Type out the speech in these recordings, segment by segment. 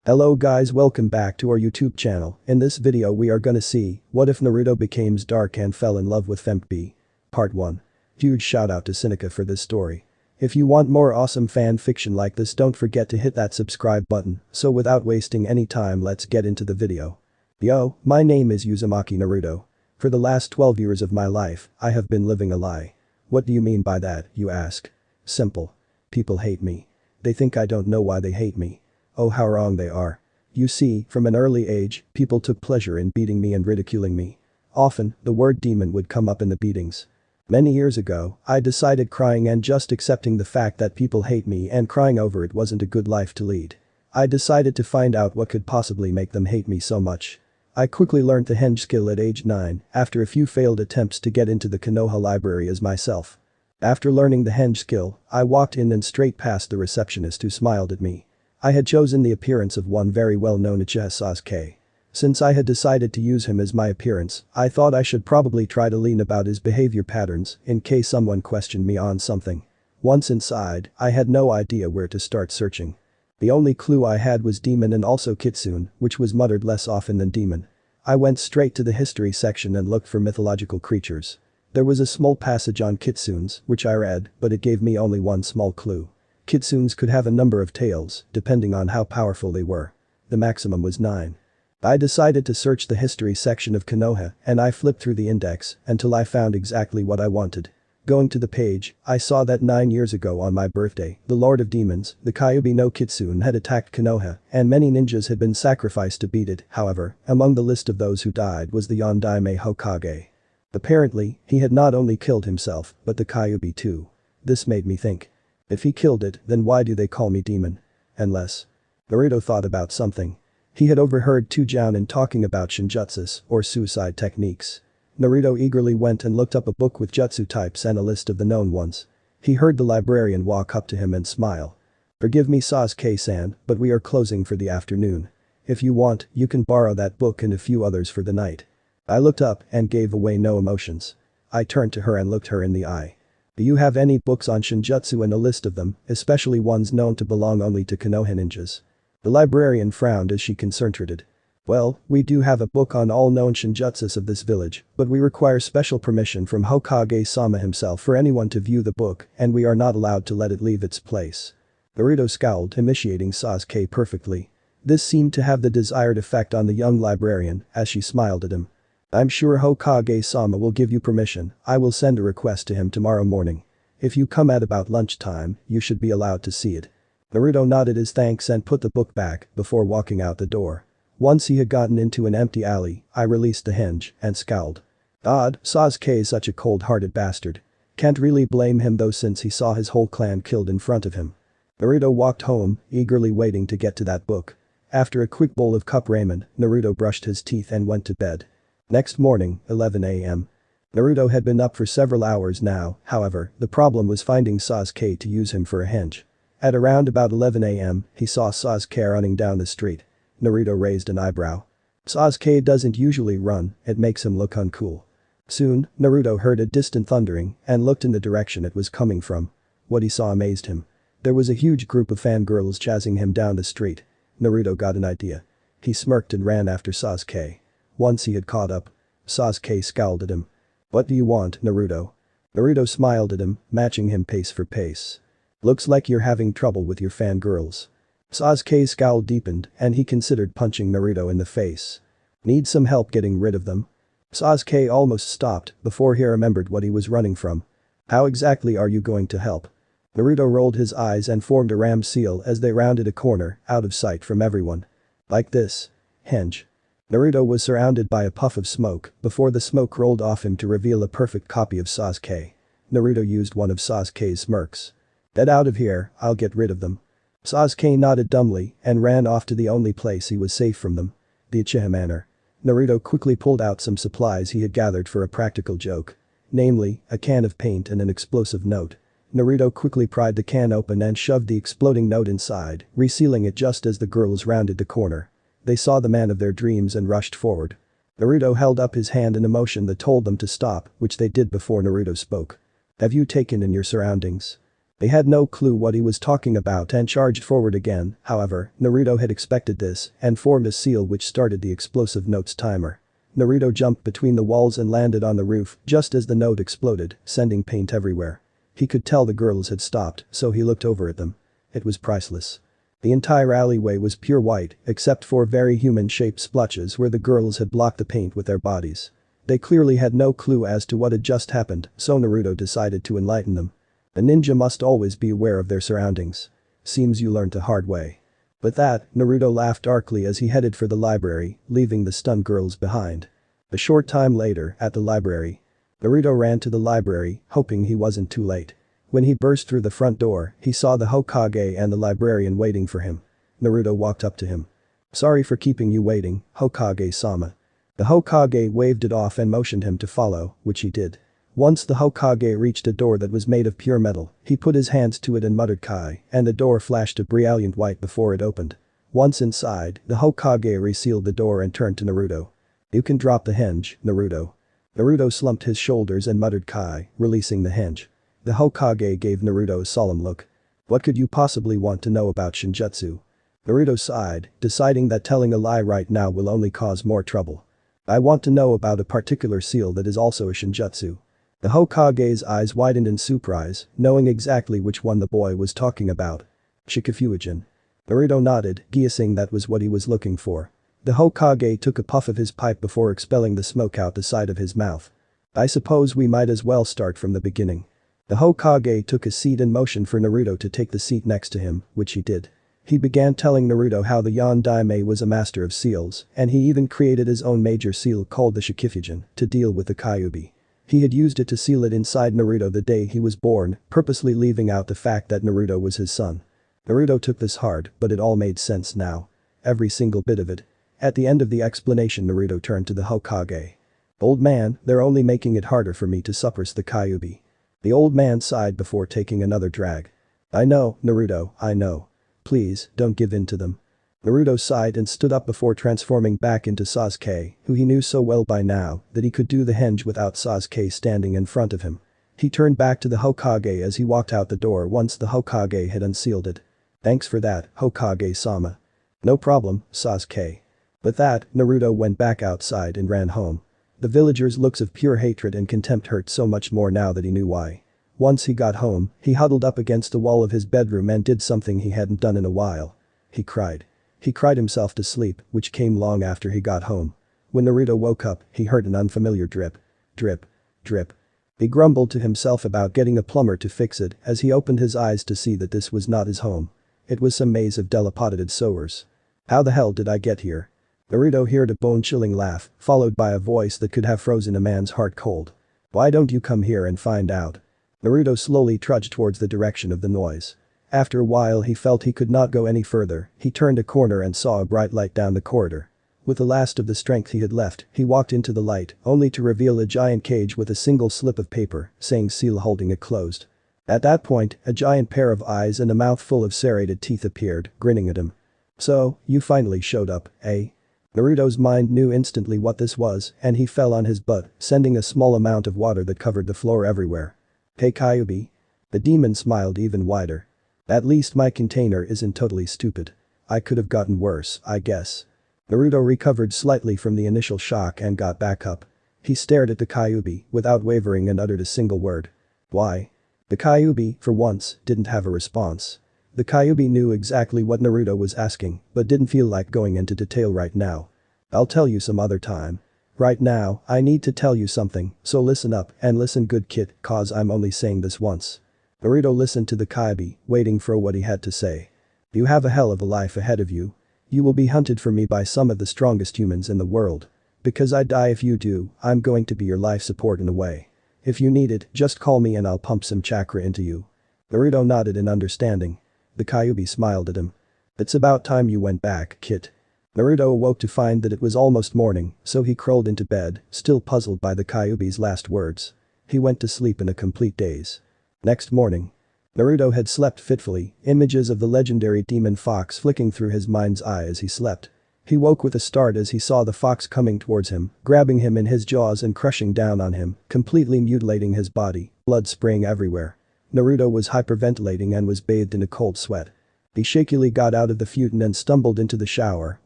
Hello guys, welcome back to our YouTube channel. In this video we are gonna see, what if Naruto became dark and fell in love with FemKyuubi? Part 1. Huge shout out to Synica for this story. If you want more awesome fan fiction like this, don't forget to hit that subscribe button. So without wasting any time, let's get into the video. Yo, my name is Uzumaki Naruto. For the last 12 years of my life, I have been living a lie. What do you mean by that, you ask? Simple. People hate me. They think I don't know why they hate me. Oh, how wrong they are. You see, from an early age, people took pleasure in beating me and ridiculing me. Often, the word demon would come up in the beatings. Many years ago, I decided crying and just accepting the fact that people hate me and crying over it wasn't a good life to lead. I decided to find out what could possibly make them hate me so much. I quickly learned the henge skill at age 9 after a few failed attempts to get into the Konoha library as myself. After learning the henge skill, I walked in and straight past the receptionist who smiled at me. I had chosen the appearance of one very well-known Uchiha Sasuke. Since I had decided to use him as my appearance, I thought I should probably try to lean about his behavior patterns in case someone questioned me on something. Once inside, I had no idea where to start searching. The only clue I had was demon and also kitsune, which was muttered less often than demon. I went straight to the history section and looked for mythological creatures. There was a small passage on kitsunes, which I read, but it gave me only one small clue. Kitsunes could have a number of tails, depending on how powerful they were. The maximum was 9. I decided to search the history section of Konoha, and I flipped through the index until I found exactly what I wanted. Going to the page, I saw that 9 years ago on my birthday, the Lord of Demons, the Kyuubi no Kitsune, had attacked Konoha, and many ninjas had been sacrificed to beat it. However, among the list of those who died was the Yondaime Hokage. Apparently, he had not only killed himself, but the Kyuubi too. This made me think. If he killed it, then why do they call me demon? Unless. Naruto thought about something. He had overheard two jounin talking about shinjutsus, or suicide techniques. Naruto eagerly went and looked up a book with jutsu types and a list of the known ones. He heard the librarian walk up to him and smile. Forgive me Sasuke-san, but we are closing for the afternoon. If you want, you can borrow that book and a few others for the night. I looked up and gave away no emotions. I turned to her and looked her in the eye. Do you have any books on shinjutsu and a list of them, especially ones known to belong only to Konoha ninjas? The librarian frowned as she concentrated. Well, we do have a book on all known shinjutsus of this village, but we require special permission from Hokage-sama himself for anyone to view the book, and we are not allowed to let it leave its place. Naruto scowled, imitating Sasuke perfectly. This seemed to have the desired effect on the young librarian as she smiled at him. I'm sure Hokage-sama will give you permission. I will send a request to him tomorrow morning. If you come at about lunchtime, you should be allowed to see it. Naruto nodded his thanks and put the book back before walking out the door. Once he had gotten into an empty alley, I released the henge and scowled. Odd, Sasuke is such a cold-hearted bastard. Can't really blame him though since he saw his whole clan killed in front of him. Naruto walked home, eagerly waiting to get to that book. After a quick bowl of cup ramen, Naruto brushed his teeth and went to bed. Next morning, 11 a.m. Naruto had been up for several hours now, however, the problem was finding Sasuke to use him for a henge. At around about 11 a.m., he saw Sasuke running down the street. Naruto raised an eyebrow. Sasuke doesn't usually run, it makes him look uncool. Soon, Naruto heard a distant thundering and looked in the direction it was coming from. What he saw amazed him. There was a huge group of fangirls chasing him down the street. Naruto got an idea. He smirked and ran after Sasuke. Once he had caught up, Sasuke scowled at him. What do you want, Naruto? Naruto smiled at him, matching him pace for pace. Looks like you're having trouble with your fangirls. Sasuke's scowl deepened and he considered punching Naruto in the face. Need some help getting rid of them? Sasuke almost stopped before he remembered what he was running from. How exactly are you going to help? Naruto rolled his eyes and formed a ram seal as they rounded a corner, out of sight from everyone. Like this. Henge. Naruto was surrounded by a puff of smoke before the smoke rolled off him to reveal a perfect copy of Sasuke. Naruto used one of Sasuke's smirks. Get out of here, I'll get rid of them. Sasuke nodded dumbly and ran off to the only place he was safe from them. The Uchiha Manor. Naruto quickly pulled out some supplies he had gathered for a practical joke. Namely, a can of paint and an explosive note. Naruto quickly pried the can open and shoved the exploding note inside, resealing it just as the girls rounded the corner. They saw the man of their dreams and rushed forward. Naruto held up his hand in a motion that told them to stop, which they did before Naruto spoke. Have you taken in your surroundings? They had no clue what he was talking about and charged forward again. However, Naruto had expected this and formed a seal which started the explosive note's timer. Naruto jumped between the walls and landed on the roof just as the note exploded, sending paint everywhere. He could tell the girls had stopped, so he looked over at them. It was priceless. The entire alleyway was pure white, except for very human-shaped splotches where the girls had blocked the paint with their bodies. They clearly had no clue as to what had just happened, so Naruto decided to enlighten them. A ninja must always be aware of their surroundings. Seems you learned the hard way. With that, Naruto laughed darkly as he headed for the library, leaving the stunned girls behind. A short time later, at the library. Naruto ran to the library, hoping he wasn't too late. When he burst through the front door, he saw the Hokage and the librarian waiting for him. Naruto walked up to him. "Sorry for keeping you waiting, Hokage-sama." The Hokage waved it off and motioned him to follow, which he did. Once the Hokage reached a door that was made of pure metal, he put his hands to it and muttered "Kai," and the door flashed a brilliant white before it opened. Once inside, the Hokage resealed the door and turned to Naruto. "You can drop the hinge, Naruto." Naruto slumped his shoulders and muttered "Kai," releasing the hinge. The Hokage gave Naruto a solemn look. "What could you possibly want to know about Shinjutsu?" Naruto sighed, deciding that telling a lie right now will only cause more trouble. "I want to know about a particular seal that is also a Shinjutsu." The Hokage's eyes widened in surprise, knowing exactly which one the boy was talking about. Shikifujin. Naruto nodded, guessing that was what he was looking for. The Hokage took a puff of his pipe before expelling the smoke out the side of his mouth. "I suppose we might as well start from the beginning." The Hokage took a seat and motioned for Naruto to take the seat next to him, which he did. He began telling Naruto how the Yondaime was a master of seals, and he even created his own major seal called the Shikifujin to deal with the Kyuubi. He had used it to seal it inside Naruto the day he was born, purposely leaving out the fact that Naruto was his son. Naruto took this hard, but it all made sense now. Every single bit of it. At the end of the explanation, Naruto turned to the Hokage. "Old man, they're only making it harder for me to suppress the Kyuubi." The old man sighed before taking another drag. "I know, Naruto, I know. Please, don't give in to them." Naruto sighed and stood up before transforming back into Sasuke, who he knew so well by now that he could do the hinge without Sasuke standing in front of him. He turned back to the Hokage as he walked out the door once the Hokage had unsealed it. "Thanks for that, Hokage-sama." "No problem, Sasuke." With that, Naruto went back outside and ran home. The villagers' looks of pure hatred and contempt hurt so much more now that he knew why. Once he got home, he huddled up against the wall of his bedroom and did something he hadn't done in a while. He cried. He cried himself to sleep, which came long after he got home. When Naruto woke up, he heard an unfamiliar drip. Drip. Drip. He grumbled to himself about getting a plumber to fix it as he opened his eyes to see that this was not his home. It was some maze of dilapidated sewers. "How the hell did I get here?" Naruto heard a bone-chilling laugh, followed by a voice that could have frozen a man's heart cold. "Why don't you come here and find out?" Naruto slowly trudged towards the direction of the noise. After a while he felt he could not go any further, he turned a corner and saw a bright light down the corridor. With the last of the strength he had left, he walked into the light, only to reveal a giant cage with a single slip of paper, saying seal holding it closed. At that point, a giant pair of eyes and a mouth full of serrated teeth appeared, grinning at him. "So, you finally showed up, eh?" Naruto's mind knew instantly what this was, and he fell on his butt, sending a small amount of water that covered the floor everywhere. "Hey Kyuubi." The demon smiled even wider. "At least my container isn't totally stupid. I could have gotten worse, I guess." Naruto recovered slightly from the initial shock and got back up. He stared at the Kyuubi without wavering and uttered a single word. "Why?" The Kyuubi, for once, didn't have a response. The Kyuubi knew exactly what Naruto was asking, but didn't feel like going into detail right now. "I'll tell you some other time. Right now, I need to tell you something, so listen up and listen good kid, cause I'm only saying this once." Naruto listened to the Kyuubi, waiting for what he had to say. "You have a hell of a life ahead of you. You will be hunted for me by some of the strongest humans in the world. Because I die if you do, I'm going to be your life support in a way. If you need it, just call me and I'll pump some chakra into you." Naruto nodded in understanding. The Kyuubi smiled at him. "It's about time you went back, kid." Naruto awoke to find that it was almost morning, so he crawled into bed, still puzzled by the Kyuubi's last words. He went to sleep in a complete daze. Next morning. Naruto had slept fitfully, images of the legendary demon fox flicking through his mind's eye as he slept. He woke with a start as he saw the fox coming towards him, grabbing him in his jaws and crushing down on him, completely mutilating his body, blood spraying everywhere. Naruto was hyperventilating and was bathed in a cold sweat. He shakily got out of the futon and stumbled into the shower,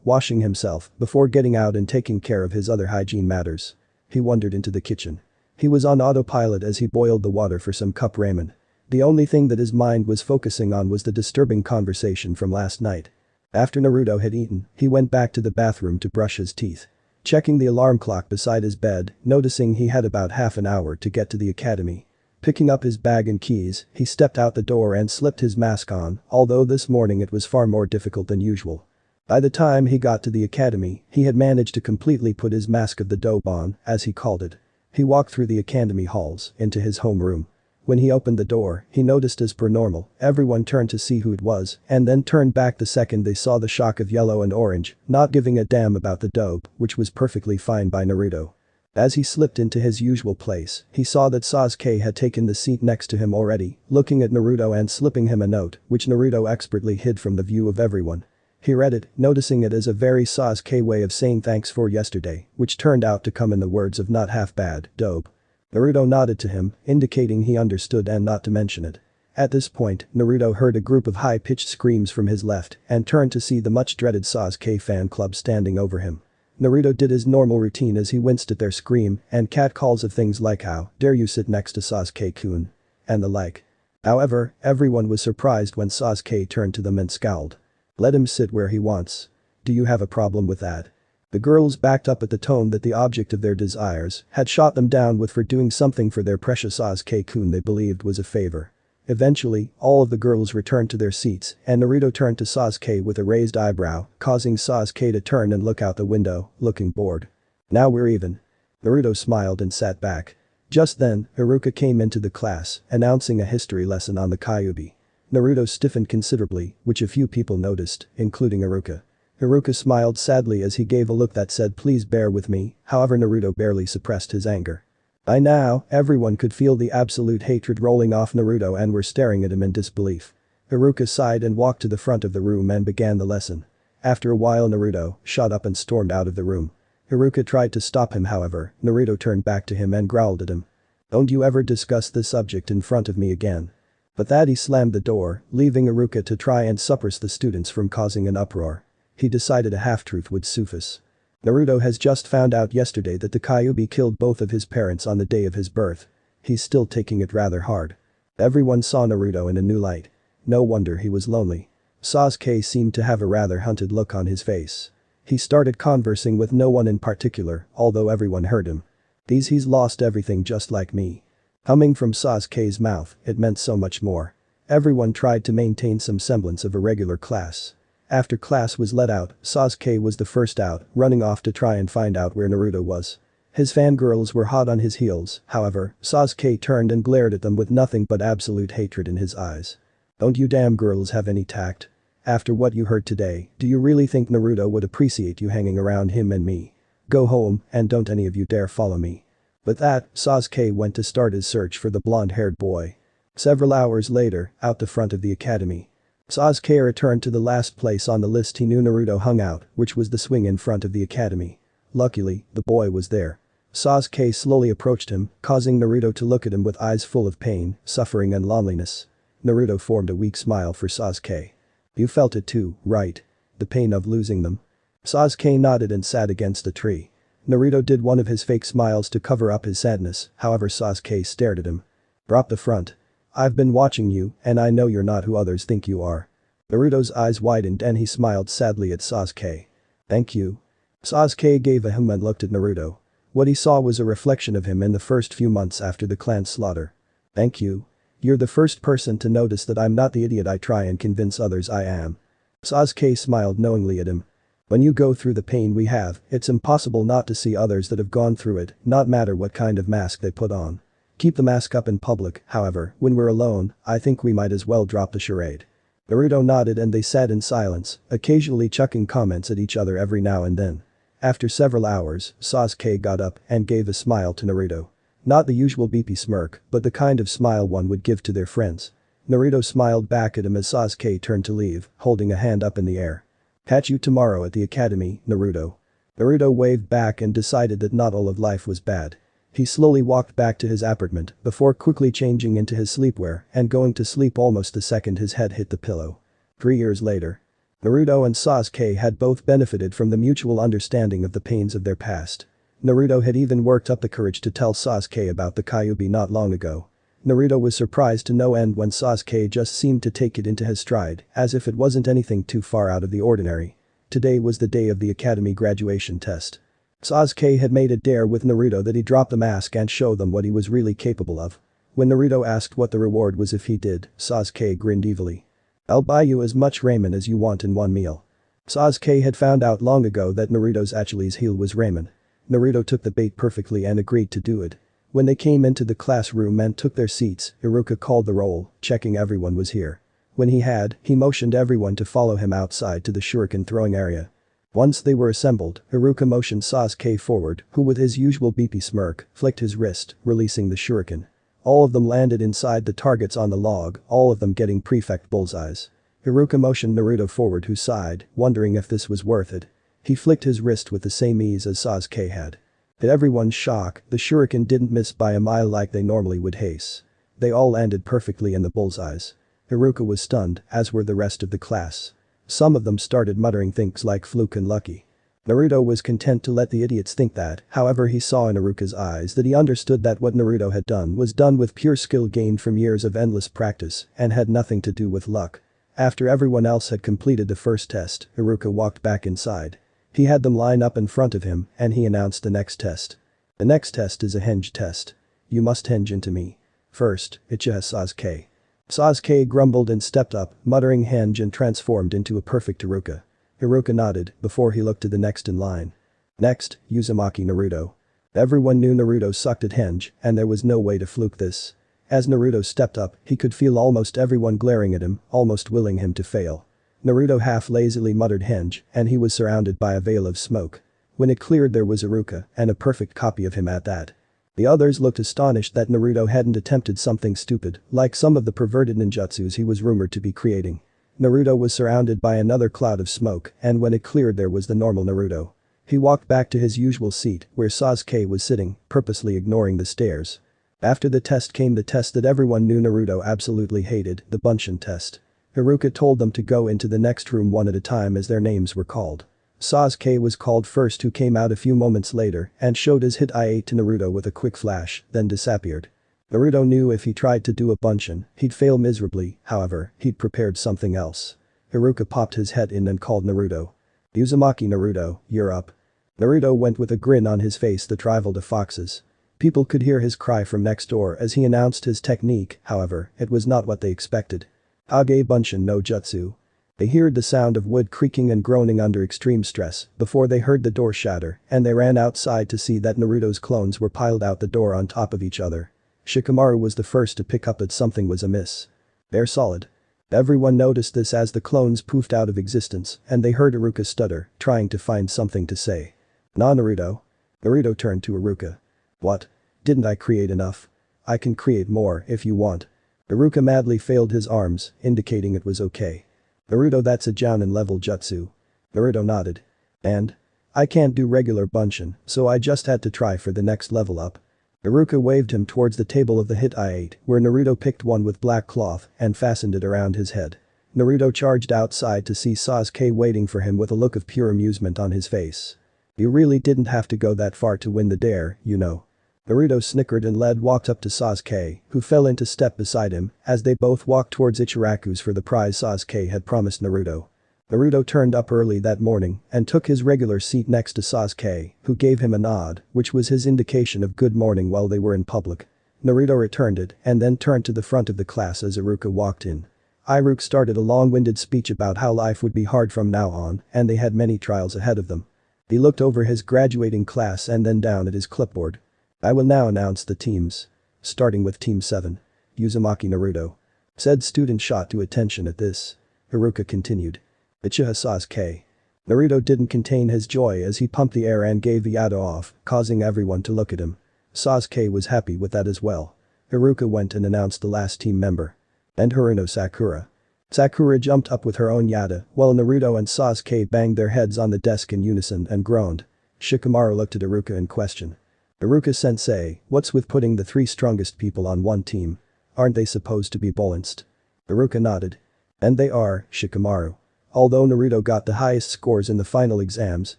washing himself before getting out and taking care of his other hygiene matters. He wandered into the kitchen. He was on autopilot as he boiled the water for some cup ramen. The only thing that his mind was focusing on was the disturbing conversation from last night. After Naruto had eaten, he went back to the bathroom to brush his teeth. Checking the alarm clock beside his bed, noticing he had about half an hour to get to the academy. Picking up his bag and keys, he stepped out the door and slipped his mask on, although this morning it was far more difficult than usual. By the time he got to the academy, he had managed to completely put his mask of the dope on, as he called it. He walked through the academy halls, into his homeroom. When he opened the door, he noticed as per normal, everyone turned to see who it was, and then turned back the second they saw the shock of yellow and orange, not giving a damn about the dope, which was perfectly fine by Naruto. As he slipped into his usual place, he saw that Sasuke had taken the seat next to him already, looking at Naruto and slipping him a note, which Naruto expertly hid from the view of everyone. He read it, noticing it as a very Sasuke way of saying thanks for yesterday, which turned out to come in the words of not half bad, dope. Naruto nodded to him, indicating he understood and not to mention it. At this point, Naruto heard a group of high-pitched screams from his left and turned to see the much-dreaded Sasuke fan club standing over him. Naruto did his normal routine as he winced at their scream and catcalls of things like how dare you sit next to Sasuke-kun, and the like. However, everyone was surprised when Sasuke turned to them and scowled. Let him sit where he wants. Do you have a problem with that? The girls backed up at the tone that the object of their desires had shot them down with for doing something for their precious Sasuke-kun they believed was a favor. Eventually, all of the girls returned to their seats and Naruto turned to Sasuke with a raised eyebrow, causing Sasuke to turn and look out the window, looking bored. Now we're even. Naruto smiled and sat back. Just then, Iruka came into the class, announcing a history lesson on the Kyuubi. Naruto stiffened considerably, which a few people noticed, including Iruka. Iruka smiled sadly as he gave a look that said please bear with me, however Naruto barely suppressed his anger. By now, everyone could feel the absolute hatred rolling off Naruto and were staring at him in disbelief. Iruka sighed and walked to the front of the room and began the lesson. After a while Naruto shot up and stormed out of the room. Iruka tried to stop him however, Naruto turned back to him and growled at him. Don't you ever discuss this subject in front of me again. With that he slammed the door, leaving Iruka to try and suppress the students from causing an uproar. He decided a half-truth would suffice. Naruto has just found out yesterday that the Kyuubi killed both of his parents on the day of his birth. He's still taking it rather hard. Everyone saw Naruto in a new light. No wonder he was lonely. Sasuke seemed to have a rather hunted look on his face. He started conversing with no one in particular, although everyone heard him. He's lost everything just like me. Coming from Sasuke's mouth, it meant so much more. Everyone tried to maintain some semblance of a regular class. After class was let out, Sasuke was the first out, running off to try and find out where Naruto was. His fangirls were hot on his heels, however, Sasuke turned and glared at them with nothing but absolute hatred in his eyes. Don't you damn girls have any tact? After what you heard today, do you really think Naruto would appreciate you hanging around him and me? Go home, and don't any of you dare follow me. With that, Sasuke went to start his search for the blonde-haired boy. Several hours later, out the front of the academy. Sasuke returned to the last place on the list he knew Naruto hung out, which was the swing in front of the academy. Luckily, the boy was there. Sasuke slowly approached him, causing Naruto to look at him with eyes full of pain, suffering and loneliness. Naruto formed a weak smile for Sasuke. You felt it too, right? The pain of losing them. Sasuke nodded and sat against a tree. Naruto did one of his fake smiles to cover up his sadness, however Sasuke stared at him. Drop the front. I've been watching you, and I know you're not who others think you are. Naruto's eyes widened and he smiled sadly at Sasuke. Thank you. Sasuke gave a hum and looked at Naruto. What he saw was a reflection of him in the first few months after the clan's slaughter. Thank you. You're the first person to notice that I'm not the idiot I try and convince others I am. Sasuke smiled knowingly at him. When you go through the pain we have, it's impossible not to see others that have gone through it, not matter what kind of mask they put on. Keep the mask up in public, however, when we're alone, I think we might as well drop the charade. Naruto nodded and they sat in silence, occasionally chucking comments at each other every now and then. After several hours, Sasuke got up and gave a smile to Naruto. Not the usual beepy smirk, but the kind of smile one would give to their friends. Naruto smiled back at him as Sasuke turned to leave, holding a hand up in the air. Catch you tomorrow at the academy, Naruto. Naruto waved back and decided that not all of life was bad. He slowly walked back to his apartment before quickly changing into his sleepwear and going to sleep almost the second his head hit the pillow. 3 years later. Naruto and Sasuke had both benefited from the mutual understanding of the pains of their past. Naruto had even worked up the courage to tell Sasuke about the Kyuubi not long ago. Naruto was surprised to no end when Sasuke just seemed to take it into his stride, as if it wasn't anything too far out of the ordinary. Today was the day of the academy graduation test. Sasuke had made a dare with Naruto that he drop the mask and show them what he was really capable of. When Naruto asked what the reward was if he did, Sasuke grinned evilly. "I'll buy you as much ramen as you want in one meal." Sasuke had found out long ago that Naruto's Achilles heel was ramen. Naruto took the bait perfectly and agreed to do it. When they came into the classroom and took their seats, Iruka called the roll, checking everyone was here. When he motioned everyone to follow him outside to the shuriken throwing area. Once they were assembled, Iruka motioned Sasuke forward, who with his usual beefy smirk, flicked his wrist, releasing the shuriken. All of them landed inside the targets on the log, all of them getting prefect bullseyes. Iruka motioned Naruto forward, who sighed, wondering if this was worth it. He flicked his wrist with the same ease as Sasuke had. To everyone's shock, the shuriken didn't miss by a mile like they normally would haste. They all landed perfectly in the bullseyes. Iruka was stunned, as were the rest of the class. Some of them started muttering things like fluke and lucky. Naruto was content to let the idiots think that, however he saw in Iruka's eyes that he understood that what Naruto had done was done with pure skill gained from years of endless practice and had nothing to do with luck. After everyone else had completed the first test, Iruka walked back inside. He had them line up in front of him and he announced the next test. The next test is a henge test. You must henge into me. First, Uchiha Sasuke. Sasuke grumbled and stepped up, muttering henge and transformed into a perfect Iruka. Iruka nodded before he looked to the next in line. Next, Uzumaki Naruto. Everyone knew Naruto sucked at henge and there was no way to fluke this. As Naruto stepped up, he could feel almost everyone glaring at him, almost willing him to fail. Naruto half lazily muttered henge and he was surrounded by a veil of smoke. When it cleared there was Iruka and a perfect copy of him at that. The others looked astonished that Naruto hadn't attempted something stupid, like some of the perverted ninjutsus he was rumored to be creating. Naruto was surrounded by another cloud of smoke and when it cleared there was the normal Naruto. He walked back to his usual seat where Sasuke was sitting, purposely ignoring the stares. After the test came the test that everyone knew Naruto absolutely hated, the Bunshin test. Iruka told them to go into the next room one at a time as their names were called. Sasuke was called first, who came out a few moments later and showed his hit IA to Naruto with a quick flash, then disappeared. Naruto knew if he tried to do a Bunshin, he'd fail miserably, however, he'd prepared something else. Iruka popped his head in and called Naruto. "Uzumaki Naruto, you're up." Naruto went with a grin on his face that rivaled a fox's. People could hear his cry from next door as he announced his technique, however, it was not what they expected. Hage Bunshin no Jutsu. They heard the sound of wood creaking and groaning under extreme stress before they heard the door shatter and they ran outside to see that Naruto's clones were piled out the door on top of each other. Shikamaru was the first to pick up that something was amiss. "They're solid." Everyone noticed this as the clones poofed out of existence and they heard Iruka stutter, trying to find something to say. "Nah, Naruto." Naruto turned to Iruka. "What? Didn't I create enough? I can create more if you want." Iruka madly failed his arms, indicating it was okay. "Naruto, that's a Jounin level jutsu." Naruto nodded. "And? I can't do regular Bunshin, so I just had to try for the next level up." Iruka waved him towards the table of the hit I8 where Naruto picked one with black cloth and fastened it around his head. Naruto charged outside to see Sasuke waiting for him with a look of pure amusement on his face. "You really didn't have to go that far to win the dare, you know." Naruto snickered and walked up to Sasuke, who fell into step beside him as they both walked towards Ichiraku's for the prize Sasuke had promised Naruto. Naruto turned up early that morning and took his regular seat next to Sasuke, who gave him a nod, which was his indication of good morning while they were in public. Naruto returned it and then turned to the front of the class as Iruka walked in. Iruka started a long-winded speech about how life would be hard from now on and they had many trials ahead of them. He looked over his graduating class and then down at his clipboard. "I will now announce the teams. Starting with Team 7. Uzumaki Naruto." Said student shot to attention at this. Iruka continued. "Uchiha Sasuke." Naruto didn't contain his joy as he pumped the air and gave the Yado off, causing everyone to look at him. Sasuke was happy with that as well. Iruka went and announced the last team member. And Haruno Sakura. Sakura jumped up with her own Yada while Naruto and Sasuke banged their heads on the desk in unison and groaned. Shikamaru looked at Iruka in question. Iruka-sensei, what's with putting the three strongest people on one team? Aren't they supposed to be balanced? Iruka nodded. And they are, Shikamaru. Although Naruto got the highest scores in the final exams,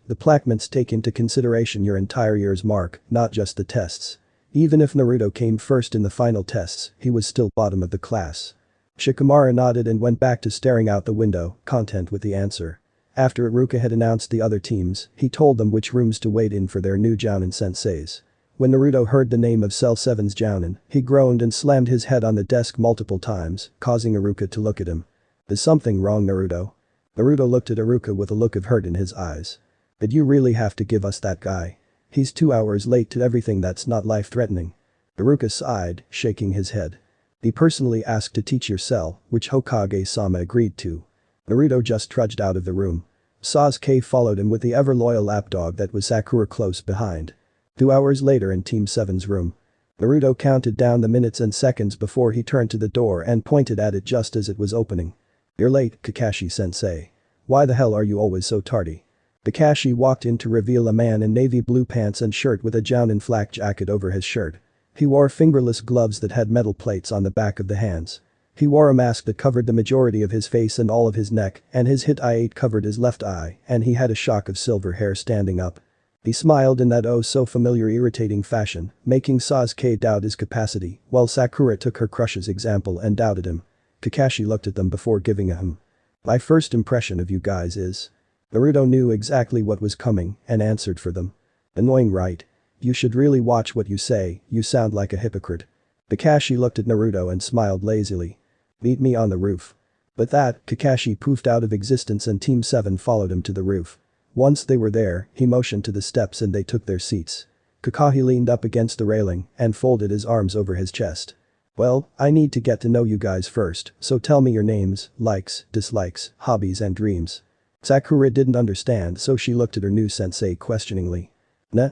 the placements take into consideration your entire year's mark, not just the tests. Even if Naruto came first in the final tests, he was still bottom of the class. Shikamaru nodded and went back to staring out the window, content with the answer. After Iruka had announced the other teams, he told them which rooms to wait in for their new Jounin senseis. When Naruto heard the name of Cell 7's Jounin, he groaned and slammed his head on the desk multiple times, causing Iruka to look at him. Is something wrong, Naruto? Naruto looked at Iruka with a look of hurt in his eyes. Did you really have to give us that guy? He's 2 hours late to everything that's not life-threatening. Iruka sighed, shaking his head. He personally asked to teach your cell, which Hokage-sama agreed to. Naruto just trudged out of the room. Sasuke followed him with the ever-loyal lapdog that was Sakura close behind. 2 hours later in Team 7's room. Naruto counted down the minutes and seconds before he turned to the door and pointed at it just as it was opening. You're late, Kakashi-sensei. Why the hell are you always so tardy? Kakashi walked in to reveal a man in navy blue pants and shirt with a Jounin flak jacket over his shirt. He wore fingerless gloves that had metal plates on the back of the hands. He wore a mask that covered the majority of his face and all of his neck, and his hit eye covered his left eye, and he had a shock of silver hair standing up. He smiled in that oh-so-familiar irritating fashion, making Sasuke doubt his capacity, while Sakura took her crush's example and doubted him. Kakashi looked at them before giving a hum. My first impression of you guys is. Naruto knew exactly what was coming and answered for them. Annoying, right? You should really watch what you say, you sound like a hypocrite. Kakashi looked at Naruto and smiled lazily. Meet me on the roof. With that, Kakashi poofed out of existence and Team 7 followed him to the roof. Once they were there, he motioned to the steps and they took their seats. Kakashi leaned up against the railing and folded his arms over his chest. Well, I need to get to know you guys first, so tell me your names, likes, dislikes, hobbies and dreams. Sakura didn't understand, so she looked at her new sensei questioningly.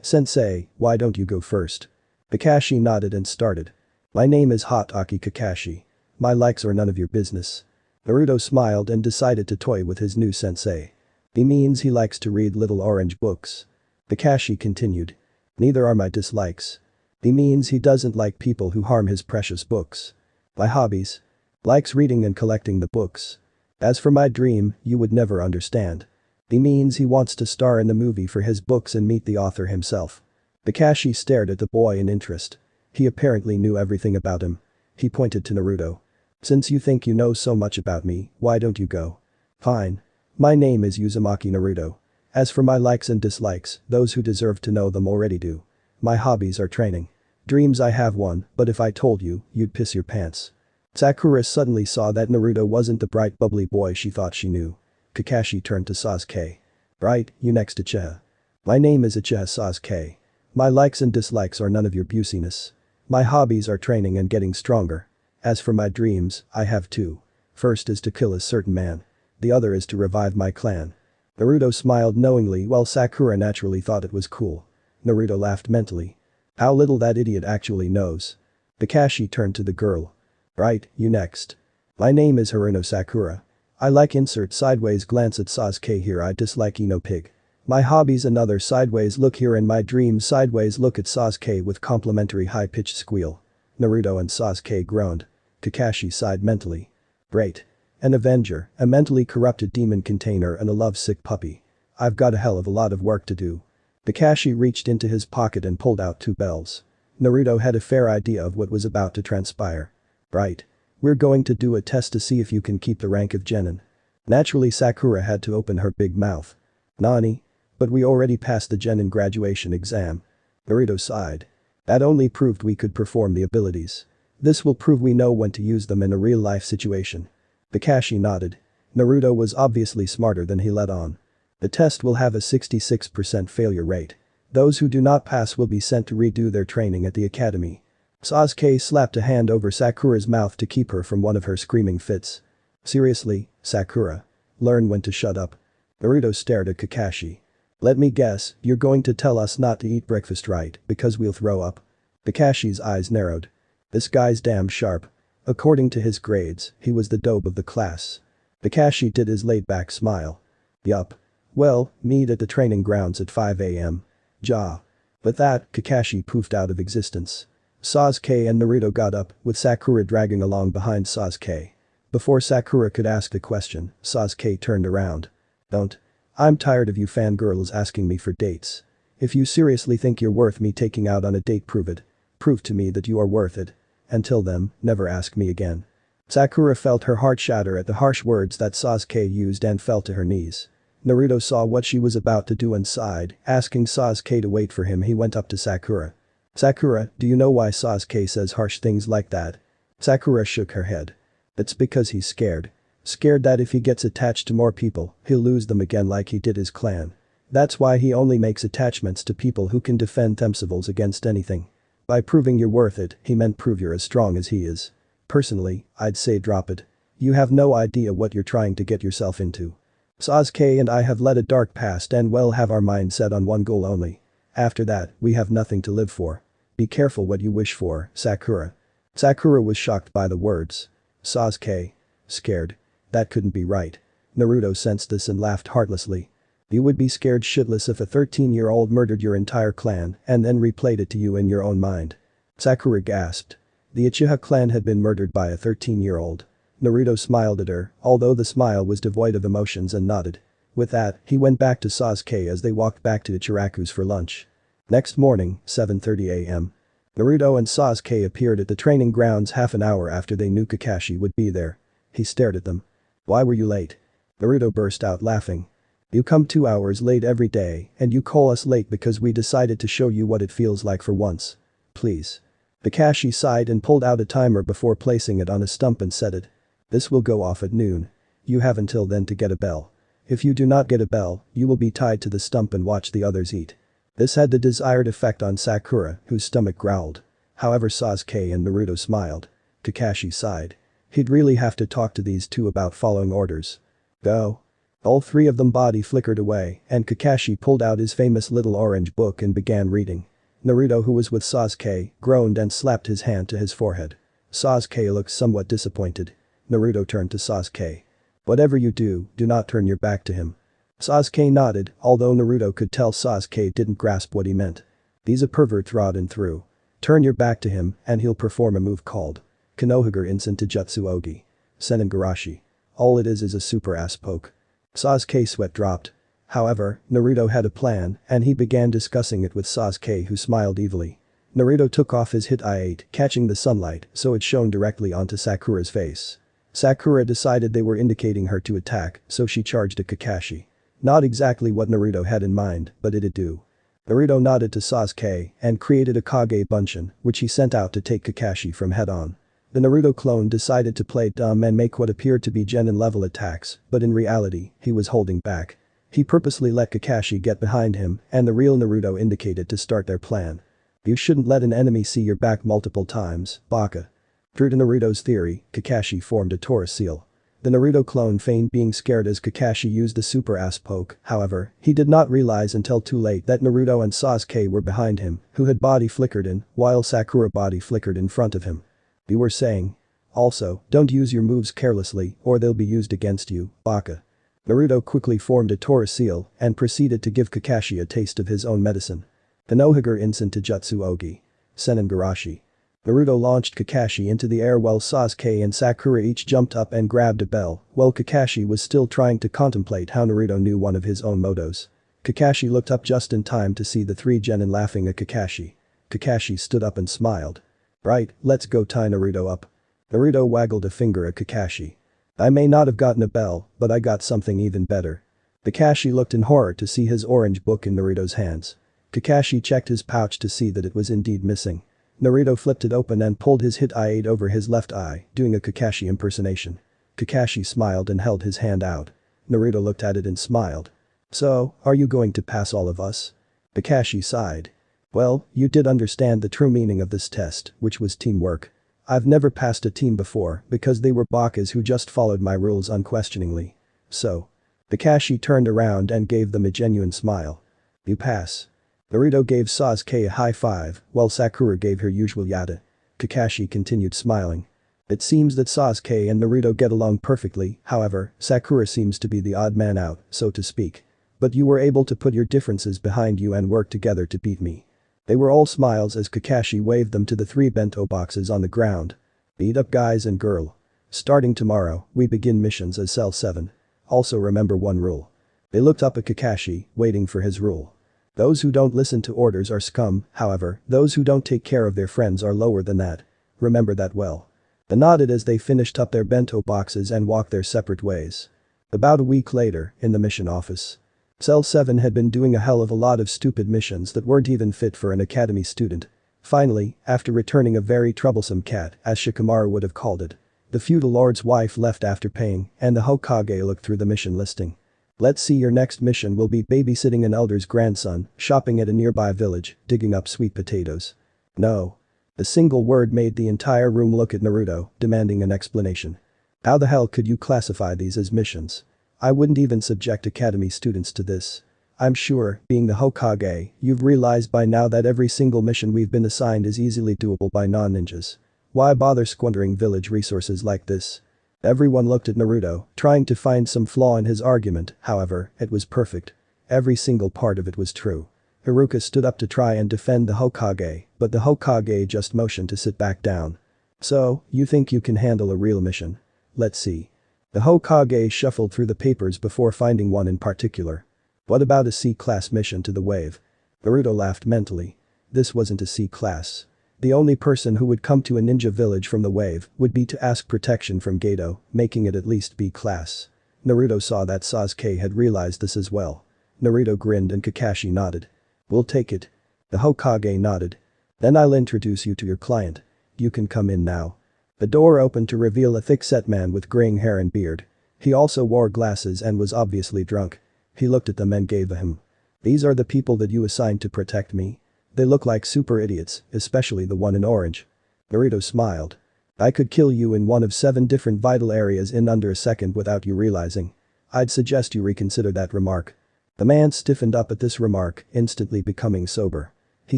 Sensei, why don't you go first? Kakashi nodded and started. My name is Hatake Kakashi. My likes are none of your business. Naruto smiled and decided to toy with his new sensei. He means he likes to read little orange books. Kakashi continued. Neither are my dislikes. He means he doesn't like people who harm his precious books. My hobbies? Likes reading and collecting the books. As for my dream, you would never understand. He means he wants to star in the movie for his books and meet the author himself. Kakashi stared at the boy in interest. He apparently knew everything about him. He pointed to Naruto. Since you think you know so much about me, why don't you go? Fine. My name is Uzumaki Naruto. As for my likes and dislikes, those who deserve to know them already do. My hobbies are training. Dreams I have one, but if I told you, you'd piss your pants. Sakura suddenly saw that Naruto wasn't the bright bubbly boy she thought she knew. Kakashi turned to Sasuke. Right, you next Uchiha. My name is Uchiha Sasuke. My likes and dislikes are none of your business. My hobbies are training and getting stronger. As for my dreams, I have two. First is to kill a certain man. The other is to revive my clan. Naruto smiled knowingly while Sakura naturally thought it was cool. Naruto laughed mentally. How little that idiot actually knows. Kakashi turned to the girl. Right, you next. My name is Haruno Sakura. I like insert sideways glance at Sasuke here. I dislike Ino Pig. My hobbies another sideways look here and my dreams sideways look at Sasuke with complimentary high-pitched squeal. Naruto and Sasuke groaned. Kakashi sighed mentally. Great. An Avenger, a mentally corrupted demon container and a lovesick puppy. I've got a hell of a lot of work to do. Kakashi reached into his pocket and pulled out 2 bells. Naruto had a fair idea of what was about to transpire. Right. We're going to do a test to see if you can keep the rank of genin. Naturally Sakura had to open her big mouth. Nani? But we already passed the genin graduation exam. Naruto sighed. That only proved we could perform the abilities. This will prove we know when to use them in a real-life situation. Kakashi nodded. Naruto was obviously smarter than he let on. The test will have a 66% failure rate. Those who do not pass will be sent to redo their training at the academy. Sasuke slapped a hand over Sakura's mouth to keep her from one of her screaming fits. Seriously, Sakura. Learn when to shut up. Naruto stared at Kakashi. Let me guess, you're going to tell us not to eat breakfast, right, because we'll throw up. Kakashi's eyes narrowed. This guy's damn sharp. According to his grades, he was the dope of the class. Kakashi did his laid-back smile. Yup. Well, meet at the training grounds at 5 a.m. Ja. With that, Kakashi poofed out of existence. Sasuke and Naruto got up, with Sakura dragging along behind Sasuke. Before Sakura could ask the question, Sasuke turned around. Don't. I'm tired of you fangirls asking me for dates. If you seriously think you're worth me taking out on a date, prove it. Prove to me that you are worth it. Until then, never ask me again. Sakura felt her heart shatter at the harsh words that Sasuke used and fell to her knees. Naruto saw what she was about to do and sighed, asking Sasuke to wait for him. He went up to Sakura. Sakura, do you know why Sasuke says harsh things like that? Sakura shook her head. It's because he's scared. Scared that if he gets attached to more people, he'll lose them again like he did his clan. That's why he only makes attachments to people who can defend themselves against anything. By proving you're worth it, he meant prove you're as strong as he is. Personally, I'd say drop it. You have no idea what you're trying to get yourself into. Sasuke and I have led a dark past and well have our mind set on one goal only. After that, we have nothing to live for. Be careful what you wish for, Sakura. Sakura was shocked by the words. Sasuke. Scared. That couldn't be right. Naruto sensed this and laughed heartlessly. You would be scared shitless if a 13-year-old murdered your entire clan and then replayed it to you in your own mind. Sakura gasped. The Uchiha clan had been murdered by a 13-year-old. Naruto smiled at her, although the smile was devoid of emotions, and nodded. With that, he went back to Sasuke as they walked back to Ichiraku's for lunch. Next morning, 7:30 a.m. Naruto and Sasuke appeared at the training grounds half an hour after they knew Kakashi would be there. He stared at them. Why were you late? Naruto burst out laughing. You come 2 hours late every day and you call us late because we decided to show you what it feels like for once. Please. Kakashi sighed and pulled out a timer before placing it on a stump and set it. This will go off at noon. You have until then to get a bell. If you do not get a bell, you will be tied to the stump and watch the others eat. This had the desired effect on Sakura, whose stomach growled. However, Sasuke and Naruto smiled. Kakashi sighed. He'd really have to talk to these two about following orders. Go. All three of them body flickered away and Kakashi pulled out his famous little orange book and began reading. Naruto, who was with Sasuke, groaned and slapped his hand to his forehead. Sasuke looked somewhat disappointed. Naruto turned to Sasuke. Whatever you do, do not turn your back to him. Sasuke nodded, although Naruto could tell Sasuke didn't grasp what he meant. He's a pervert through and through. Turn your back to him and he'll perform a move called Konohagure Instant Jutsu Ogi. Senengarashi. All it is a super ass poke. Sasuke's sweat dropped. However, Naruto had a plan and he began discussing it with Sasuke, who smiled evilly. Naruto took off his hit I-8, catching the sunlight so it shone directly onto Sakura's face. Sakura decided they were indicating her to attack, so she charged at Kakashi. Not exactly what Naruto had in mind, but it'd do. Naruto nodded to Sasuke and created a Kage Bunshin, which he sent out to take Kakashi from head-on. The Naruto clone decided to play dumb and make what appeared to be genin-level attacks, but in reality, he was holding back. He purposely let Kakashi get behind him and the real Naruto indicated to start their plan. You shouldn't let an enemy see your back multiple times, baka. True to Naruto's theory, Kakashi formed a Taurus seal. The Naruto clone feigned being scared as Kakashi used the super ass poke, however, he did not realize until too late that Naruto and Sasuke were behind him, who had body flickered in, while Sakura body flickered in front of him. You were saying. Also, don't use your moves carelessly or they'll be used against you, baka. Naruto quickly formed a Taurus seal and proceeded to give Kakashi a taste of his own medicine. Konohagure Instant Jutsu Ogi. Senengarashi. Naruto launched Kakashi into the air while Sasuke and Sakura each jumped up and grabbed a bell, while Kakashi was still trying to contemplate how Naruto knew one of his own motos. Kakashi looked up just in time to see the three genin laughing at Kakashi. Kakashi stood up and smiled. Right, let's go tie Naruto up. Naruto waggled a finger at Kakashi. I may not have gotten a bell, but I got something even better. Kakashi looked in horror to see his orange book in Naruto's hands. Kakashi checked his pouch to see that it was indeed missing. Naruto flipped it open and pulled his hit I-8 over his left eye, doing a Kakashi impersonation. Kakashi smiled and held his hand out. Naruto looked at it and smiled. So, are you going to pass all of us? Kakashi sighed. Well, you did understand the true meaning of this test, which was teamwork. I've never passed a team before because they were bakas who just followed my rules unquestioningly. So. Kakashi turned around and gave them a genuine smile. You pass. Naruto gave Sasuke a high five, while Sakura gave her usual yada. Kakashi continued smiling. It seems that Sasuke and Naruto get along perfectly, however, Sakura seems to be the odd man out, so to speak. But you were able to put your differences behind you and work together to beat me. They were all smiles as Kakashi waved them to the 3 bento boxes on the ground. Beat up guys and girl. Starting tomorrow, we begin missions as Cell 7. Also remember one rule. They looked up at Kakashi, waiting for his rule. Those who don't listen to orders are scum, however, those who don't take care of their friends are lower than that. Remember that well. They nodded as they finished up their bento boxes and walked their separate ways. About a week later, in the mission office. Cell 7 had been doing a hell of a lot of stupid missions that weren't even fit for an academy student. Finally, after returning a very troublesome cat, as Shikamaru would have called it, the feudal lord's wife left after paying, and the Hokage looked through the mission listing. Let's see, your next mission will be babysitting an elder's grandson, shopping at a nearby village, digging up sweet potatoes. No. The single word made the entire room look at Naruto, demanding an explanation. How the hell could you classify these as missions? I wouldn't even subject academy students to this. I'm sure, being the Hokage, you've realized by now that every single mission we've been assigned is easily doable by non-ninjas. Why bother squandering village resources like this? Everyone looked at Naruto, trying to find some flaw in his argument, however, it was perfect. Every single part of it was true. Haruka stood up to try and defend the Hokage, but the Hokage just motioned to sit back down. So, you think you can handle a real mission? Let's see. The Hokage shuffled through the papers before finding one in particular. What about a C-class mission to the wave? Naruto laughed mentally. This wasn't a C-class. The only person who would come to a ninja village from the wave would be to ask protection from Geto, making it at least B-class. Naruto saw that Sasuke had realized this as well. Naruto grinned and Kakashi nodded. We'll take it. The Hokage nodded. Then I'll introduce you to your client. You can come in now. The door opened to reveal a thick-set man with graying hair and beard. He also wore glasses and was obviously drunk. He looked at them and gave a him. These are the people that you assigned to protect me? They look like super idiots, especially the one in orange. Naruto smiled. I could kill you in one of 7 different vital areas in under a second without you realizing. I'd suggest you reconsider that remark. The man stiffened up at this remark, instantly becoming sober. He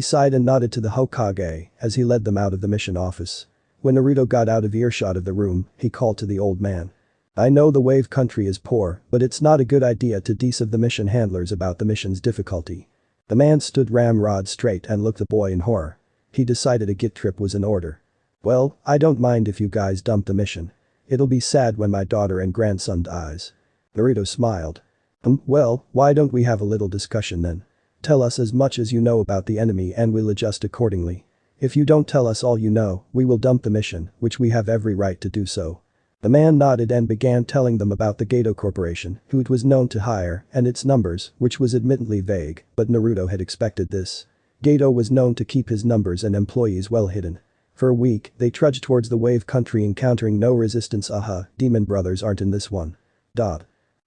sighed and nodded to the Hokage as he led them out of the mission office. When Naruto got out of earshot of the room, he called to the old man. I know the wave country is poor, but it's not a good idea to deceive the mission handlers about the mission's difficulty. The man stood ramrod straight and looked the boy in horror. He decided a git trip was in order. Well, I don't mind if you guys dump the mission. It'll be sad when my daughter and grandson dies. Naruto smiled. Well, why don't we have a little discussion then? Tell us as much as you know about the enemy and we'll adjust accordingly. If you don't tell us all you know, we will dump the mission, which we have every right to do so. The man nodded and began telling them about the Geto Corporation, who it was known to hire, and its numbers, which was admittedly vague, but Naruto had expected this. Geto was known to keep his numbers and employees well hidden. For a week, they trudged towards the wave country encountering no resistance. Demon brothers aren't in this one.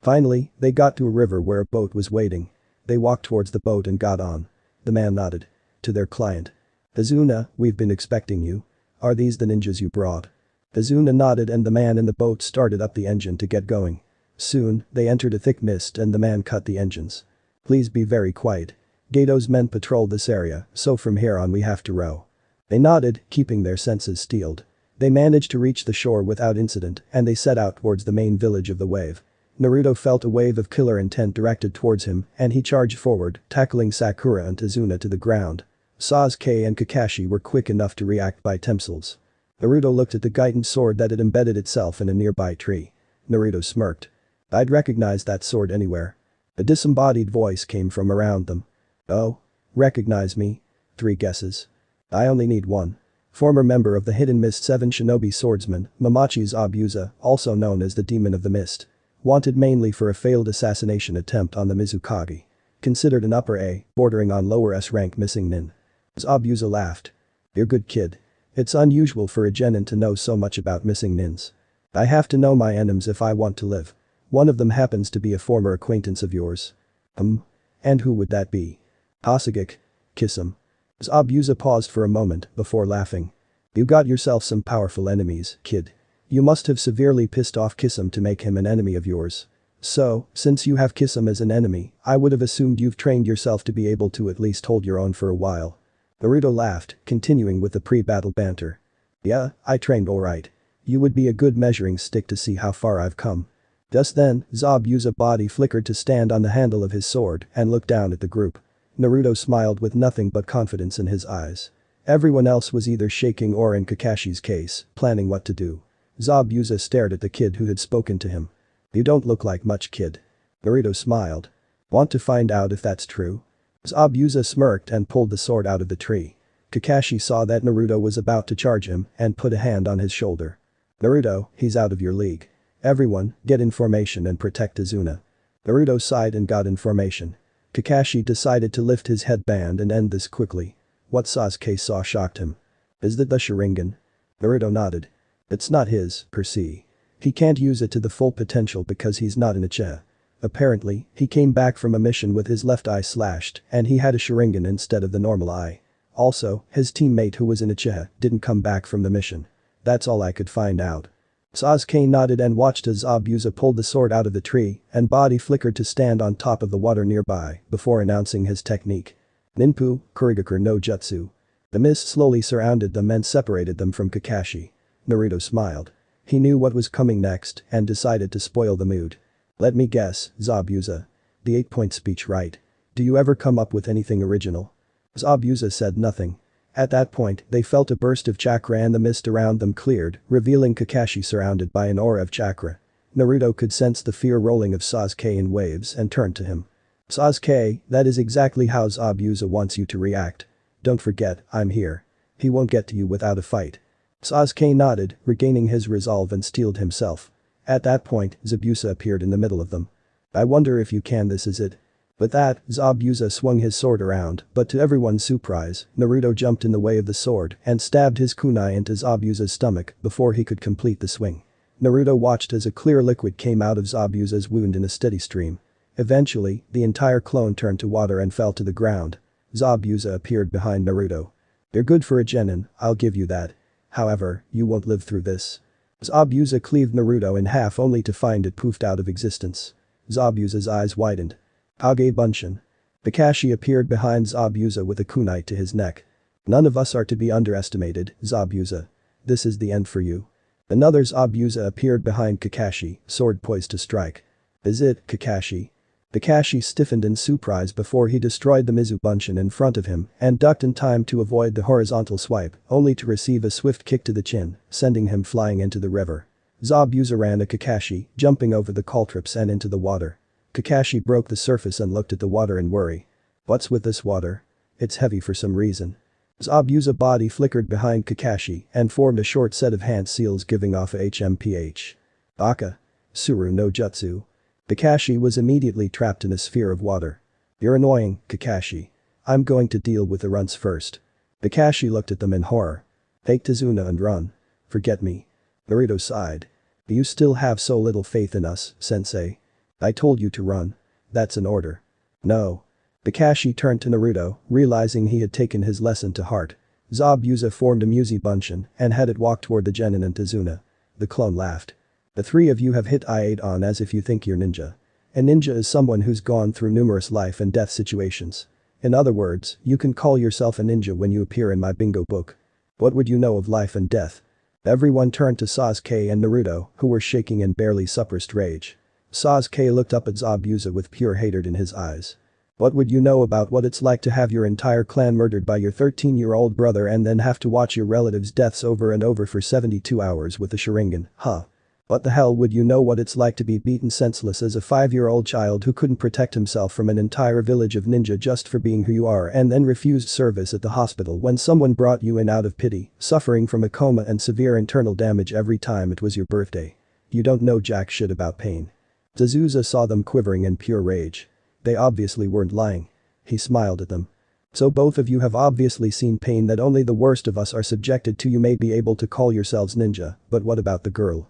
Finally, they got to a river where a boat was waiting. They walked towards the boat and got on. The man nodded. To their client. Azuna, we've been expecting you. Are these the ninjas you brought? Azuna nodded and the man in the boat started up the engine to get going. Soon, they entered a thick mist and the man cut the engines. Please be very quiet. Geto's men patrol this area, so from here on we have to row. They nodded, keeping their senses steeled. They managed to reach the shore without incident and they set out towards the main village of the wave. Naruto felt a wave of killer intent directed towards him and he charged forward, tackling Sakura and Azuna to the ground. Sasuke and Kakashi were quick enough to react by themselves. Naruto looked at the guidance sword that had embedded itself in a nearby tree. Naruto smirked. I'd recognize that sword anywhere. A disembodied voice came from around them. Oh? Recognize me? 3 guesses. I only need 1. Former member of the Hidden Mist 7 Shinobi Swordsman, Mamachi's Abusa, also known as the Demon of the Mist. Wanted mainly for a failed assassination attempt on the Mizukage. Considered an upper A, bordering on lower S rank missing nin. Abusa laughed. You're good kid. It's unusual for a genin to know so much about missing nins. I have to know my enemies if I want to live. One of them happens to be a former acquaintance of yours. And who would that be? Hashirama. Kiss him. Abusa paused for a moment before laughing. You got yourself some powerful enemies, kid. You must have severely pissed off Kisum to make him an enemy of yours. So, since you have Kisum as an enemy, I would have assumed you've trained yourself to be able to at least hold your own for a while. Naruto laughed, continuing with the pre-battle banter. Yeah, I trained alright. You would be a good measuring stick to see how far I've come. Just then, Abusa's body flickered to stand on the handle of his sword and looked down at the group. Naruto smiled with nothing but confidence in his eyes. Everyone else was either shaking or, in Kakashi's case, planning what to do. Zabuza stared at the kid who had spoken to him. "You don't look like much, kid." Naruto smiled. "Want to find out if that's true?" Zabuza smirked and pulled the sword out of the tree. Kakashi saw that Naruto was about to charge him and put a hand on his shoulder. "Naruto, he's out of your league. Everyone, get in formation and protect Izuna." Naruto sighed and got in formation. Kakashi decided to lift his headband and end this quickly. What Sasuke saw shocked him. "Is that the Sharingan?" Naruto nodded. "It's not his, per se. He can't use it to the full potential because he's not an Uchiha. Apparently, he came back from a mission with his left eye slashed and he had a Sharingan instead of the normal eye. Also, his teammate who was an Uchiha didn't come back from the mission. That's all I could find out." Sasuke nodded and watched as Zabuza pulled the sword out of the tree and body flickered to stand on top of the water nearby before announcing his technique. "Ninpu, Kurigakur no Jutsu." The mist slowly surrounded them and separated them from Kakashi. Naruto smiled. He knew what was coming next and decided to spoil the mood. "Let me guess, Zabuza. The 8-point speech, right? Do you ever come up with anything original?" Zabuza said nothing. At that point, they felt a burst of chakra and the mist around them cleared, revealing Kakashi surrounded by an aura of chakra. Naruto could sense the fear rolling of Sasuke in waves and turned to him. "Sasuke, that is exactly how Zabuza wants you to react. Don't forget, I'm here. He won't get to you without a fight." Sasuke nodded, regaining his resolve and steeled himself. At that point, Zabuza appeared in the middle of them. "I wonder if you can, this is it." With that, Zabuza swung his sword around, but to everyone's surprise, Naruto jumped in the way of the sword and stabbed his kunai into Zabuza's stomach before he could complete the swing. Naruto watched as a clear liquid came out of Zabuza's wound in a steady stream. Eventually, the entire clone turned to water and fell to the ground. Zabuza appeared behind Naruto. "You're good for a genin, I'll give you that. However, you won't live through this." Zabuza cleaved Naruto in half only to find it poofed out of existence. Zabuza's eyes widened. "Kage Bunshin." Kakashi appeared behind Zabuza with a kunai to his neck. "None of us are to be underestimated, Zabuza. This is the end for you." Another Zabuza appeared behind Kakashi, sword poised to strike. "Is it, Kakashi?" Kakashi stiffened in surprise before he destroyed the Mizu Bunshin in front of him and ducked in time to avoid the horizontal swipe, only to receive a swift kick to the chin, sending him flying into the river. Zabuza ran at Kakashi, jumping over the caltrops and into the water. Kakashi broke the surface and looked at the water in worry. "What's with this water? It's heavy for some reason." Zabuza's body flickered behind Kakashi and formed a short set of hand seals giving off a HMPH. "Aka. Suru no Jutsu." Kakashi was immediately trapped in a sphere of water. "You're annoying, Kakashi. I'm going to deal with the runts first." Kakashi looked at them in horror. "Take Tizuna and run. Forget me." Naruto sighed. "Do you still have so little faith in us, sensei? I told you to run. That's an order." "No." Kakashi turned to Naruto, realizing he had taken his lesson to heart. Zabuza formed a Muzi Bunshin and had it walk toward the genin and Tizuna. The clone laughed. "The three of you have hit I-8 on as if you think you're ninja. A ninja is someone who's gone through numerous life and death situations. In other words, you can call yourself a ninja when you appear in my bingo book. What would you know of life and death?" Everyone turned to Sasuke and Naruto, who were shaking in barely suppressed rage. Sasuke looked up at Zabuza with pure hatred in his eyes. "What would you know about what it's like to have your entire clan murdered by your 13-year-old brother and then have to watch your relatives' deaths over and over for 72 hours with a Sharingan, huh? What the hell would you know what it's like to be beaten senseless as a 5-year-old child who couldn't protect himself from an entire village of ninja just for being who you are and then refused service at the hospital when someone brought you in out of pity, suffering from a coma and severe internal damage every time it was your birthday? You don't know jack shit about pain." Zabuza saw them quivering in pure rage. They obviously weren't lying. He smiled at them. "So both of you have obviously seen pain that only the worst of us are subjected to. You may be able to call yourselves ninja, but what about the girl,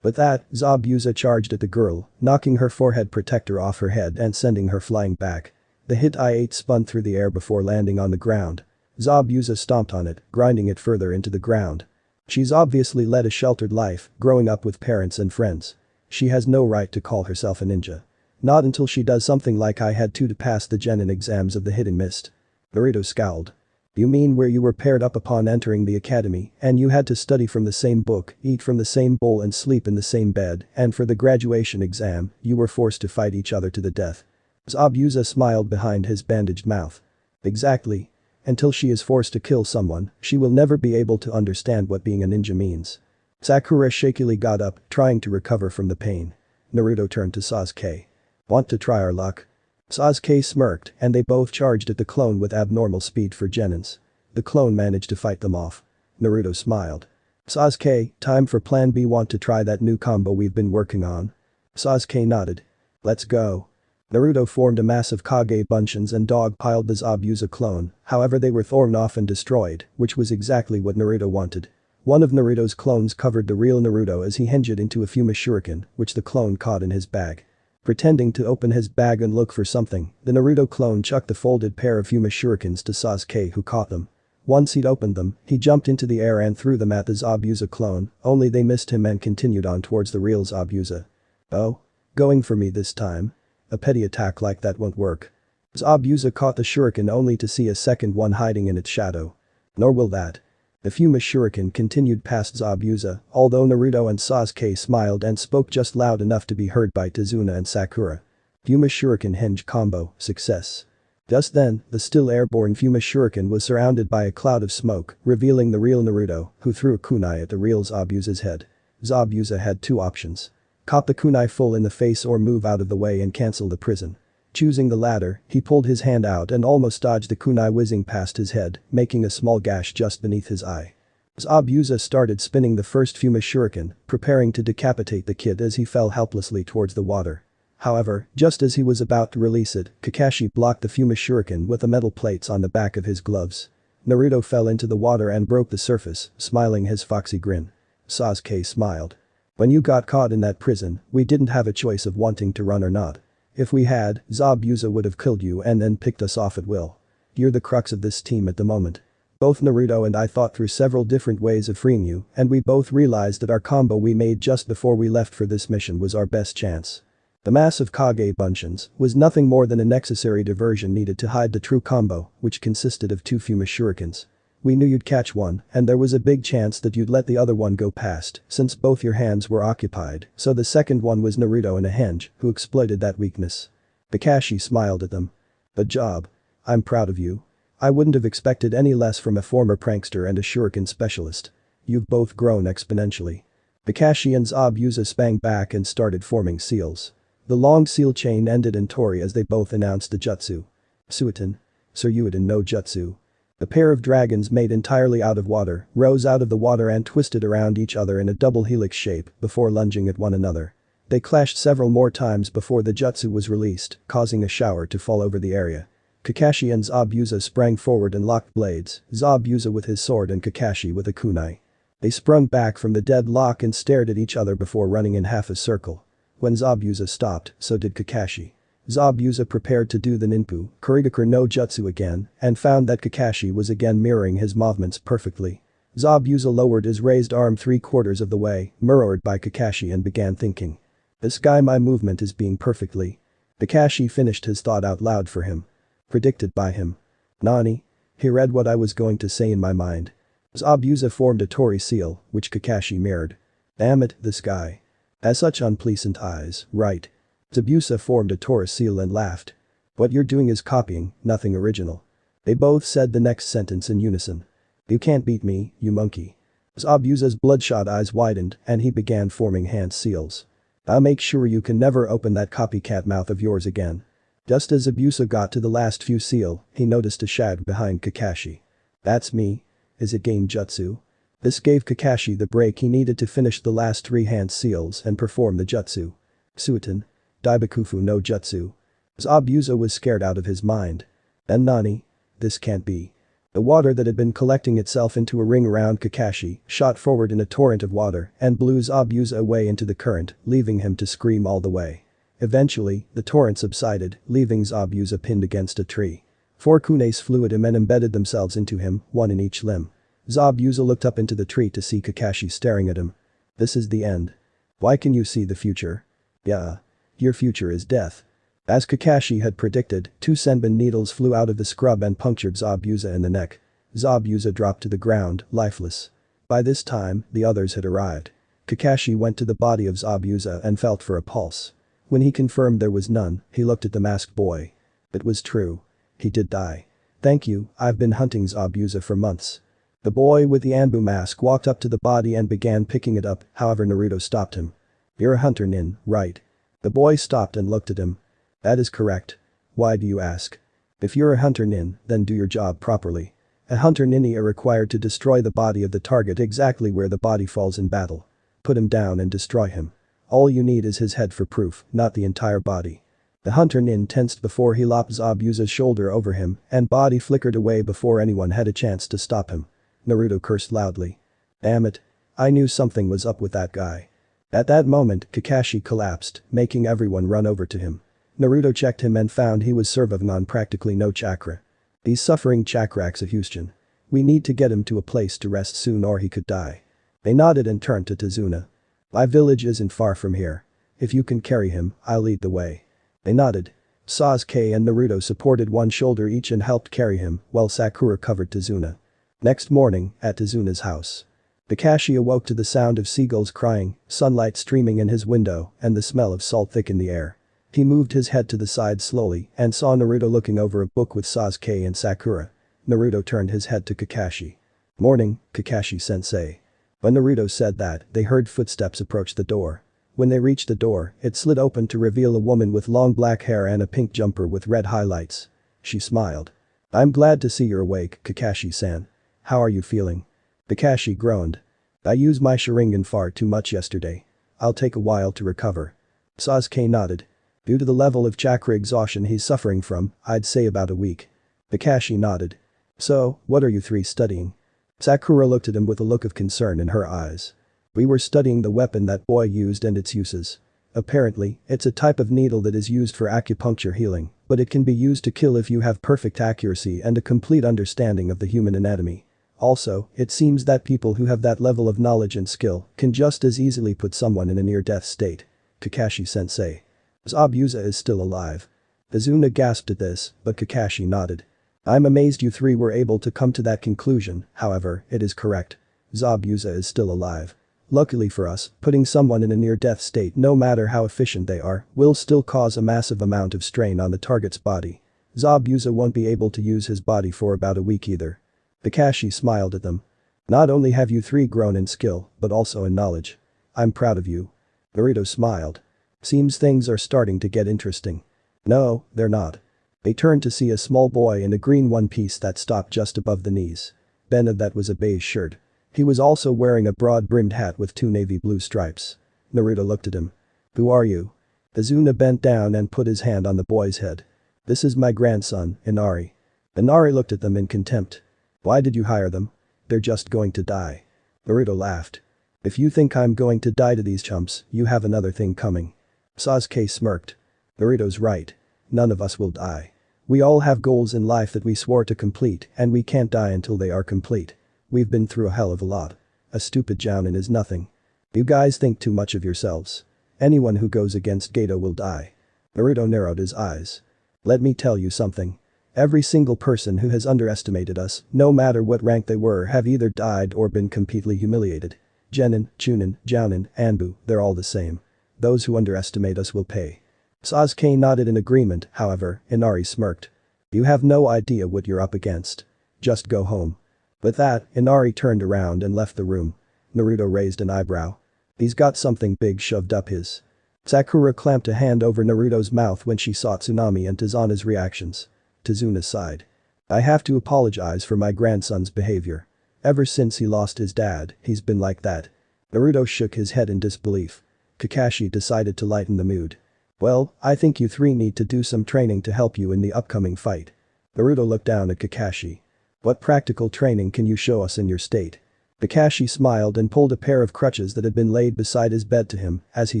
With that, Zabuza charged at the girl, knocking her forehead protector off her head and sending her flying back. The hit I-8 spun through the air before landing on the ground. Zabuza stomped on it, grinding it further into the ground. She's obviously led a sheltered life, growing up with parents and friends. She has no right to call herself a ninja. Not until she does something like I had to pass the genin exams of the hidden mist." Naruto scowled. "You mean where you were paired up upon entering the academy and you had to study from the same book, eat from the same bowl and sleep in the same bed, and for the graduation exam, you were forced to fight each other to the death?" Zabuza smiled behind his bandaged mouth. Exactly. Until she is forced to kill someone, she will never be able to understand what being a ninja means. Sakura shakily got up, trying to recover from the pain. Naruto turned to Sasuke. Want to try our luck? Sasuke smirked, and they both charged at the clone with abnormal speed for Genins. The clone managed to fight them off. Naruto smiled. Sasuke, time for plan B. Want to try that new combo we've been working on? Sasuke nodded. Let's go. Naruto formed a massive Kage Bunshin and dogpiled the Zabuza clone, however they were thrown off and destroyed, which was exactly what Naruto wanted. One of Naruto's clones covered the real Naruto as he hinged into a Fuma Shuriken, which the clone caught in his bag. Pretending to open his bag and look for something, the Naruto clone chucked the folded pair of Fuma Shurikens to Sasuke, who caught them. Once he'd opened them, he jumped into the air and threw them at the Zabuza clone, only they missed him and continued on towards the real Zabuza. Oh? Going for me this time? A petty attack like that won't work. Zabuza caught the shuriken only to see a second one hiding in its shadow. Nor will that. The Fuma Shuriken continued past Zabuza, although Naruto and Sasuke smiled and spoke just loud enough to be heard by Tazuna and Sakura. Fuma Shuriken hinge combo, success. Just then, the still airborne Fuma Shuriken was surrounded by a cloud of smoke, revealing the real Naruto, who threw a kunai at the real Zabuza's head. Zabuza had two options. Cop the kunai full in the face or move out of the way and cancel the prison. Choosing the latter, he pulled his hand out and almost dodged the kunai whizzing past his head, making a small gash just beneath his eye. Zabuza started spinning the first Fuma Shuriken, preparing to decapitate the kid as he fell helplessly towards the water. However, just as he was about to release it, Kakashi blocked the Fuma Shuriken with the metal plates on the back of his gloves. Naruto fell into the water and broke the surface, smiling his foxy grin. Sasuke smiled. When you got caught in that prison, we didn't have a choice of wanting to run or not. If we had, Zabuza would have killed you and then picked us off at will. You're the crux of this team at the moment. Both Naruto and I thought through several different ways of freeing you, and we both realized that our combo we made just before we left for this mission was our best chance. The massive Kage Bunshins was nothing more than a necessary diversion needed to hide the true combo, which consisted of two Fuma Shurikens. We knew you'd catch one, and there was a big chance that you'd let the other one go past, since both your hands were occupied, so the second one was Naruto in a henge, who exploited that weakness. Kakashi smiled at them. Good job. I'm proud of you. I wouldn't have expected any less from a former prankster and a shuriken specialist. You've both grown exponentially. Kakashi and Zabuza sprang back and started forming seals. The long seal chain ended in Tori as they both announced the jutsu. Suiton. Suryuiden no jutsu. A pair of dragons made entirely out of water rose out of the water and twisted around each other in a double helix shape before lunging at one another. They clashed several more times before the jutsu was released, causing a shower to fall over the area. Kakashi and Zabuza sprang forward and locked blades, Zabuza with his sword and Kakashi with a kunai. They sprung back from the deadlock and stared at each other before running in half a circle. When Zabuza stopped, so did Kakashi. Zabuza prepared to do the ninpu, Kurigakur no jutsu again, and found that Kakashi was again mirroring his movements perfectly. Zabuza lowered his raised arm 3/4 of the way, mirrored by Kakashi, and began thinking. This guy, my movement is being perfectly. Kakashi finished his thought out loud for him. Predicted by him. Nani? He read what I was going to say in my mind. Zabuza formed a Tori seal, which Kakashi mirrored. Damn it, this guy. Has such unpleasant eyes, right? Zabuza formed a Tori seal and laughed. What you're doing is copying, nothing original. They both said the next sentence in unison. You can't beat me, you monkey. Zabuza's bloodshot eyes widened and he began forming hand seals. I'll make sure you can never open that copycat mouth of yours again. Just as Zabuza got to the last few seal, he noticed a shadow behind Kakashi. That's me. Is it game jutsu? This gave Kakashi the break he needed to finish the last 3 hand seals and perform the jutsu. Suiton. Daibakufu no jutsu. Zabuza was scared out of his mind. Then Nani? This can't be. The water that had been collecting itself into a ring around Kakashi shot forward in a torrent of water and blew Zabuza away into the current, leaving him to scream all the way. Eventually, the torrent subsided, leaving Zabuza pinned against a tree. 4 kunes flew at him and embedded themselves into him, one in each limb. Zabuza looked up into the tree to see Kakashi staring at him. This is the end. Why can you see the future? Yeah. Your future is death. As Kakashi had predicted, 2 senbon needles flew out of the scrub and punctured Zabuza in the neck. Zabuza dropped to the ground, lifeless. By this time, the others had arrived. Kakashi went to the body of Zabuza and felt for a pulse. When he confirmed there was none, he looked at the masked boy. It was true. He did die. Thank you, I've been hunting Zabuza for months. The boy with the Anbu mask walked up to the body and began picking it up, however Naruto stopped him. You're a hunter nin, right? The boy stopped and looked at him. That is correct. Why do you ask? If you're a hunter nin, then do your job properly. A hunter ninny are required to destroy the body of the target exactly where the body falls in battle. Put him down and destroy him. All you need is his head for proof, not the entire body. The hunter nin tensed before he lopped Zabuza's shoulder over him and body flickered away before anyone had a chance to stop him. Naruto cursed loudly. Damn it. I knew something was up with that guy. At that moment, Kakashi collapsed, making everyone run over to him. Naruto checked him and found he was surviving on practically no chakra. He's suffering chakra exhaustion. We need to get him to a place to rest soon or he could die. They nodded and turned to Tazuna. My village isn't far from here. If you can carry him, I'll lead the way. They nodded. Sasuke and Naruto supported one shoulder each and helped carry him, while Sakura covered Tazuna. Next morning, at Tazuna's house. Kakashi awoke to the sound of seagulls crying, sunlight streaming in his window, and the smell of salt thick in the air. He moved his head to the side slowly and saw Naruto looking over a book with Sasuke and Sakura. Naruto turned his head to Kakashi. Morning, Kakashi-sensei. When Naruto said that, they heard footsteps approach the door. When they reached the door, it slid open to reveal a woman with long black hair and a pink jumper with red highlights. She smiled. I'm glad to see you're awake, Kakashi-san. How are you feeling? Kakashi groaned. I used my Sharingan far too much yesterday. I'll take a while to recover. Sasuke nodded. Due to the level of chakra exhaustion he's suffering from, I'd say about a week. Kakashi nodded. So, what are you three studying? Sakura looked at him with a look of concern in her eyes. We were studying the weapon that boy used and its uses. Apparently, it's a type of needle that is used for acupuncture healing, but it can be used to kill if you have perfect accuracy and a complete understanding of the human anatomy. Also, it seems that people who have that level of knowledge and skill can just as easily put someone in a near-death state. Kakashi-sensei. Zabuza is still alive. Tazuna gasped at this, but Kakashi nodded. I'm amazed you three were able to come to that conclusion, however, it is correct. Zabuza is still alive. Luckily for us, putting someone in a near-death state no matter how efficient they are, will still cause a massive amount of strain on the target's body. Zabuza won't be able to use his body for about a week either. Kakashi smiled at them. Not only have you three grown in skill, but also in knowledge. I'm proud of you. Naruto smiled. Seems things are starting to get interesting. No, they're not. They turned to see a small boy in a green one-piece that stopped just above the knees. That was a beige shirt. He was also wearing a broad-brimmed hat with two navy blue stripes. Naruto looked at him. Who are you? Tazuna bent down and put his hand on the boy's head. This is my grandson, Inari. Inari looked at them in contempt. Why did you hire them? They're just going to die. Naruto laughed. If you think I'm going to die to these chumps, you have another thing coming. Sasuke smirked. Naruto's right. None of us will die. We all have goals in life that we swore to complete and we can't die until they are complete. We've been through a hell of a lot. A stupid jounin is nothing. You guys think too much of yourselves. Anyone who goes against Gato will die. Naruto narrowed his eyes. Let me tell you something. Every single person who has underestimated us, no matter what rank they were, have either died or been completely humiliated. Genin, Chunin, Jounin, Anbu, they're all the same. Those who underestimate us will pay. Sasuke nodded in agreement, however, Inari smirked. You have no idea what you're up against. Just go home. With that, Inari turned around and left the room. Naruto raised an eyebrow. He's got something big shoved up his. Sakura clamped a hand over Naruto's mouth when she saw Tsunami and Tazuna's reactions. Tazuna sighed. I have to apologize for my grandson's behavior. Ever since he lost his dad, he's been like that. Naruto shook his head in disbelief. Kakashi decided to lighten the mood. Well, I think you three need to do some training to help you in the upcoming fight. Naruto looked down at Kakashi. What practical training can you show us in your state? Kakashi smiled and pulled a pair of crutches that had been laid beside his bed to him as he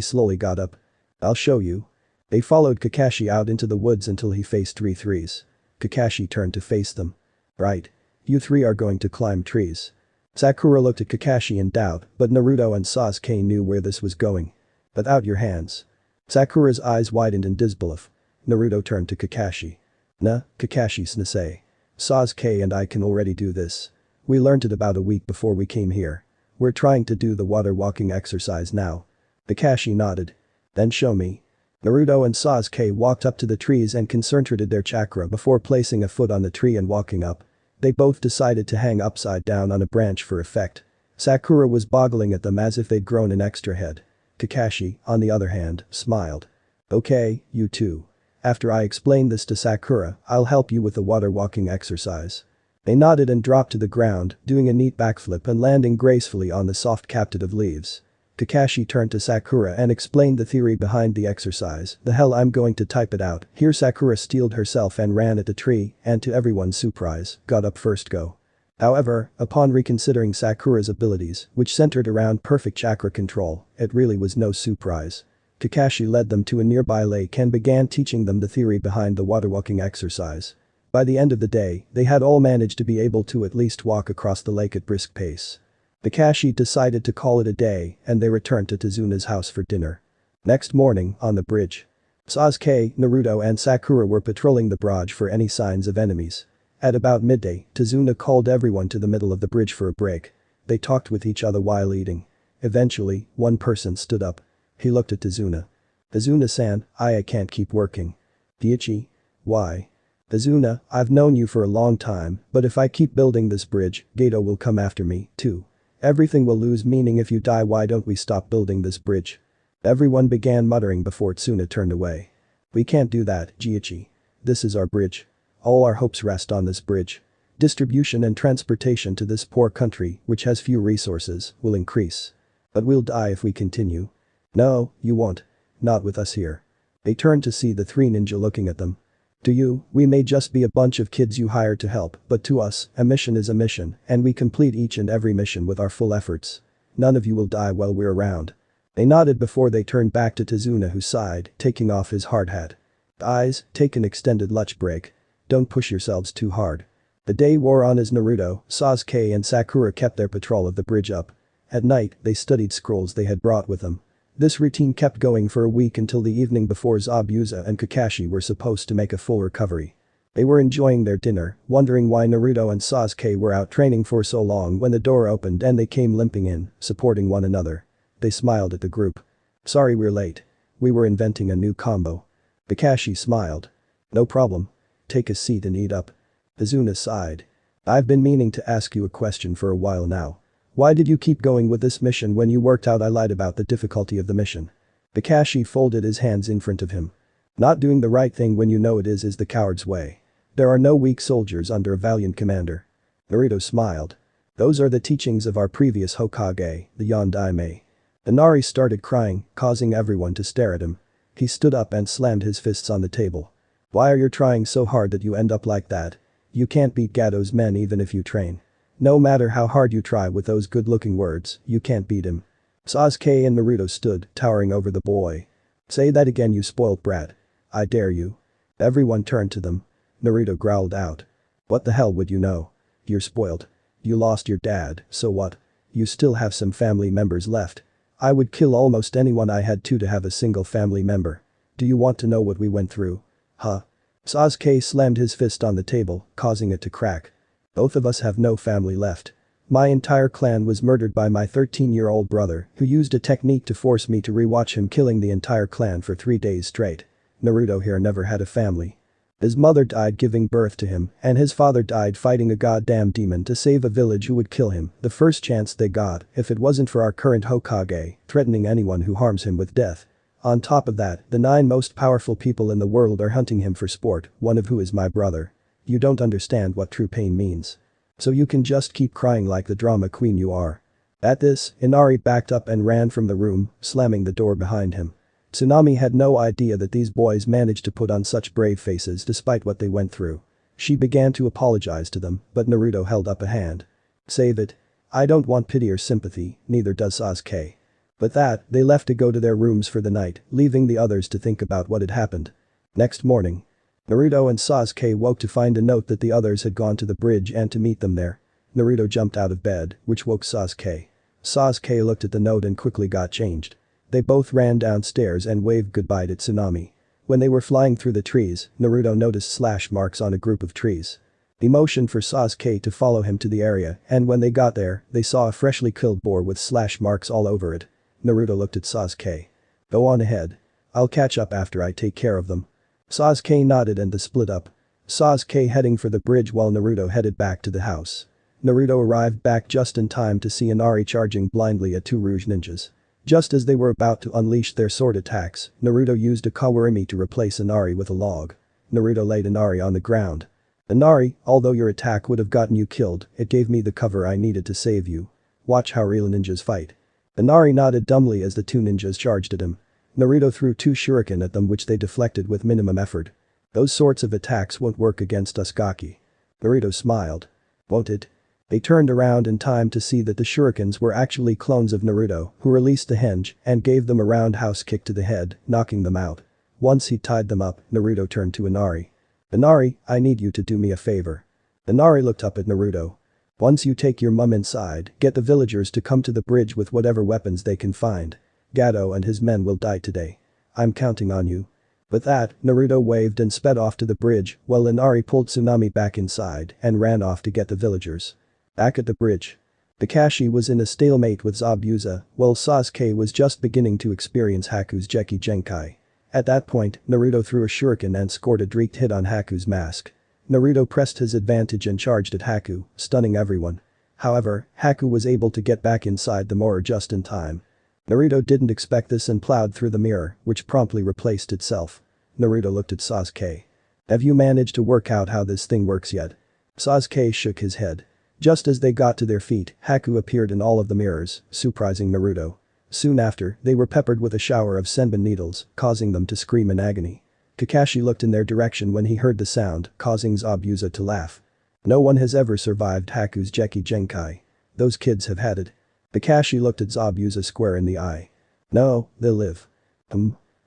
slowly got up. I'll show you. They followed Kakashi out into the woods until he faced three trees. Kakashi turned to face them. Right. You three are going to climb trees. Sakura looked at Kakashi in doubt, but Naruto and Sasuke knew where this was going. Put out your hands. Sakura's eyes widened in disbelief. Naruto turned to Kakashi. Nah, Kakashi-sensei. Sasuke and I can already do this. We learned it about a week before we came here. We're trying to do the water walking exercise now. Kakashi nodded. Then show me. Naruto and Sasuke walked up to the trees and concentrated their chakra before placing a foot on the tree and walking up. They both decided to hang upside down on a branch for effect. Sakura was boggling at them as if they'd grown an extra head. Kakashi, on the other hand, smiled. Okay, you two. After I explain this to Sakura, I'll help you with the water walking exercise. They nodded and dropped to the ground, doing a neat backflip and landing gracefully on the soft captive leaves. Kakashi turned to Sakura and explained the theory behind the exercise. The hell, I'm going to type it out. Here Sakura steeled herself and ran at the tree and to everyone's surprise, got up first go. However, upon reconsidering Sakura's abilities, which centered around perfect chakra control, it really was no surprise. Kakashi led them to a nearby lake and began teaching them the theory behind the water walking exercise. By the end of the day, they had all managed to be able to at least walk across the lake at brisk pace. Kakashi decided to call it a day and they returned to Tazuna's house for dinner. Next morning, on the bridge. Sasuke, Naruto and Sakura were patrolling the bridge for any signs of enemies. At about midday, Tazuna called everyone to the middle of the bridge for a break. They talked with each other while eating. Eventually, one person stood up. He looked at Tazuna. Tazuna-san, I can't keep working. Itachi? Why? Tazuna, I've known you for a long time, but if I keep building this bridge, Gato will come after me, too. Everything will lose meaning if you die. Why don't we stop building this bridge? Everyone began muttering before Tsuna turned away. We can't do that, Jiichi. This is our bridge. All our hopes rest on this bridge. Distribution and transportation to this poor country, which has few resources, will increase. But we'll die if we continue. No, you won't. Not with us here. They turned to see the three ninja looking at them. To you, we may just be a bunch of kids you hired to help, but to us, a mission is a mission, and we complete each and every mission with our full efforts. None of you will die while we're around. They nodded before they turned back to Tazuna, who sighed, taking off his hard hat. Guys, take an extended lunch break. Don't push yourselves too hard. The day wore on as Naruto, Sasuke and Sakura kept their patrol of the bridge up. At night, they studied scrolls they had brought with them. This routine kept going for a week until the evening before Zabuza and Kakashi were supposed to make a full recovery. They were enjoying their dinner, wondering why Naruto and Sasuke were out training for so long when the door opened and they came limping in, supporting one another. They smiled at the group. Sorry we're late. We were inventing a new combo. Kakashi smiled. No problem. Take a seat and eat up. Tazuna sighed. I've been meaning to ask you a question for a while now. Why did you keep going with this mission when you worked out I lied about the difficulty of the mission? Kakashi folded his hands in front of him. Not doing the right thing when you know it is the coward's way. There are no weak soldiers under a valiant commander. Naruto smiled. Those are the teachings of our previous Hokage, the Yondaime. Inari started crying, causing everyone to stare at him. He stood up and slammed his fists on the table. Why are you trying so hard that you end up like that? You can't beat Gato's men even if you train. No matter how hard you try with those good-looking words, you can't beat him. Sasuke and Naruto stood, towering over the boy. Say that again, you spoilt brat. I dare you. Everyone turned to them. Naruto growled out. What the hell would you know? You're spoiled. You lost your dad, so what? You still have some family members left. I would kill almost anyone I had to have a single family member. Do you want to know what we went through? Huh? Sasuke slammed his fist on the table, causing it to crack. Both of us have no family left. My entire clan was murdered by my 13-year-old brother, who used a technique to force me to rewatch him killing the entire clan for 3 days straight. Naruto here never had a family. His mother died giving birth to him, and his father died fighting a goddamn demon to save a village who would kill him the first chance they got if it wasn't for our current Hokage, threatening anyone who harms him with death. On top of that, the 9 most powerful people in the world are hunting him for sport, one of who is my brother. You don't understand what true pain means. So you can just keep crying like the drama queen you are. At this, Inari backed up and ran from the room, slamming the door behind him. Tsunami had no idea that these boys managed to put on such brave faces despite what they went through. She began to apologize to them, but Naruto held up a hand. Save it. I don't want pity or sympathy, neither does Sasuke. With that, they left to go to their rooms for the night, leaving the others to think about what had happened. Next morning. Naruto and Sasuke woke to find a note that the others had gone to the bridge and to meet them there. Naruto jumped out of bed, which woke Sasuke. Sasuke looked at the note and quickly got changed. They both ran downstairs and waved goodbye to Tsunami. When they were flying through the trees, Naruto noticed slash marks on a group of trees. He motioned for Sasuke to follow him to the area, and when they got there, they saw a freshly killed boar with slash marks all over it. Naruto looked at Sasuke. Go on ahead. I'll catch up after I take care of them. Sasuke nodded and they split up. Sasuke heading for the bridge while Naruto headed back to the house. Naruto arrived back just in time to see Inari charging blindly at two Rouge ninjas. Just as they were about to unleash their sword attacks, Naruto used a Kawarimi to replace Inari with a log. Naruto laid Inari on the ground. Inari, although your attack would have gotten you killed, it gave me the cover I needed to save you. Watch how real ninjas fight. Inari nodded dumbly as the two ninjas charged at him. Naruto threw two shuriken at them which they deflected with minimum effort. Those sorts of attacks won't work against us Gaki. Naruto smiled. Won't it? They turned around in time to see that the shurikens were actually clones of Naruto, who released the henge and gave them a roundhouse kick to the head, knocking them out. Once he tied them up, Naruto turned to Inari. Inari, I need you to do me a favor. Inari looked up at Naruto. Once you take your mum inside, get the villagers to come to the bridge with whatever weapons they can find. Gato and his men will die today. I'm counting on you. With that, Naruto waved and sped off to the bridge, while Inari pulled Tsunami back inside and ran off to get the villagers. Back at the bridge. Kakashi was in a stalemate with Zabuza, while Sasuke was just beginning to experience Haku's Geki Genkai. At that point, Naruto threw a shuriken and scored a direct hit on Haku's mask. Naruto pressed his advantage and charged at Haku, stunning everyone. However, Haku was able to get back inside the mirror just in time. Naruto didn't expect this and plowed through the mirror, which promptly replaced itself. Naruto looked at Sasuke. Have you managed to work out how this thing works yet? Sasuke shook his head. Just as they got to their feet, Haku appeared in all of the mirrors, surprising Naruto. Soon after, they were peppered with a shower of senbon needles, causing them to scream in agony. Kakashi looked in their direction when he heard the sound, causing Zabuza to laugh. No one has ever survived Haku's Geki Genkai. Those kids have had it. Kakashi looked at Zabuza square in the eye. No, they'll live.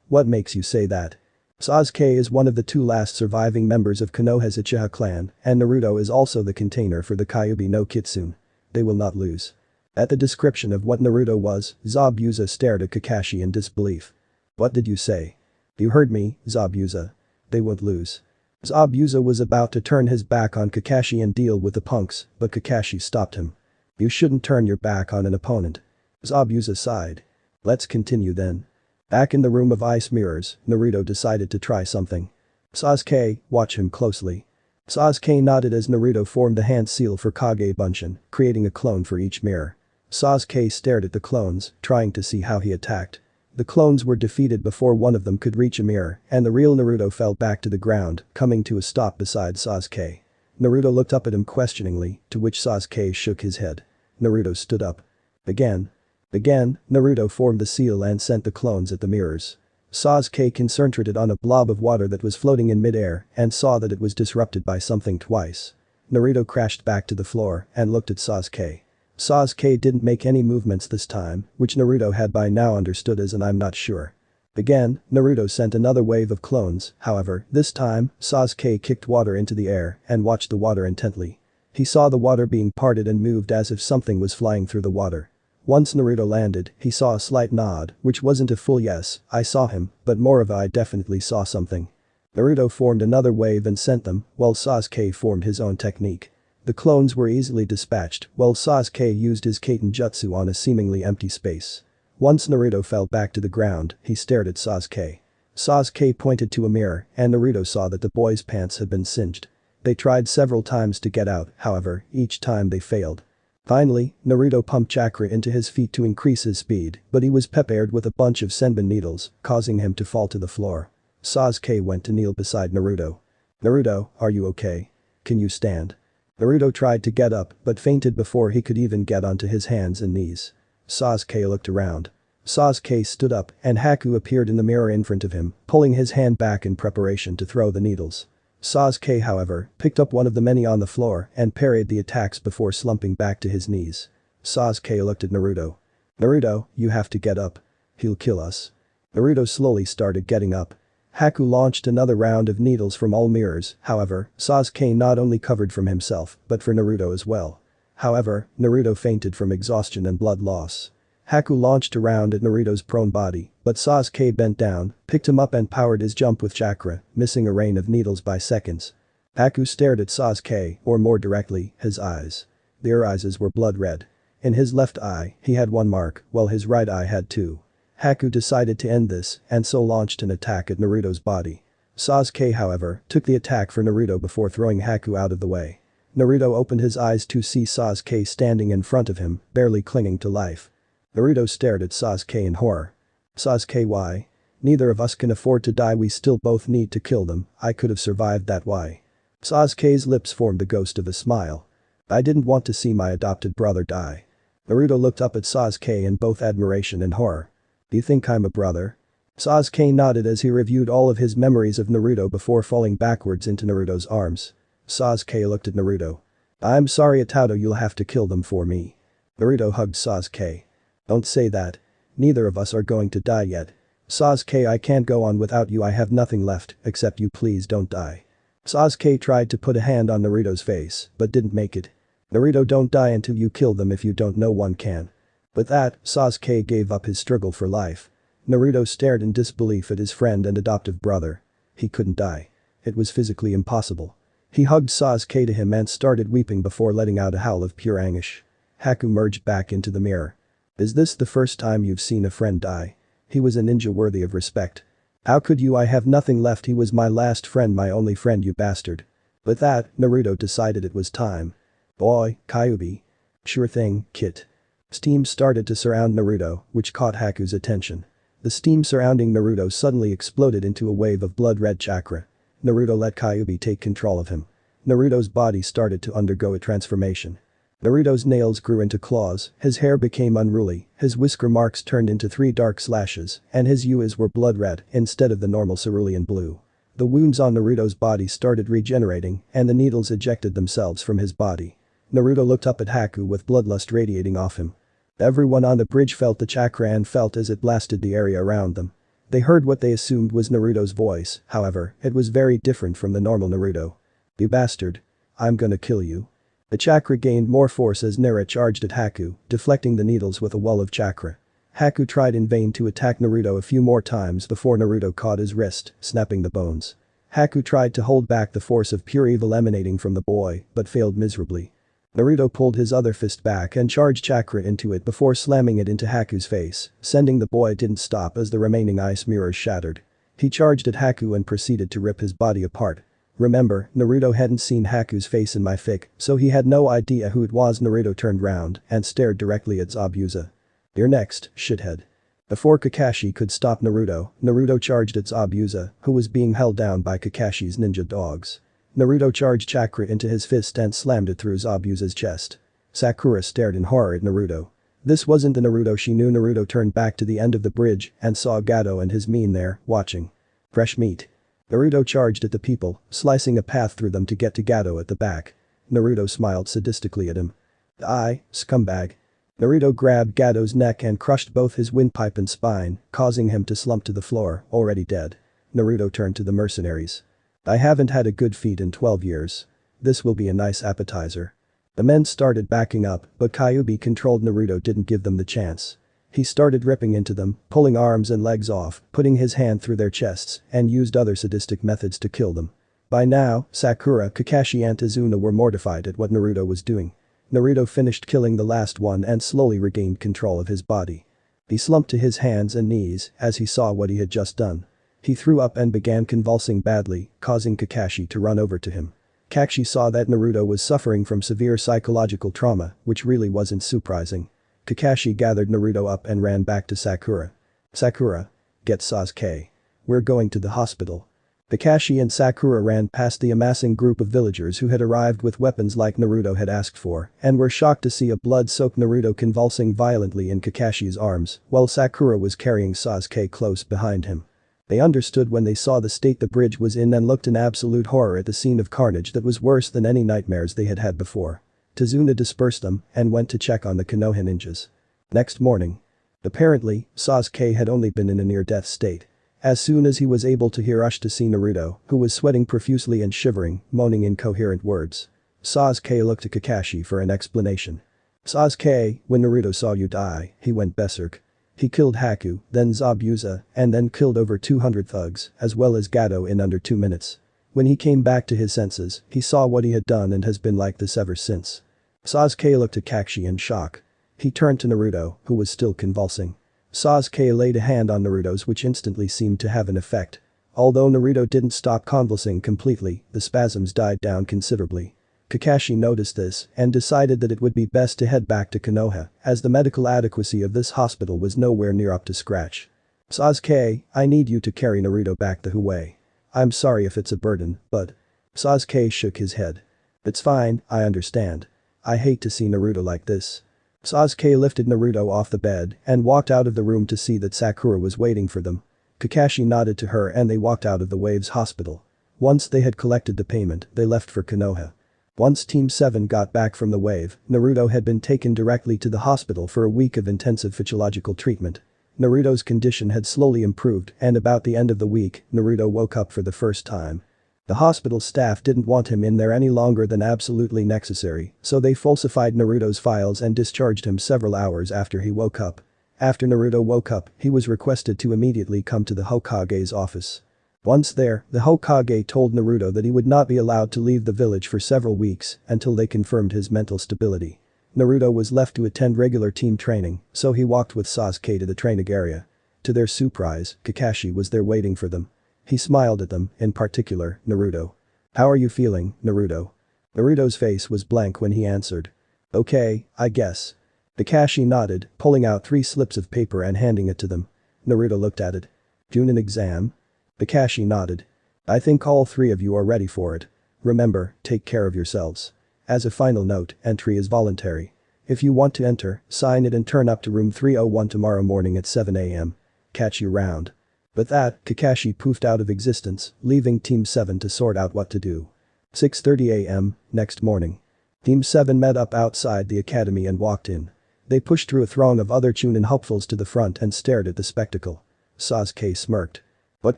What makes you say that? Sasuke is one of the two last surviving members of Konoha's Uchiha clan, and Naruto is also the container for the Kyuubi no Kitsune. They will not lose. At the description of what Naruto was, Zabuza stared at Kakashi in disbelief. What did you say? You heard me, Zabuza. They won't lose. Zabuza was about to turn his back on Kakashi and deal with the punks, but Kakashi stopped him. You shouldn't turn your back on an opponent. Zabuza sighed. Let's continue then. Back in the room of ice mirrors, Naruto decided to try something. Sasuke, watch him closely. Sasuke nodded as Naruto formed the hand seal for Kage Bunshin, creating a clone for each mirror. Sasuke stared at the clones, trying to see how he attacked. The clones were defeated before one of them could reach a mirror, and the real Naruto fell back to the ground, coming to a stop beside Sasuke. Naruto looked up at him questioningly, to which Sasuke shook his head. Naruto stood up. Again, Naruto formed the seal and sent the clones at the mirrors. Sasuke concentrated on a blob of water that was floating in midair and saw that it was disrupted by something twice. Naruto crashed back to the floor and looked at Sasuke. Sasuke didn't make any movements this time, which Naruto had by now understood as an I'm not sure. Again, Naruto sent another wave of clones, however, this time, Sasuke kicked water into the air and watched the water intently. He saw the water being parted and moved as if something was flying through the water. Once Naruto landed, he saw a slight nod, which wasn't a full yes, I saw him, but more of a I definitely saw something. Naruto formed another wave and sent them, while Sasuke formed his own technique. The clones were easily dispatched, while Sasuke used his Kaiten Jutsu on a seemingly empty space. Once Naruto fell back to the ground, he stared at Sasuke. Sasuke pointed to a mirror, and Naruto saw that the boy's pants had been singed. They tried several times to get out, however, each time they failed. Finally, Naruto pumped chakra into his feet to increase his speed, but he was peppered with a bunch of senbon needles, causing him to fall to the floor. Sasuke went to kneel beside Naruto. Naruto, are you okay? Can you stand? Naruto tried to get up, but fainted before he could even get onto his hands and knees. Sasuke looked around. Sasuke stood up, and Haku appeared in the mirror in front of him, pulling his hand back in preparation to throw the needles. Sasuke, however, picked up one of the many on the floor and parried the attacks before slumping back to his knees. Sasuke looked at Naruto. Naruto, you have to get up. He'll kill us. Naruto slowly started getting up. Haku launched another round of needles from all mirrors, however, Sasuke not only covered from himself, but for Naruto as well. However, Naruto fainted from exhaustion and blood loss. Haku launched a round at Naruto's prone body, but Sasuke bent down, picked him up and powered his jump with chakra, missing a rain of needles by seconds. Haku stared at Sasuke, or more directly, his eyes. Their eyes were blood red. In his left eye, he had one mark, while his right eye had two. Haku decided to end this and so launched an attack at Naruto's body. Sasuke, however, took the attack for Naruto before throwing Haku out of the way. Naruto opened his eyes to see Sasuke standing in front of him, barely clinging to life. Naruto stared at Sasuke in horror. Sasuke, why? Neither of us can afford to die, we still both need to kill them, I could have survived that, why? Sasuke's lips formed the ghost of a smile. I didn't want to see my adopted brother die. Naruto looked up at Sasuke in both admiration and horror. Do you think I'm a brother? Sasuke nodded as he reviewed all of his memories of Naruto before falling backwards into Naruto's arms. Sasuke looked at Naruto. I'm sorry, Itato, you'll have to kill them for me. Naruto hugged Sasuke. Don't say that. Neither of us are going to die yet. Sasuke, I can't go on without you, I have nothing left, except you, please don't die. Sasuke tried to put a hand on Naruto's face, but didn't make it. Naruto, don't die until you kill them, if you don't, no one can. With that, Sasuke gave up his struggle for life. Naruto stared in disbelief at his friend and adoptive brother. He couldn't die. It was physically impossible. He hugged Sasuke to him and started weeping before letting out a howl of pure anguish. Haku merged back into the mirror. Is this the first time you've seen a friend die? He was a ninja worthy of respect. How could you? I have nothing left, he was my last friend, my only friend, you bastard. With that, Naruto decided it was time. Boy, Kyuubi. Sure thing, Kit. Steam started to surround Naruto, which caught Haku's attention. The steam surrounding Naruto suddenly exploded into a wave of blood-red chakra. Naruto let Kyuubi take control of him. Naruto's body started to undergo a transformation. Naruto's nails grew into claws, his hair became unruly, his whisker marks turned into 3 dark slashes, and his eyes were blood red instead of the normal cerulean blue. The wounds on Naruto's body started regenerating, and the needles ejected themselves from his body. Naruto looked up at Haku with bloodlust radiating off him. Everyone on the bridge felt the chakra and felt as it blasted the area around them. They heard what they assumed was Naruto's voice, however, it was very different from the normal Naruto. You bastard. I'm gonna kill you. The chakra gained more force as Nara charged at Haku, deflecting the needles with a wall of chakra. Haku tried in vain to attack Naruto a few more times before Naruto caught his wrist, snapping the bones. Haku tried to hold back the force of pure evil emanating from the boy, but failed miserably. Naruto pulled his other fist back and charged chakra into it before slamming it into Haku's face, sending the boy didn't stop as the remaining ice mirrors shattered. He charged at Haku and proceeded to rip his body apart. Remember, Naruto hadn't seen Haku's face in my fic, so he had no idea who it was. Naruto turned round and stared directly at Zabuza. You're next, shithead. Before Kakashi could stop Naruto, Naruto charged at Zabuza, who was being held down by Kakashi's ninja dogs. Naruto charged chakra into his fist and slammed it through Zabuza's chest. Sakura stared in horror at Naruto. This wasn't the Naruto she knew. Naruto turned back to the end of the bridge and saw Gato and his meme there, watching. Fresh meat. Naruto charged at the people, slicing a path through them to get to Gato at the back. Naruto smiled sadistically at him. Die, scumbag. Naruto grabbed Gato's neck and crushed both his windpipe and spine, causing him to slump to the floor, already dead. Naruto turned to the mercenaries. I haven't had a good feed in 12 years. This will be a nice appetizer. The men started backing up, but Kyuubi controlled Naruto didn't give them the chance. He started ripping into them, pulling arms and legs off, putting his hand through their chests, and used other sadistic methods to kill them. By now, Sakura, Kakashi and Izuna were mortified at what Naruto was doing. Naruto finished killing the last one and slowly regained control of his body. He slumped to his hands and knees as he saw what he had just done. He threw up and began convulsing badly, causing Kakashi to run over to him. Kakashi saw that Naruto was suffering from severe psychological trauma, which really wasn't surprising. Kakashi gathered Naruto up and ran back to Sakura. Sakura. Get Sasuke. We're going to the hospital. Kakashi and Sakura ran past the amassing group of villagers who had arrived with weapons like Naruto had asked for, and were shocked to see a blood-soaked Naruto convulsing violently in Kakashi's arms, while Sakura was carrying Sasuke close behind him. They understood when they saw the state the bridge was in and looked in absolute horror at the scene of carnage that was worse than any nightmares they had had before. Tazuna dispersed them and went to check on the Konoha ninjas. Next morning. Apparently, Sasuke had only been in a near-death state. As soon as he was able to hear Ush to see Naruto, who was sweating profusely and shivering, moaning incoherent words. Sasuke looked to Kakashi for an explanation. Sasuke, when Naruto saw you die, he went berserk. He killed Haku, then Zabuza, and then killed over 200 thugs, as well as Gato in under 2 minutes. When he came back to his senses, he saw what he had done and has been like this ever since. Sasuke looked at Kakashi in shock. He turned to Naruto, who was still convulsing. Sasuke laid a hand on Naruto's, which instantly seemed to have an effect. Although Naruto didn't stop convulsing completely, the spasms died down considerably. Kakashi noticed this and decided that it would be best to head back to Konoha, as the medical adequacy of this hospital was nowhere near up to scratch. "Sasuke, I need you to carry Naruto back the way. I'm sorry if it's a burden, but..." Sasuke shook his head. "It's fine, I understand. I hate to see Naruto like this." Sasuke lifted Naruto off the bed and walked out of the room to see that Sakura was waiting for them. Kakashi nodded to her and they walked out of the Waves hospital. Once they had collected the payment, they left for Konoha. Once Team 7 got back from the Wave, Naruto had been taken directly to the hospital for a week of intensive physiological treatment. Naruto's condition had slowly improved and about the end of the week, Naruto woke up for the first time. The hospital staff didn't want him in there any longer than absolutely necessary, so they falsified Naruto's files and discharged him several hours after he woke up. After Naruto woke up, he was requested to immediately come to the Hokage's office. Once there, the Hokage told Naruto that he would not be allowed to leave the village for several weeks until they confirmed his mental stability. Naruto was left to attend regular team training, so he walked with Sasuke to the training area. To their surprise, Kakashi was there waiting for them. He smiled at them, in particular, Naruto. "How are you feeling, Naruto?" Naruto's face was blank when he answered. "Okay, I guess." Kakashi nodded, pulling out 3 slips of paper and handing it to them. Naruto looked at it. "Junin exam?" Kakashi nodded. "I think all 3 of you are ready for it. Remember, take care of yourselves. As a final note, entry is voluntary. If you want to enter, sign it and turn up to room 301 tomorrow morning at 7 AM. Catch you round." With that, Kakashi poofed out of existence, leaving Team 7 to sort out what to do. 6:30 AM, next morning. Team 7 met up outside the academy and walked in. They pushed through a throng of other Chunin hopefuls to the front and stared at the spectacle. Sasuke smirked. "What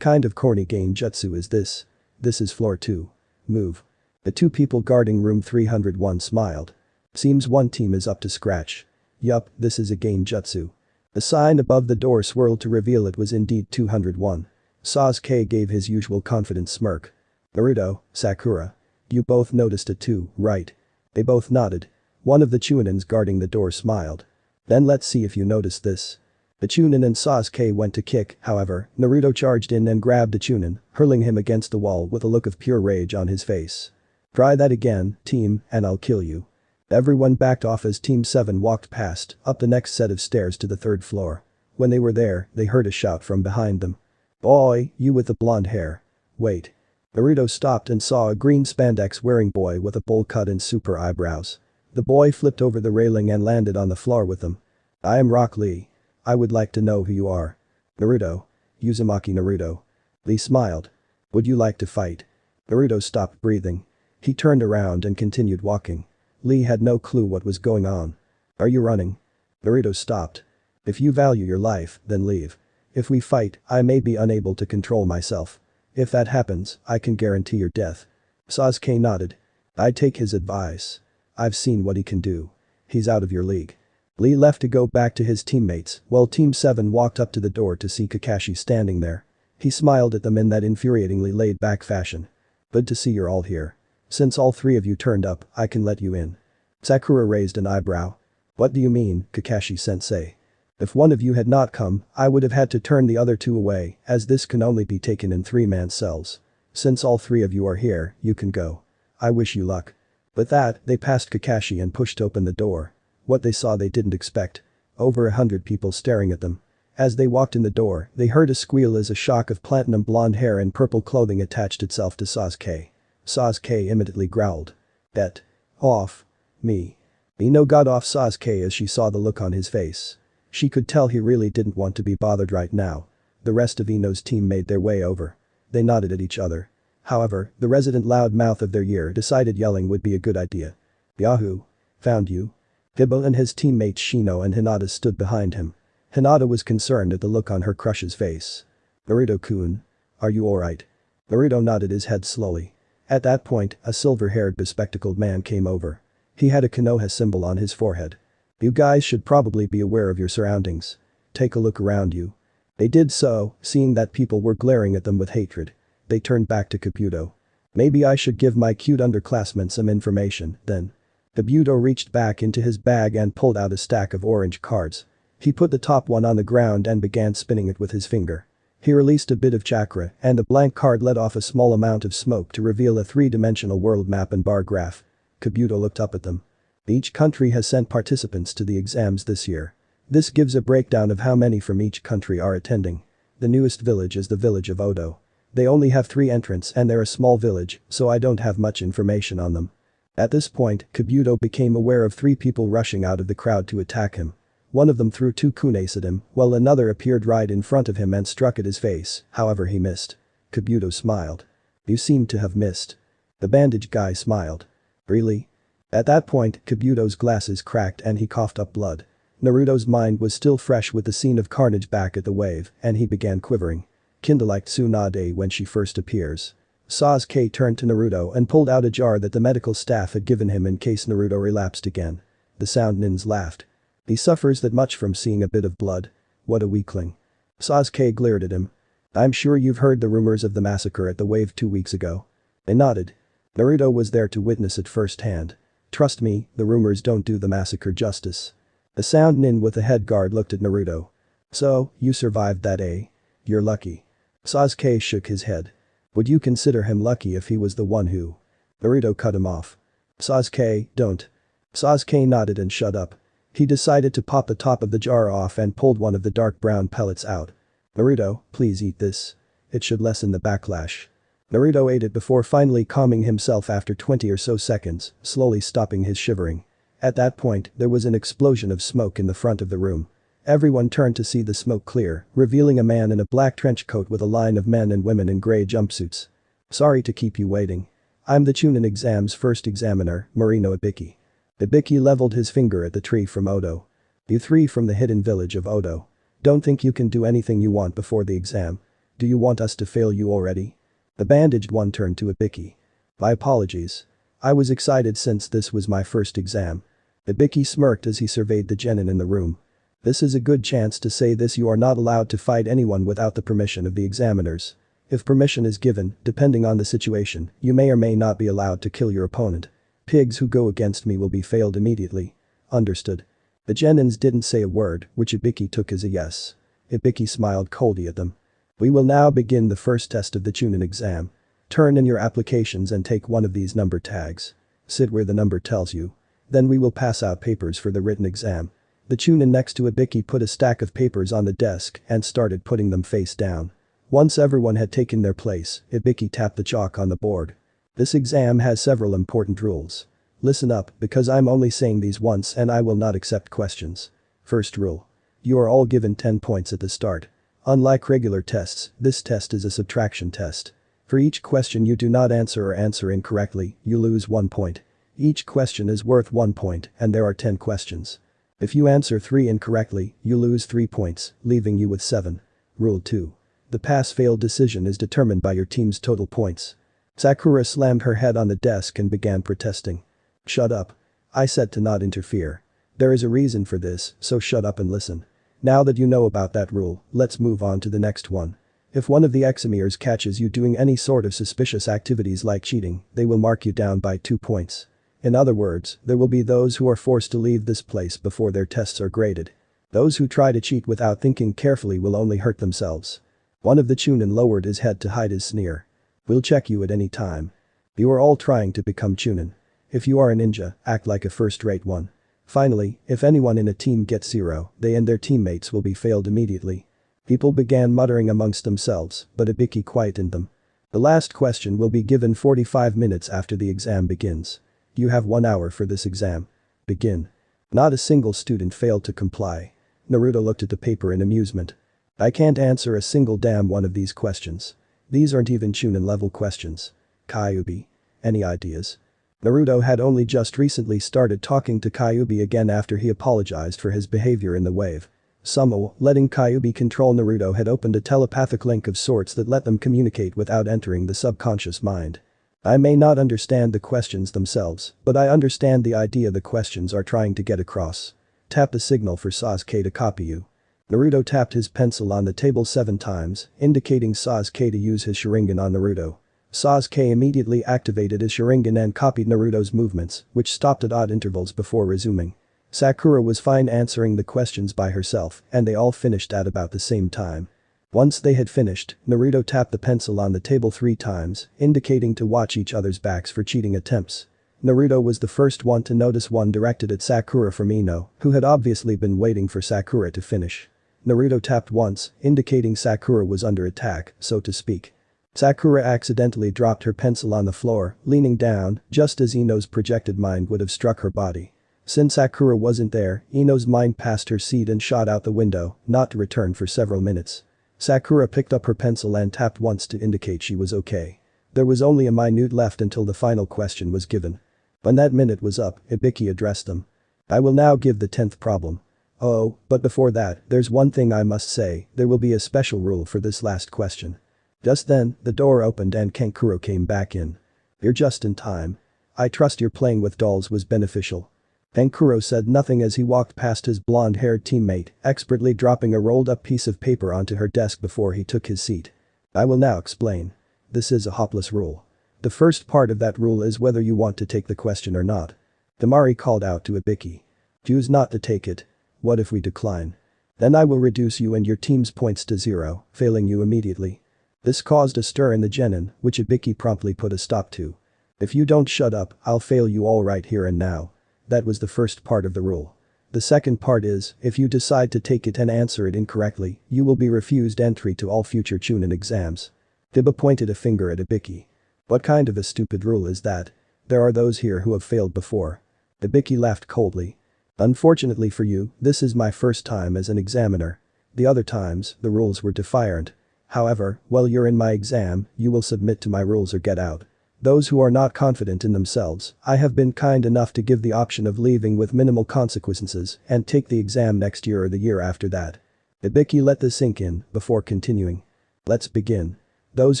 kind of corny genjutsu is this? This is floor 2. Move." The 2 people guarding room 301 smiled. "Seems one team is up to scratch. Yup, this is a genjutsu." The sign above the door swirled to reveal it was indeed 201. Sasuke gave his usual confident smirk. "Naruto, Sakura. You both noticed it too, right?" They both nodded. One of the Chunins guarding the door smiled. "Then let's see if you noticed this." The Chunin and Sasuke went to kick, however, Naruto charged in and grabbed the Chunin, hurling him against the wall with a look of pure rage on his face. "Try that again, team, and I'll kill you." Everyone backed off as Team 7 walked past, up the next set of stairs to the 3rd floor. When they were there, they heard a shout from behind them. "Boy, you with the blonde hair. Wait." Naruto stopped and saw a green spandex-wearing boy with a bowl cut and super eyebrows. The boy flipped over the railing and landed on the floor with them. "I am Rock Lee. I would like to know who you are." "Naruto. Uzumaki Naruto." Lee smiled. "Would you like to fight?" Naruto stopped breathing. He turned around and continued walking. Lee had no clue what was going on. "Are you running?" Naruto stopped. "If you value your life, then leave. If we fight, I may be unable to control myself. If that happens, I can guarantee your death." Sasuke nodded. "I'd take his advice. I've seen what he can do. He's out of your league." Lee left to go back to his teammates while Team 7 walked up to the door to see Kakashi standing there. He smiled at them in that infuriatingly laid-back fashion. "Good to see you're all here. Since all 3 of you turned up, I can let you in." Sakura raised an eyebrow. "What do you mean, Kakashi-sensei? If one of you had not come, I would have had to turn the other 2 away, as this can only be taken in 3-man cells. Since all 3 of you are here, you can go. I wish you luck." With that, they passed Kakashi and pushed open the door. What they saw they didn't expect. Over 100 people staring at them. As they walked in the door, they heard a squeal as a shock of platinum blonde hair and purple clothing attached itself to Sasuke. Sasuke immediately growled. "Get off me." Ino got off Sasuke as she saw the look on his face. She could tell he really didn't want to be bothered right now. The rest of Ino's team made their way over. They nodded at each other. However, the resident loud mouth of their year decided yelling would be a good idea. "Yahoo! Found you." Hibbo and his teammates Shino and Hinata stood behind him. Hinata was concerned at the look on her crush's face. "Naruto-kun. Are you alright?" Naruto nodded his head slowly. At that point, a silver-haired bespectacled man came over. He had a Konoha symbol on his forehead. "You guys should probably be aware of your surroundings. Take a look around you." They did so, seeing that people were glaring at them with hatred. They turned back to Kabuto. "Maybe I should give my cute underclassmen some information, then." Kabuto reached back into his bag and pulled out a stack of orange cards. He put the top one on the ground and began spinning it with his finger. He released a bit of chakra and the blank card let off a small amount of smoke to reveal a three-dimensional world map and bar graph. Kabuto looked up at them. Each country has sent participants to the exams this year. This gives a breakdown of how many from each country are attending. The newest village is the village of Odo. They only have 3 entrants and they're a small village, so I don't have much information on them. At this point, Kabuto became aware of 3 people rushing out of the crowd to attack him. One of them threw 2 kunais at him, while another appeared right in front of him and struck at his face, however he missed. Kabuto smiled. You seem to have missed. The bandage guy smiled. Really? At that point, Kabuto's glasses cracked and he coughed up blood. Naruto's mind was still fresh with the scene of carnage back at the wave, and he began quivering. Kinda like Tsunade when she first appears. Sasuke turned to Naruto and pulled out a jar that the medical staff had given him in case Naruto relapsed again. The sound nins laughed. He suffers that much from seeing a bit of blood. What a weakling. Sasuke glared at him. I'm sure you've heard the rumors of the massacre at the wave 2 weeks ago. They nodded. Naruto was there to witness it firsthand. Trust me, the rumors don't do the massacre justice. The sound nin with the head guard looked at Naruto. So, you survived that, eh? You're lucky. Sasuke shook his head. Would you consider him lucky if he was the one who? Naruto cut him off. Sasuke, don't. Sasuke nodded and shut up. He decided to pop the top of the jar off and pulled one of the dark brown pellets out. Naruto, please eat this. It should lessen the backlash. Naruto ate it before finally calming himself after 20 or so seconds, slowly stopping his shivering. At that point, there was an explosion of smoke in the front of the room. Everyone turned to see the smoke clear, revealing a man in a black trench coat with a line of men and women in grey jumpsuits. Sorry to keep you waiting. I'm the Chunin exam's first examiner, Marino Ibiki. Ibiki leveled his finger at the tree from Odo. You 3 from the hidden village of Odo. Don't think you can do anything you want before the exam. Do you want us to fail you already? The bandaged one turned to Ibiki. My apologies. I was excited since this was my first exam. Ibiki smirked as he surveyed the genin in the room. This is a good chance to say this: you are not allowed to fight anyone without the permission of the examiners. If permission is given, depending on the situation, you may or may not be allowed to kill your opponent. Pigs who go against me will be failed immediately. Understood. The genins didn't say a word, which Ibiki took as a yes. Ibiki smiled coldly at them. We will now begin the first test of the Chunin exam. Turn in your applications and take one of these number tags. Sit where the number tells you. Then we will pass out papers for the written exam. The Chunin next to Ibiki put a stack of papers on the desk and started putting them face down. Once everyone had taken their place, Ibiki tapped the chalk on the board. This exam has several important rules. Listen up, because I'm only saying these once and I will not accept questions. First rule. You are all given 10 points at the start. Unlike regular tests, this test is a subtraction test. For each question you do not answer or answer incorrectly, you lose 1 point. Each question is worth 1 point and there are 10 questions. If you answer 3 incorrectly, you lose 3 points, leaving you with 7. Rule 2. The pass-fail decision is determined by your team's total points. Sakura slammed her head on the desk and began protesting. Shut up. I said to not interfere. There is a reason for this, so shut up and listen. Now that you know about that rule, let's move on to the next one. If one of the examiers catches you doing any sort of suspicious activities like cheating, they will mark you down by 2 points. In other words, there will be those who are forced to leave this place before their tests are graded. Those who try to cheat without thinking carefully will only hurt themselves. One of the Chunin lowered his head to hide his sneer. We'll check you at any time. You are all trying to become Chunin. If you are a ninja, act like a first-rate one. Finally, if anyone in a team gets 0, they and their teammates will be failed immediately. People began muttering amongst themselves, but Ibiki quietened them. The last question will be given 45 minutes after the exam begins. You have 1 hour for this exam. Begin. Not a single student failed to comply. Naruto looked at the paper in amusement. I can't answer a single damn one of these questions. These aren't even Chunin level questions. Kyuubi. Any ideas? Naruto had only just recently started talking to Kyuubi again after he apologized for his behavior in the wave. Somehow, letting Kyuubi control Naruto had opened a telepathic link of sorts that let them communicate without entering the subconscious mind. I may not understand the questions themselves, but I understand the idea the questions are trying to get across. Tap the signal for Sasuke to copy you. Naruto tapped his pencil on the table 7 times, indicating Sasuke to use his Sharingan on Naruto. Sasuke immediately activated his Sharingan and copied Naruto's movements, which stopped at odd intervals before resuming. Sakura was fine answering the questions by herself, and they all finished at about the same time. Once they had finished, Naruto tapped the pencil on the table 3 times, indicating to watch each other's backs for cheating attempts. Naruto was the first one to notice one directed at Sakura from Ino, who had obviously been waiting for Sakura to finish. Naruto tapped once, indicating Sakura was under attack, so to speak. Sakura accidentally dropped her pencil on the floor, leaning down, just as Ino's projected mind would have struck her body. Since Sakura wasn't there, Ino's mind passed her seat and shot out the window, not to return for several minutes. Sakura picked up her pencil and tapped once to indicate she was okay. There was only a minute left until the final question was given. When that minute was up, Ibiki addressed them. I will now give the 10th problem. Oh, but before that, there's one thing I must say, there will be a special rule for this last question. Just then, the door opened and Kankuro came back in. You're just in time. I trust your playing with dolls was beneficial. Kankuro said nothing as he walked past his blonde-haired teammate, expertly dropping a rolled-up piece of paper onto her desk before he took his seat. I will now explain. This is a hopeless rule. The first part of that rule is whether you want to take the question or not. Damari called out to Ibiki. Choose not to take it. What if we decline? Then I will reduce you and your team's points to 0, failing you immediately. This caused a stir in the genin, which Ibiki promptly put a stop to. If you don't shut up, I'll fail you all right here and now. That was the first part of the rule. The second part is, if you decide to take it and answer it incorrectly, you will be refused entry to all future Chunin exams. Biba pointed a finger at Ibiki. What kind of a stupid rule is that? There are those here who have failed before. Ibiki laughed coldly. Unfortunately for you, this is my first time as an examiner. The other times, the rules were defiant. However, while you're in my exam, you will submit to my rules or get out. Those who are not confident in themselves, I have been kind enough to give the option of leaving with minimal consequences and take the exam next year or the year after that. Ibiki let this sink in before continuing. Let's begin. Those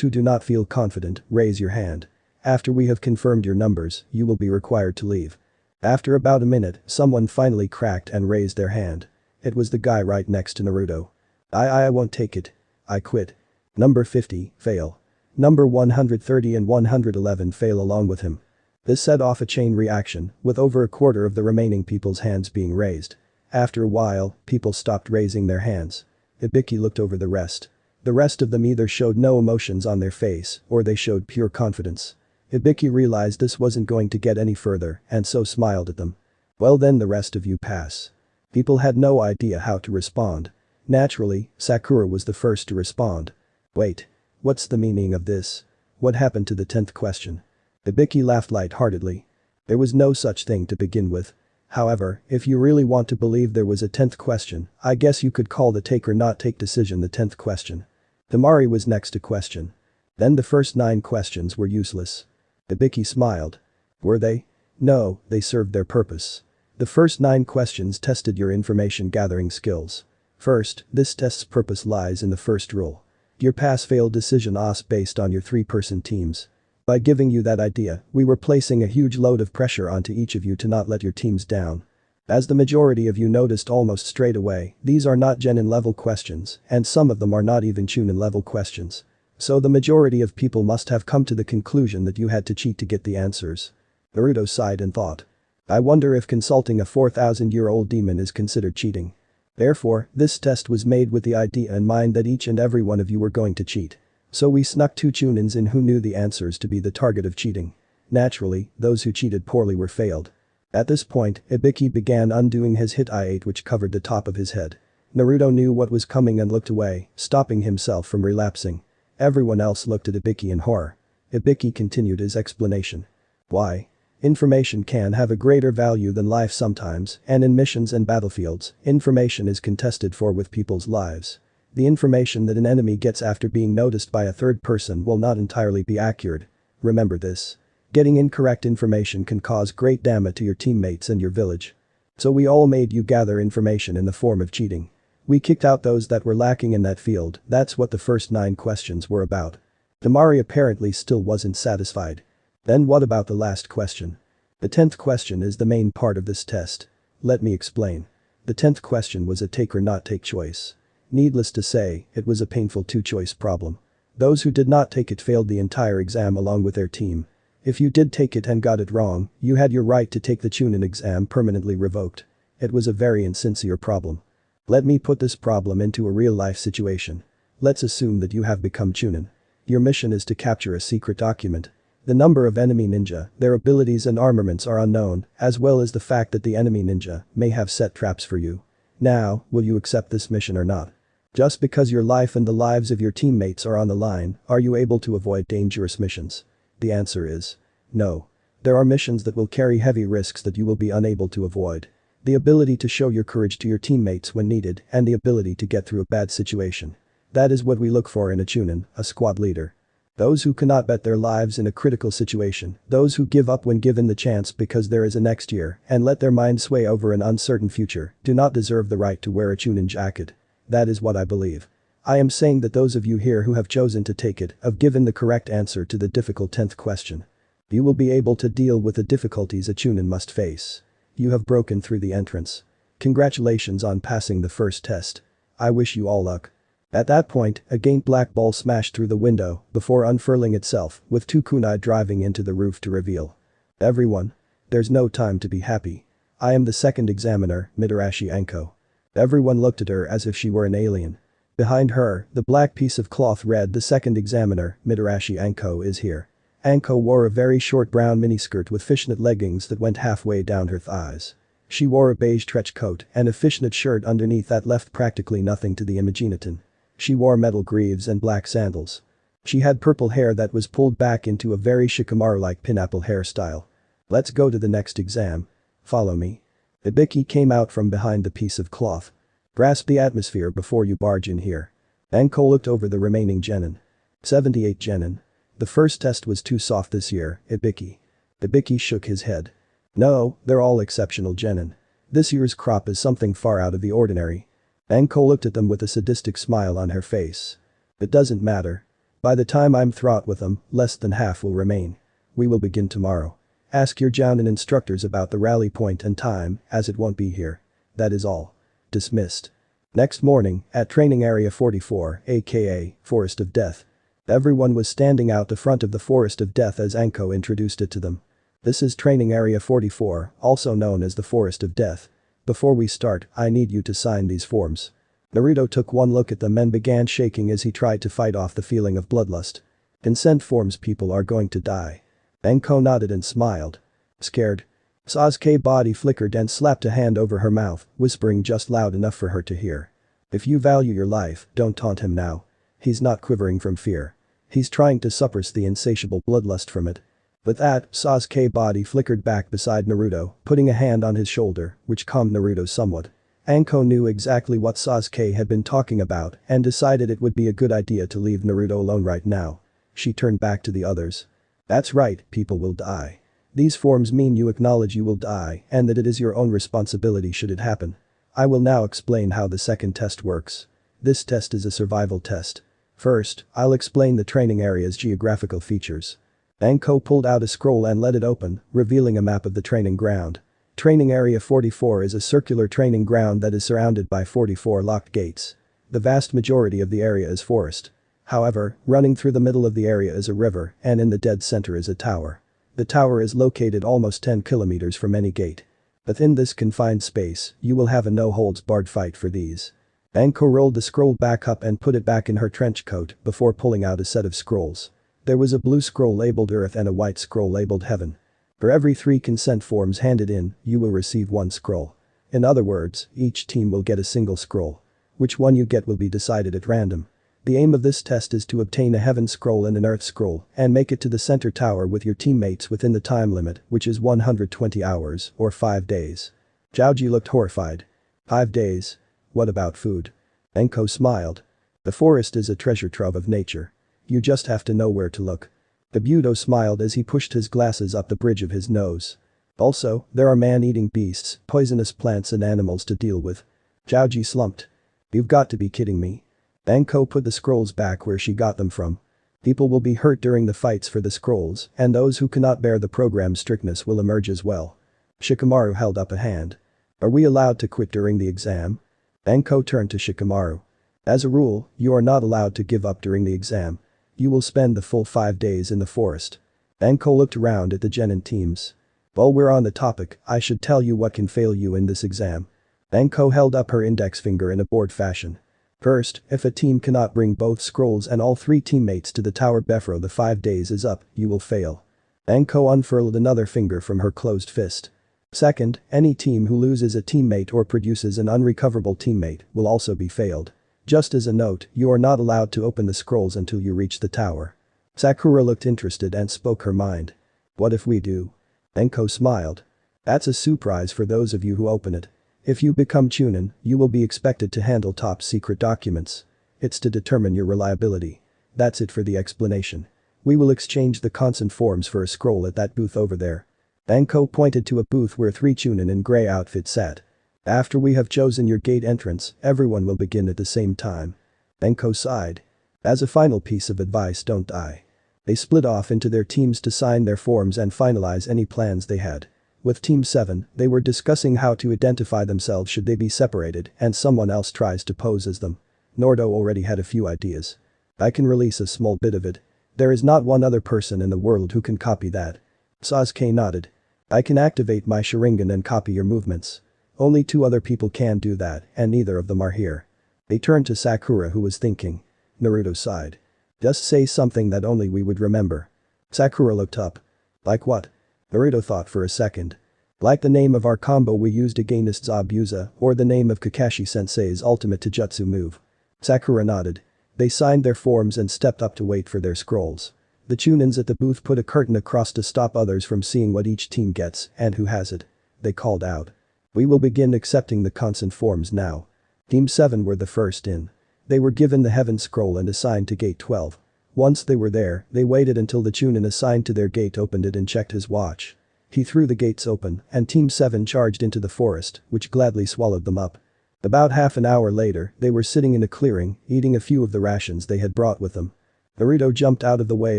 who do not feel confident, raise your hand. After we have confirmed your numbers, you will be required to leave. After about a minute, someone finally cracked and raised their hand. It was the guy right next to Naruto. I won't take it. I quit. Number 50, fail. Number 130 and 111 fail along with him. This set off a chain reaction, with over a quarter of the remaining people's hands being raised. After a while, people stopped raising their hands. Ibiki looked over the rest. The rest of them either showed no emotions on their face, or they showed pure confidence. Ibiki realized this wasn't going to get any further, and so smiled at them. Well then the rest of you pass. People had no idea how to respond. Naturally, Sakura was the first to respond. Wait. What's the meaning of this? What happened to the 10th question? Ibiki laughed lightheartedly. There was no such thing to begin with. However, if you really want to believe there was a 10th question, I guess you could call the take or not take decision the 10th question. Damari was next to question. Then the first 9 questions were useless. Ibiki smiled. Were they? No, they served their purpose. The first 9 questions tested your information gathering skills. First, this test's purpose lies in the first rule. Your pass-fail decision OOC based on your 3-person teams. By giving you that idea, we were placing a huge load of pressure onto each of you to not let your teams down. As the majority of you noticed almost straight away, these are not Genin level questions, and some of them are not even Chunin level questions. So the majority of people must have come to the conclusion that you had to cheat to get the answers. Naruto sighed and thought. I wonder if consulting a 4,000-year-old demon is considered cheating. Therefore, this test was made with the idea in mind that each and every one of you were going to cheat. So we snuck 2 Chunins in who knew the answers to be the target of cheating. Naturally, those who cheated poorly were failed. At this point, Ibiki began undoing his hit I-8 which covered the top of his head. Naruto knew what was coming and looked away, stopping himself from relapsing. Everyone else looked at Ibiki in horror. Ibiki continued his explanation. Why? Information can have a greater value than life sometimes, and in missions and battlefields, information is contested for with people's lives. The information that an enemy gets after being noticed by a third person will not entirely be accurate. Remember this. Getting incorrect information can cause great damage to your teammates and your village. So we all made you gather information in the form of cheating. We kicked out those that were lacking in that field, that's what the first 9 questions were about. Damari apparently still wasn't satisfied. Then what about the last question? The 10th question is the main part of this test. Let me explain. The 10th question was a take or not take choice. Needless to say, it was a painful 2-choice problem. Those who did not take it failed the entire exam along with their team. If you did take it and got it wrong, you had your right to take the Chunin exam permanently revoked. It was a very insincere problem. Let me put this problem into a real-life situation. Let's assume that you have become Chunin. Your mission is to capture a secret document. The number of enemy ninja, their abilities and armaments are unknown, as well as the fact that the enemy ninja may have set traps for you. Now, will you accept this mission or not? Just because your life and the lives of your teammates are on the line, are you able to avoid dangerous missions? The answer is no. There are missions that will carry heavy risks that you will be unable to avoid. The ability to show your courage to your teammates when needed and the ability to get through a bad situation. That is what we look for in a Chunin, a squad leader. Those who cannot bet their lives in a critical situation, those who give up when given the chance because there is a next year and let their mind sway over an uncertain future, do not deserve the right to wear a Chunin jacket. That is what I believe. I am saying that those of you here who have chosen to take it have given the correct answer to the difficult 10th question. You will be able to deal with the difficulties a Chunin must face. You have broken through the entrance. Congratulations on passing the first test. I wish you all luck. At that point, a giant black ball smashed through the window before unfurling itself, with two kunai driving into the roof to reveal. Everyone. There's no time to be happy. I am the second examiner, Mitarashi Anko. Everyone looked at her as if she were an alien. Behind her, the black piece of cloth read the second examiner, Mitarashi Anko is here. Anko wore a very short brown miniskirt with fishnet leggings that went halfway down her thighs. She wore a beige trench coat and a fishnet shirt underneath that left practically nothing to the imaginatin. She wore metal greaves and black sandals. She had purple hair that was pulled back into a very Shikamaru-like pineapple hairstyle. Let's go to the next exam. Follow me. Ibiki came out from behind the piece of cloth. Grasp the atmosphere before you barge in here. Anko looked over the remaining genin. 78 genin. The first test was too soft this year, Ibiki. Ibiki shook his head. No, they're all exceptional genin. This year's crop is something far out of the ordinary. Anko looked at them with a sadistic smile on her face. It doesn't matter. By the time I'm through with them, less than half will remain. We will begin tomorrow. Ask your Jounin instructors about the rally point and time, as it won't be here. That is all. Dismissed. Next morning, at Training Area 44, aka Forest of Death. Everyone was standing out the front of the Forest of Death as Anko introduced it to them. This is Training Area 44, also known as the Forest of Death. Before we start, I need you to sign these forms. Naruto took one look at them and began shaking as he tried to fight off the feeling of bloodlust. Consent forms, people are going to die. Anko nodded and smiled. Scared? Sasuke's body flickered and slapped a hand over her mouth, whispering just loud enough for her to hear. If you value your life, don't taunt him now. He's not quivering from fear. He's trying to suppress the insatiable bloodlust from it. With that, Sasuke's body flickered back beside Naruto, putting a hand on his shoulder, which calmed Naruto somewhat. Anko knew exactly what Sasuke had been talking about and decided it would be a good idea to leave Naruto alone right now. She turned back to the others. That's right, people will die. These forms mean you acknowledge you will die and that it is your own responsibility should it happen. I will now explain how the second test works. This test is a survival test. First, I'll explain the training area's geographical features. Anko pulled out a scroll and let it open, revealing a map of the training ground. Training Area 44 is a circular training ground that is surrounded by 44 locked gates. The vast majority of the area is forest. However, running through the middle of the area is a river and in the dead center is a tower. The tower is located almost 10 kilometers from any gate. Within this confined space, you will have a no-holds-barred fight for these. Anko rolled the scroll back up and put it back in her trench coat before pulling out a set of scrolls. There was a blue scroll labeled Earth and a white scroll labeled Heaven. For every 3 consent forms handed in, you will receive 1 scroll. In other words, each team will get a single scroll. Which one you get will be decided at random. The aim of this test is to obtain a Heaven scroll and an Earth scroll and make it to the center tower with your teammates within the time limit, which is 120 hours or 5 days. Jiaoji looked horrified. 5 days? What about food? Anko smiled. The forest is a treasure trove of nature. You just have to know where to look. Obito smiled as he pushed his glasses up the bridge of his nose. Also, there are man-eating beasts, poisonous plants and animals to deal with. Jiaoji slumped. You've got to be kidding me. Anko put the scrolls back where she got them from. People will be hurt during the fights for the scrolls, and those who cannot bear the program's strictness will emerge as well. Shikamaru held up a hand. Are we allowed to quit during the exam? Anko turned to Shikamaru. As a rule, you are not allowed to give up during the exam. You will spend the full 5 days in the forest. Anko looked around at the genin teams. While we're on the topic, I should tell you what can fail you in this exam. Anko held up her index finger in a bored fashion. First, if a team cannot bring both scrolls and all 3 teammates to the tower before the 5 days is up, you will fail. Anko unfurled another finger from her closed fist. Second, any team who loses a teammate or produces an unrecoverable teammate will also be failed. Just as a note, you are not allowed to open the scrolls until you reach the tower. Sakura looked interested and spoke her mind. What if we do? Anko smiled. That's a surprise for those of you who open it. If you become Chunin, you will be expected to handle top secret documents. It's to determine your reliability. That's it for the explanation. We will exchange the consent forms for a scroll at that booth over there. Anko pointed to a booth where 3 Chunin in grey outfits sat. After we have chosen your gate entrance, everyone will begin at the same time. Anko sighed. As a final piece of advice, don't die. They split off into their teams to sign their forms and finalize any plans they had. With Team 7, they were discussing how to identify themselves should they be separated and someone else tries to pose as them. Naruto already had a few ideas. I can release a small bit of it. There is not one other person in the world who can copy that. Sasuke nodded. I can activate my Sharingan and copy your movements. Only 2 other people can do that and neither of them are here. They turned to Sakura who was thinking. Naruto sighed. Just say something that only we would remember. Sakura looked up. Like what? Naruto thought for a second. Like the name of our combo we used against Zabuza or the name of Kakashi-sensei's ultimate Taijutsu move. Sakura nodded. They signed their forms and stepped up to wait for their scrolls. The Chunins at the booth put a curtain across to stop others from seeing what each team gets and who has it. They called out. We will begin accepting the consent forms now. Team 7 were the first in. They were given the Heaven Scroll and assigned to Gate 12. Once they were there, they waited until the Chunin assigned to their gate opened it and checked his watch. He threw the gates open and Team 7 charged into the forest, which gladly swallowed them up. About half an hour later, they were sitting in a clearing, eating a few of the rations they had brought with them. Naruto jumped out of the way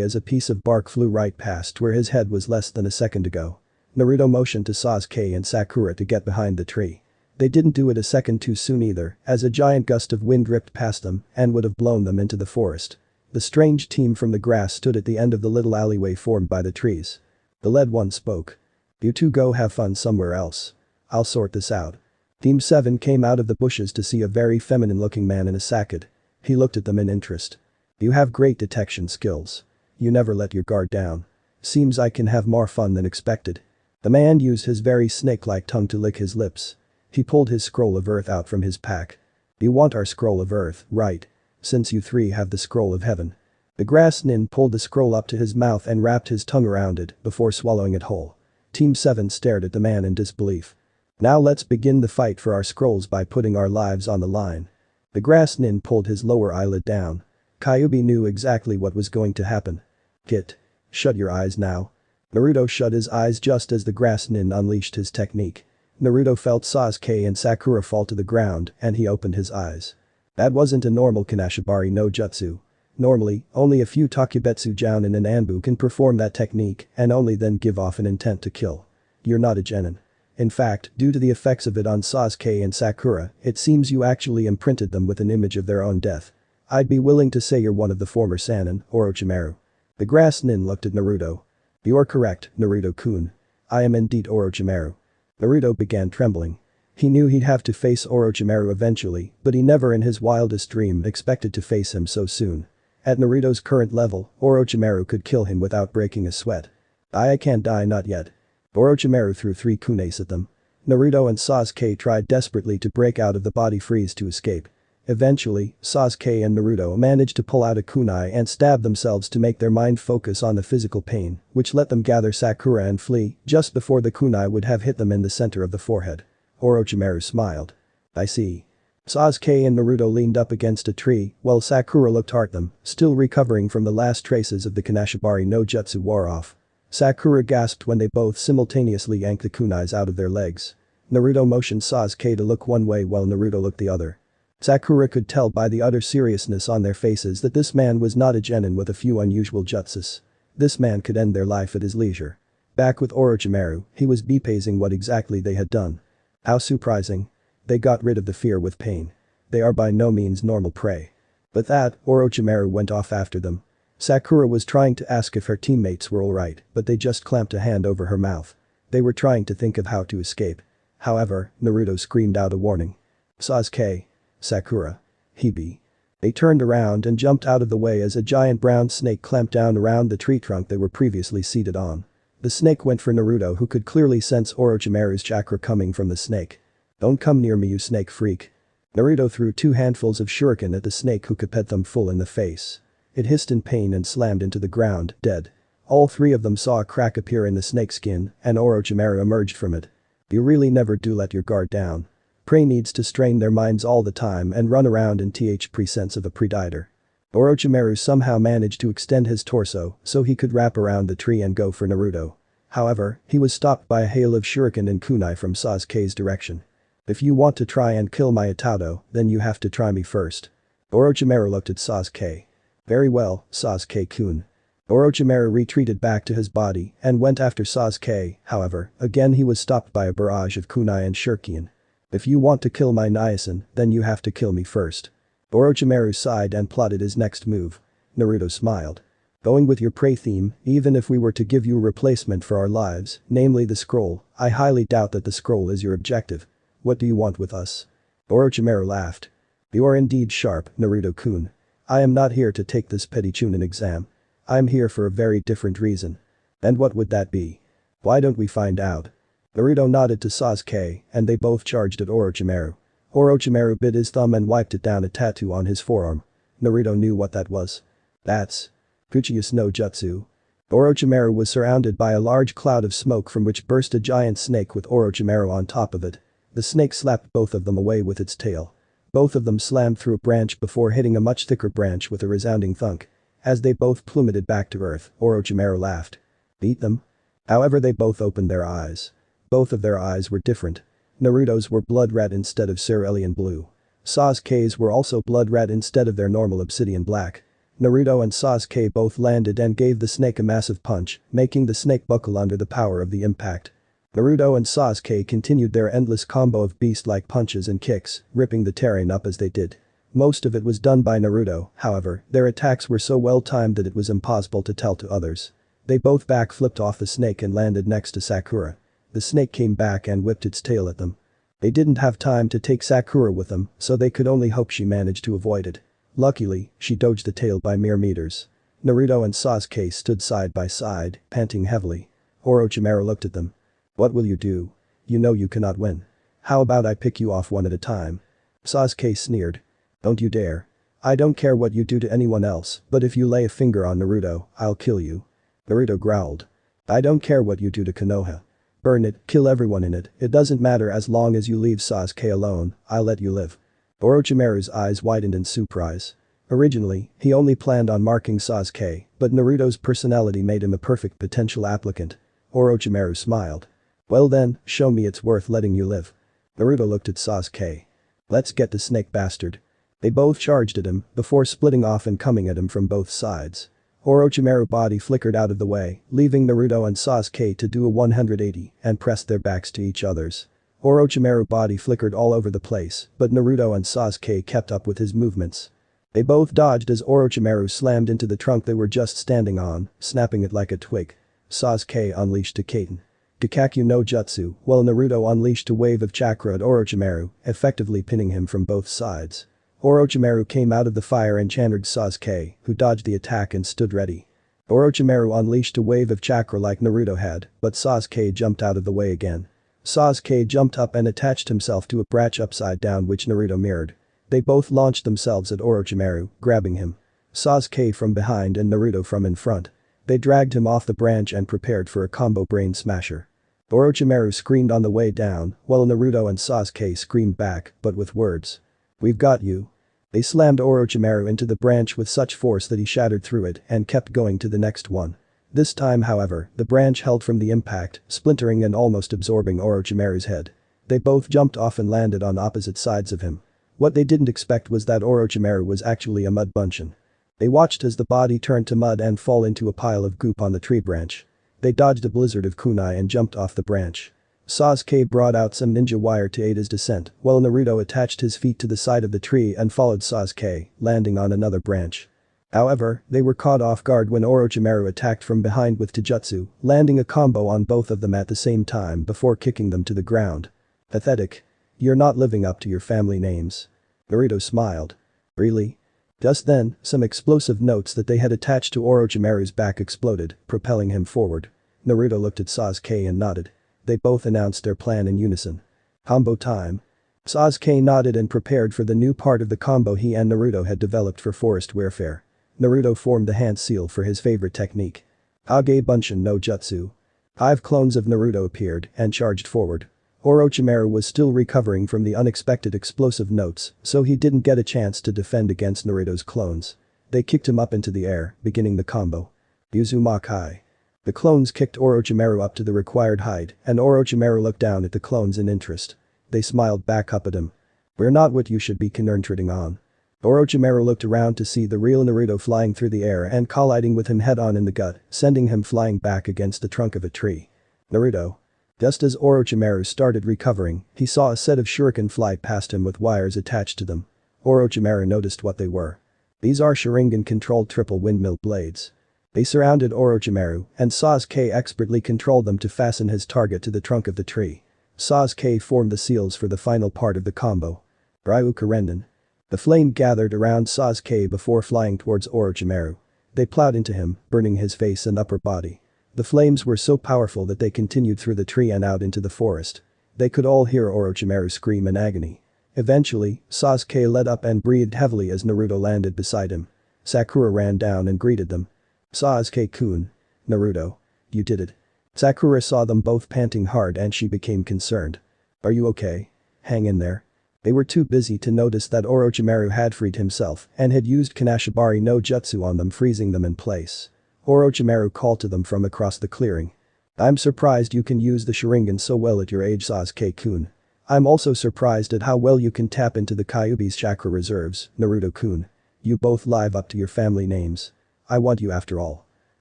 as a piece of bark flew right past where his head was less than a second ago. Naruto motioned to Sasuke and Sakura to get behind the tree. They didn't do it a second too soon either, as a giant gust of wind ripped past them and would have blown them into the forest. The strange team from the grass stood at the end of the little alleyway formed by the trees. The led one spoke. You 2 go have fun somewhere else. I'll sort this out. Team 7 came out of the bushes to see a very feminine-looking man in a sakid. He looked at them in interest. You have great detection skills. You never let your guard down. Seems I can have more fun than expected. The man used his very snake-like tongue to lick his lips. He pulled his scroll of earth out from his pack. You want our scroll of earth, right? Since you 3 have the scroll of heaven. The grass nin pulled the scroll up to his mouth and wrapped his tongue around it before swallowing it whole. Team 7 stared at the man in disbelief. Now let's begin the fight for our scrolls by putting our lives on the line. The grass nin pulled his lower eyelid down. Kyuubi knew exactly what was going to happen. Kit. Shut your eyes now. Naruto shut his eyes just as the grass nin unleashed his technique. Naruto felt Sasuke and Sakura fall to the ground and he opened his eyes. That wasn't a normal Kanashibari no jutsu. Normally, only a few Takebetsu Jounin and Anbu can perform that technique and only then give off an intent to kill. You're not a genin. In fact, due to the effects of it on Sasuke and Sakura, it seems you actually imprinted them with an image of their own death. I'd be willing to say you're one of the former Sannin, Orochimaru. The grass nin looked at Naruto. You're correct, Naruto-kun. I am indeed Orochimaru. Naruto began trembling. He knew he'd have to face Orochimaru eventually, but he never in his wildest dream expected to face him so soon. At Naruto's current level, Orochimaru could kill him without breaking a sweat. I can't die not yet. Orochimaru threw 3 kunes at them. Naruto and Sasuke tried desperately to break out of the body freeze to escape. Eventually, Sasuke and Naruto managed to pull out a kunai and stab themselves to make their mind focus on the physical pain, which let them gather Sakura and flee just before the kunai would have hit them in the center of the forehead. Orochimaru smiled. I see. Sasuke and Naruto leaned up against a tree while Sakura looked at them, still recovering from the last traces of the Kanashibari no Jutsu wore off. Sakura gasped when they both simultaneously yanked the kunais out of their legs. Naruto motioned Sasuke to look one way while Naruto looked the other. Sakura could tell by the utter seriousness on their faces that this man was not a genin with a few unusual jutsus. This man could end their life at his leisure. Back with Orochimaru, he was bepazing what exactly they had done. How surprising. They got rid of the fear with pain. They are by no means normal prey. But that, Orochimaru went off after them. Sakura was trying to ask if her teammates were alright, but they just clamped a hand over her mouth. They were trying to think of how to escape. However, Naruto screamed out a warning. Sasuke. Sakura. Hibi. They turned around and jumped out of the way as a giant brown snake clamped down around the tree trunk they were previously seated on. The snake went for Naruto, who could clearly sense Orochimaru's chakra coming from the snake. "Don't come near me, you snake freak." Naruto threw 2 handfuls of shuriken at the snake, who pet them full in the face. It hissed in pain and slammed into the ground, dead. All 3 of them saw a crack appear in the snake's skin, and Orochimaru emerged from it. You really never do let your guard down. Prey needs to strain their minds all the time and run around in presense of a predator. Orochimaru somehow managed to extend his torso so he could wrap around the tree and go for Naruto. However, he was stopped by a hail of shuriken and kunai from Sasuke's direction. "If you want to try and kill my Itato, then you have to try me first." Orochimaru looked at Sasuke. "Very well, Sasuke-kun." Orochimaru retreated back to his body and went after Sasuke, however, again he was stopped by a barrage of kunai and shuriken. "If you want to kill my Nyasan, then you have to kill me first." Orochimaru sighed and plotted his next move. Naruto smiled. "Going with your prey theme, even if we were to give you a replacement for our lives, namely the scroll, I highly doubt that the scroll is your objective. What do you want with us?" Orochimaru laughed. "You are indeed sharp, Naruto-kun. I am not here to take this petty chunin exam. I am here for a very different reason." "And what would that be?" "Why don't we find out?" Naruto nodded to Sasuke, and they both charged at Orochimaru. Orochimaru bit his thumb and wiped it down, a tattoo on his forearm. Naruto knew what that was. "That's Uchiha's no jutsu." Orochimaru was surrounded by a large cloud of smoke from which burst a giant snake with Orochimaru on top of it. The snake slapped both of them away with its tail. Both of them slammed through a branch before hitting a much thicker branch with a resounding thunk. As they both plummeted back to earth, Orochimaru laughed. "Beat them?" However, they both opened their eyes. Both of their eyes were different. Naruto's were blood red instead of cerulean blue. Sasuke's were also blood red instead of their normal obsidian black. Naruto and Sasuke both landed and gave the snake a massive punch, making the snake buckle under the power of the impact. Naruto and Sasuke continued their endless combo of beast-like punches and kicks, ripping the terrain up as they did. Most of it was done by Naruto, however, their attacks were so well timed that it was impossible to tell to others. They both backflipped off the snake and landed next to Sakura. The snake came back and whipped its tail at them. They didn't have time to take Sakura with them, so they could only hope she managed to avoid it. Luckily, she dodged the tail by mere meters. Naruto and Sasuke stood side by side, panting heavily. Orochimaru looked at them. "What will you do? You know you cannot win. How about I pick you off one at a time?" Sasuke sneered. "Don't you dare. I don't care what you do to anyone else, but if you lay a finger on Naruto, I'll kill you." Naruto growled. "I don't care what you do to Konoha. Burn it, kill everyone in it, it doesn't matter as long as you leave Sasuke alone, I'll let you live." Orochimaru's eyes widened in surprise. Originally, he only planned on marking Sasuke, but Naruto's personality made him a perfect potential applicant. Orochimaru smiled. "Well then, show me it's worth letting you live." Naruto looked at Sasuke. "Let's get the snake bastard." They both charged at him before splitting off and coming at him from both sides. Orochimaru's body flickered out of the way, leaving Naruto and Sasuke to do a 180 and pressed their backs to each other's. Orochimaru's body flickered all over the place, but Naruto and Sasuke kept up with his movements. They both dodged as Orochimaru slammed into the trunk they were just standing on, snapping it like a twig. Sasuke unleashed Kaiten. Kakakyu no Jutsu, while Naruto unleashed a wave of chakra at Orochimaru, effectively pinning him from both sides. Orochimaru came out of the fire and channeled Sasuke, who dodged the attack and stood ready. Orochimaru unleashed a wave of chakra like Naruto had, but Sasuke jumped out of the way again. Sasuke jumped up and attached himself to a branch upside down which Naruto mirrored. They both launched themselves at Orochimaru, grabbing him. Sasuke from behind and Naruto from in front. They dragged him off the branch and prepared for a combo brain smasher. Orochimaru screamed on the way down, while Naruto and Sasuke screamed back, but with words. "We've got you." They slammed Orochimaru into the branch with such force that he shattered through it and kept going to the next one. This time, however, the branch held from the impact, splintering and almost absorbing Orochimaru's head. They both jumped off and landed on opposite sides of him. What they didn't expect was that Orochimaru was actually a mud buncheon. They watched as the body turned to mud and fall into a pile of goop on the tree branch. They dodged a blizzard of kunai and jumped off the branch. Sasuke brought out some ninja wire to aid his descent, while Naruto attached his feet to the side of the tree and followed Sasuke, landing on another branch. However, they were caught off guard when Orochimaru attacked from behind with Taijutsu, landing a combo on both of them at the same time before kicking them to the ground. Pathetic. You're not living up to your family names. Naruto smiled. Really? Just then, some explosive notes that they had attached to Orochimaru's back exploded, propelling him forward. Naruto looked at Sasuke and nodded. They both announced their plan in unison. Combo time. Sasuke nodded and prepared for the new part of the combo he and Naruto had developed for forest warfare. Naruto formed the hand seal for his favorite technique. Kage Bunshin no Jutsu. 5 clones of Naruto appeared and charged forward. Orochimaru was still recovering from the unexpected explosive notes, so he didn't get a chance to defend against Naruto's clones. They kicked him up into the air, beginning the combo. Uzumaki. The clones kicked Orochimaru up to the required height, and Orochimaru looked down at the clones in interest. They smiled back up at him. We're not what you should be concentrating on. Orochimaru looked around to see the real Naruto flying through the air and colliding with him head-on in the gut, sending him flying back against the trunk of a tree. Naruto. Just as Orochimaru started recovering, he saw a set of shuriken fly past him with wires attached to them. Orochimaru noticed what they were. These are Sharingan-controlled triple windmill blades. They surrounded Orochimaru, and Sasuke expertly controlled them to fasten his target to the trunk of the tree. Sasuke formed the seals for the final part of the combo. Ryukarenden. The flame gathered around Sasuke before flying towards Orochimaru. They plowed into him, burning his face and upper body. The flames were so powerful that they continued through the tree and out into the forest. They could all hear Orochimaru scream in agony. Eventually, Sasuke let up and breathed heavily as Naruto landed beside him. Sakura ran down and greeted them. Sasuke-kun. Naruto. You did it. Sakura saw them both panting hard and she became concerned. Are you okay? Hang in there. They were too busy to notice that Orochimaru had freed himself and had used Kanashibari no Jutsu on them, freezing them in place. Orochimaru called to them from across the clearing. I'm surprised you can use the Sharingan so well at your age, Sasuke-kun. I'm also surprised at how well you can tap into the Kyuubi's chakra reserves, Naruto-kun. You both live up to your family names. I want you after all.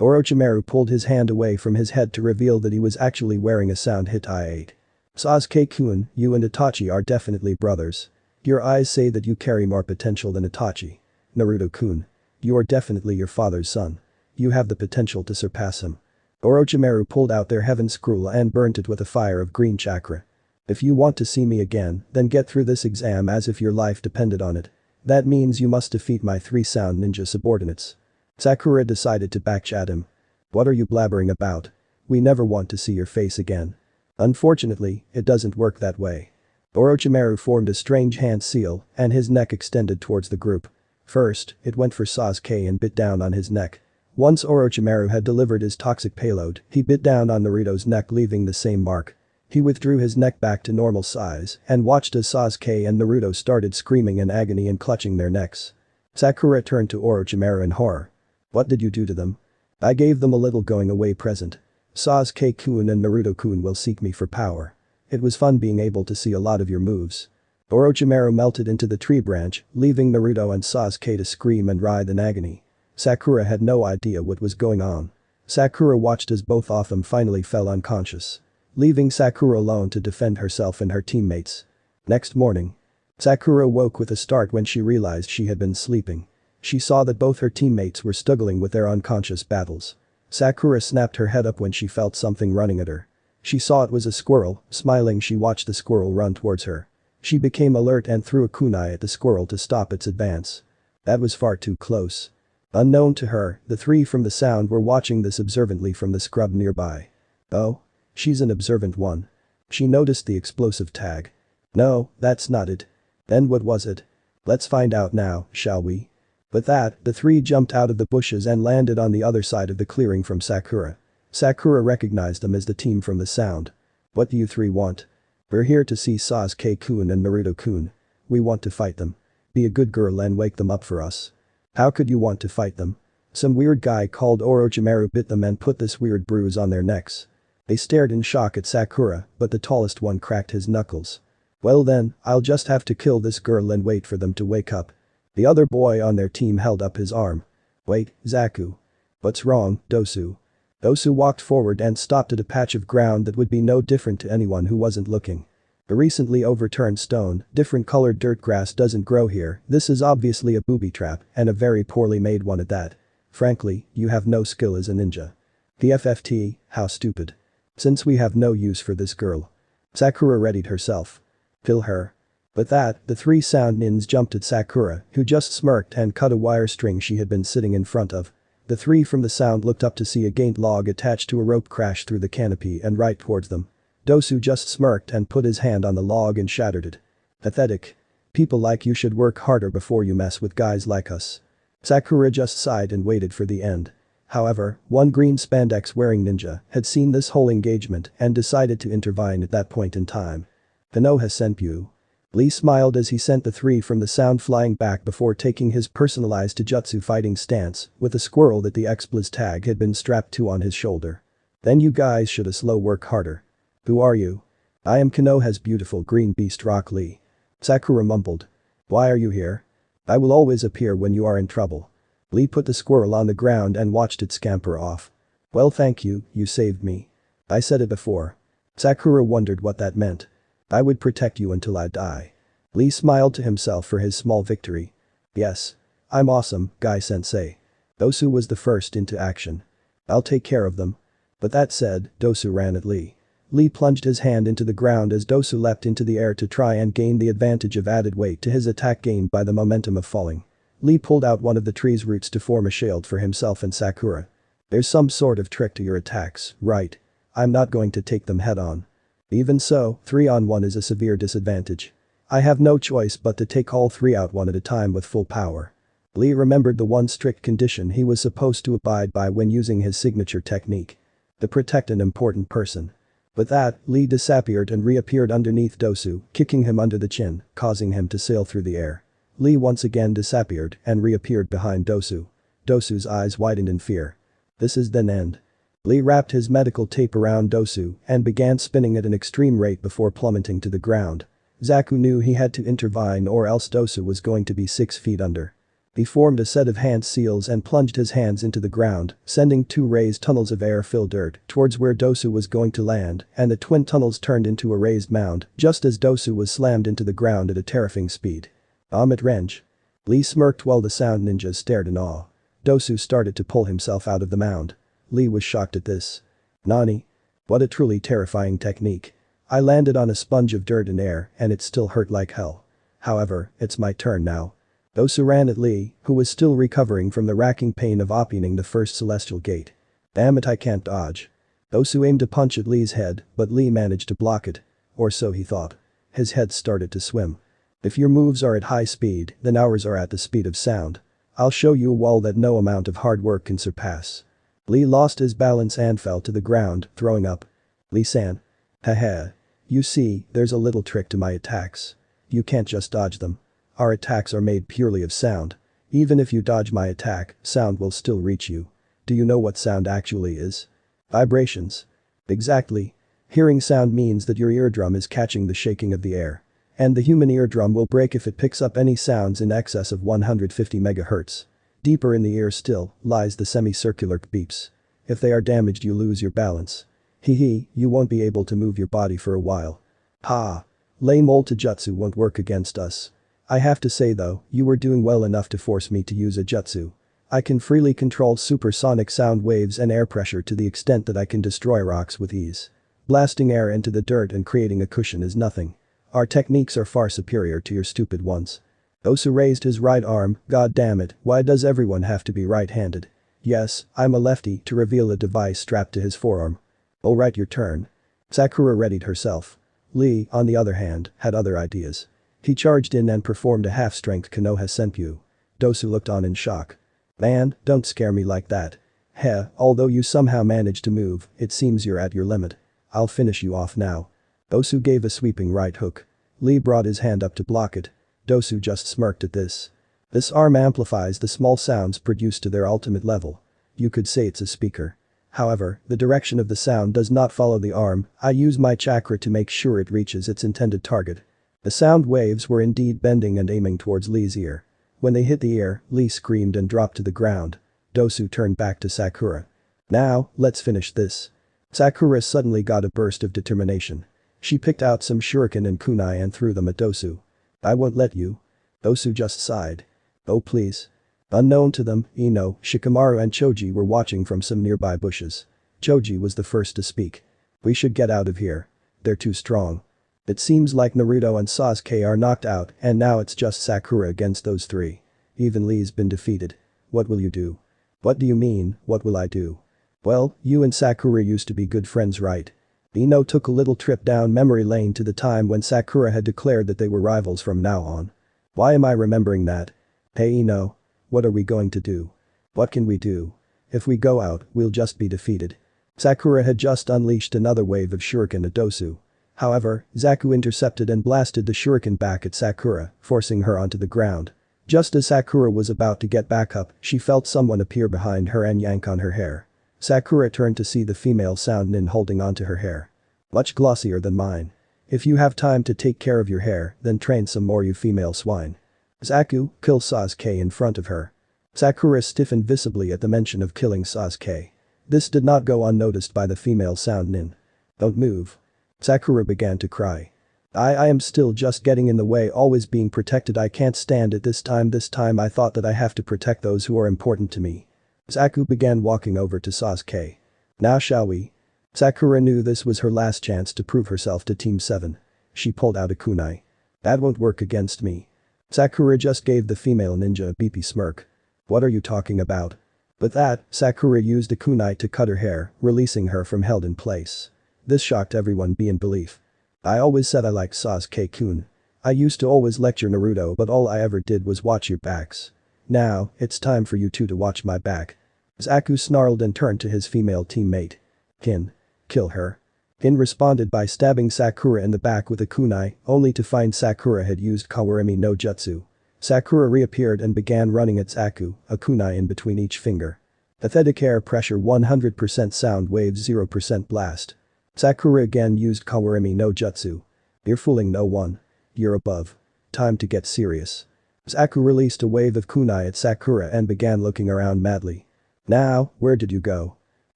Orochimaru pulled his hand away from his head to reveal that he was actually wearing a sound hit I-8. Sasuke-kun, you and Itachi are definitely brothers. Your eyes say that you carry more potential than Itachi. Naruto-kun. You are definitely your father's son. You have the potential to surpass him. Orochimaru pulled out their heaven scroll and burnt it with a fire of green chakra. If you want to see me again, then get through this exam as if your life depended on it. That means you must defeat my 3 sound ninja subordinates. Sakura decided to backchat him. What are you blabbering about? We never want to see your face again. Unfortunately, it doesn't work that way. Orochimaru formed a strange hand seal and his neck extended towards the group. First, it went for Sasuke and bit down on his neck. Once Orochimaru had delivered his toxic payload, he bit down on Naruto's neck, leaving the same mark. He withdrew his neck back to normal size and watched as Sasuke and Naruto started screaming in agony and clutching their necks. Sakura turned to Orochimaru in horror. What did you do to them? I gave them a little going away present. Sasuke-kun and Naruto-kun will seek me for power. It was fun being able to see a lot of your moves. Orochimaru melted into the tree branch, leaving Naruto and Sasuke to scream and writhe in agony. Sakura had no idea what was going on. Sakura watched as both of them finally fell unconscious, leaving Sakura alone to defend herself and her teammates. Next morning, Sakura woke with a start when she realized she had been sleeping. She saw that both her teammates were struggling with their unconscious battles. Sakura snapped her head up when she felt something running at her. She saw it was a squirrel. Smiling, she watched the squirrel run towards her. She became alert and threw a kunai at the squirrel to stop its advance. That was far too close. Unknown to her, the 3 from the sound were watching this observantly from the scrub nearby. Oh? She's an observant one. She noticed the explosive tag. No, that's not it. Then what was it? Let's find out now, shall we? With that, the 3 jumped out of the bushes and landed on the other side of the clearing from Sakura. Sakura recognized them as the team from the sound. What do you 3 want? We're here to see Sasuke-kun and Naruto-kun. We want to fight them. Be a good girl and wake them up for us. How could you want to fight them? Some weird guy called Orochimaru bit them and put this weird bruise on their necks. They stared in shock at Sakura, but the tallest one cracked his knuckles. Well then, I'll just have to kill this girl and wait for them to wake up. The other boy on their team held up his arm. Wait, Zaku. What's wrong, Dosu? Dosu walked forward and stopped at a patch of ground that would be no different to anyone who wasn't looking. A recently overturned stone, different colored dirt grass doesn't grow here. This is obviously a booby trap, and a very poorly made one at that. Frankly, you have no skill as a ninja. PFFT, how stupid. Since we have no use for this girl. Sakura readied herself. Kill her. With that, the three sound nins jumped at Sakura, who just smirked and cut a wire string she had been sitting in front of. The three from the sound looked up to see a gained log attached to a rope crash through the canopy and right towards them. Dosu just smirked and put his hand on the log and shattered it. Pathetic. People like you should work harder before you mess with guys like us. Sakura just sighed and waited for the end. However, one green spandex-wearing ninja had seen this whole engagement and decided to intervene at that point in time. "Konoha-senpyu." Lee smiled as he sent the three from the sound flying back before taking his personalized Taijutsu fighting stance with a squirrel that the X-Blizz tag had been strapped to on his shoulder. "Then you guys should a slow work harder." "Who are you?" "I am Konoha's beautiful green beast Rock Lee." Sakura mumbled. "Why are you here?" "I will always appear when you are in trouble." Lee put the squirrel on the ground and watched it scamper off. "Well, thank you, you saved me. I said it before." Sakura wondered what that meant. "I would protect you until I die." Lee smiled to himself for his small victory. "Yes. I'm awesome, guy-sensei." Dosu was the first into action. "I'll take care of them." But that said, Dosu ran at Lee. Lee plunged his hand into the ground as Dosu leapt into the air to try and gain the advantage of added weight to his attack gained by the momentum of falling. Lee pulled out one of the tree's roots to form a shield for himself and Sakura. "There's some sort of trick to your attacks, right? I'm not going to take them head-on." "Even so, 3-on-1 is a severe disadvantage. I have no choice but to take all three out one at a time with full power." Lee remembered the one strict condition he was supposed to abide by when using his signature technique. To protect an important person. With that, Lee disappeared and reappeared underneath Dosu, kicking him under the chin, causing him to sail through the air. Lee once again disappeared and reappeared behind Dosu. Dosu's eyes widened in fear. This is then end. Lee wrapped his medical tape around Dosu and began spinning at an extreme rate before plummeting to the ground. Zaku knew he had to intervene or else Dosu was going to be 6 feet under. He formed a set of hand seals and plunged his hands into the ground, sending 2 raised tunnels of air-filled dirt towards where Dosu was going to land, and the twin tunnels turned into a raised mound just as Dosu was slammed into the ground at a terrifying speed. "Amit range." Lee smirked while the sound ninjas stared in awe. Dosu started to pull himself out of the mound. Lee was shocked at this. "Nani? What a truly terrifying technique. I landed on a sponge of dirt and air and it still hurt like hell. However, it's my turn now." Dosu ran at Lee, who was still recovering from the racking pain of opening the first celestial gate. "Damn it, I can't dodge." Dosu aimed to punch at Lee's head, but Lee managed to block it. Or so he thought. His head started to swim. "If your moves are at high speed, then ours are at the speed of sound. I'll show you a wall that no amount of hard work can surpass." Lee lost his balance and fell to the ground, throwing up. "Lee-san. Haha. You see, there's a little trick to my attacks. You can't just dodge them. Our attacks are made purely of sound. Even if you dodge my attack, sound will still reach you. Do you know what sound actually is? Vibrations." "Exactly. Hearing sound means that your eardrum is catching the shaking of the air. And the human eardrum will break if it picks up any sounds in excess of 150 MHz. Deeper in the ear still lies the semicircular beeps. If they are damaged you lose your balance. Hee, you won't be able to move your body for a while." "Ha. Lame old Taijutsu won't work against us. I have to say though, you were doing well enough to force me to use a jutsu. I can freely control supersonic sound waves and air pressure to the extent that I can destroy rocks with ease. Blasting air into the dirt and creating a cushion is nothing. Our techniques are far superior to your stupid ones." Dosu raised his right arm. "God damn it, why does everyone have to be right-handed?" "Yes, I'm a lefty," to reveal a device strapped to his forearm. "Alright, your turn." Sakura readied herself. Lee, on the other hand, had other ideas. He charged in and performed a half-strength Konoha Senpyu. Dosu looked on in shock. "Man, don't scare me like that. Heh, although you somehow managed to move, it seems you're at your limit. I'll finish you off now." Dosu gave a sweeping right hook. Lee brought his hand up to block it. Dosu just smirked at this. This arm amplifies the small sounds produced to their ultimate level. You could say it's a speaker. However, the direction of the sound does not follow the arm. I use my chakra to make sure it reaches its intended target. The sound waves were indeed bending and aiming towards Lee's ear. When they hit the ear, Lee screamed and dropped to the ground. Dosu turned back to Sakura. "Now, let's finish this." Sakura suddenly got a burst of determination. She picked out some shuriken and kunai and threw them at Dosu. "I won't let you." Dosu just sighed. "Oh please." Unknown to them, Ino, Shikamaru and Choji were watching from some nearby bushes. Choji was the first to speak. "We should get out of here. They're too strong. It seems like Naruto and Sasuke are knocked out and now it's just Sakura against those three. Even Lee's been defeated. What will you do? What do you mean, what will I do? Well, you and Sakura used to be good friends, right? Ino took a little trip down memory lane to the time when Sakura had declared that they were rivals from now on. Why am I remembering that? Hey Ino. What are we going to do? What can we do? If we go out, we'll just be defeated. Sakura had just unleashed another wave of shuriken at Dosu. However, Zaku intercepted and blasted the shuriken back at Sakura, forcing her onto the ground. Just as Sakura was about to get back up, she felt someone appear behind her and yank on her hair. Sakura turned to see the female sound nin holding onto her hair. Much glossier than mine. If you have time to take care of your hair, then train some more, you female swine. Zaku, kill Sasuke in front of her. Sakura stiffened visibly at the mention of killing Sasuke. This did not go unnoticed by the female sound nin. Don't move. Sakura began to cry. I am still just getting in the way, always being protected. I can't stand it this time I thought that I have to protect those who are important to me. Zaku began walking over to Sasuke. Now shall we? Sakura knew this was her last chance to prove herself to Team 7. She pulled out a kunai. That won't work against me. Sakura just gave the female ninja a beepy smirk. What are you talking about? With that, Sakura used a kunai to cut her hair, releasing her from held in place. This shocked everyone beyond belief. I always said I liked Sasuke-kun. I used to always lecture Naruto, but all I ever did was watch your backs. Now, it's time for you two to watch my back. Zaku snarled and turned to his female teammate. Kin. Kill her. Kin responded by stabbing Sakura in the back with a kunai, only to find Sakura had used Kawarimi no Jutsu. Sakura reappeared and began running at Zaku, a kunai in between each finger. Pathetic air pressure 100% sound waves 0% blast. Sakura again used Kawarimi no Jutsu. You're fooling no one. You're above. Time to get serious. Zaku released a wave of kunai at Sakura and began looking around madly. Now, where did you go?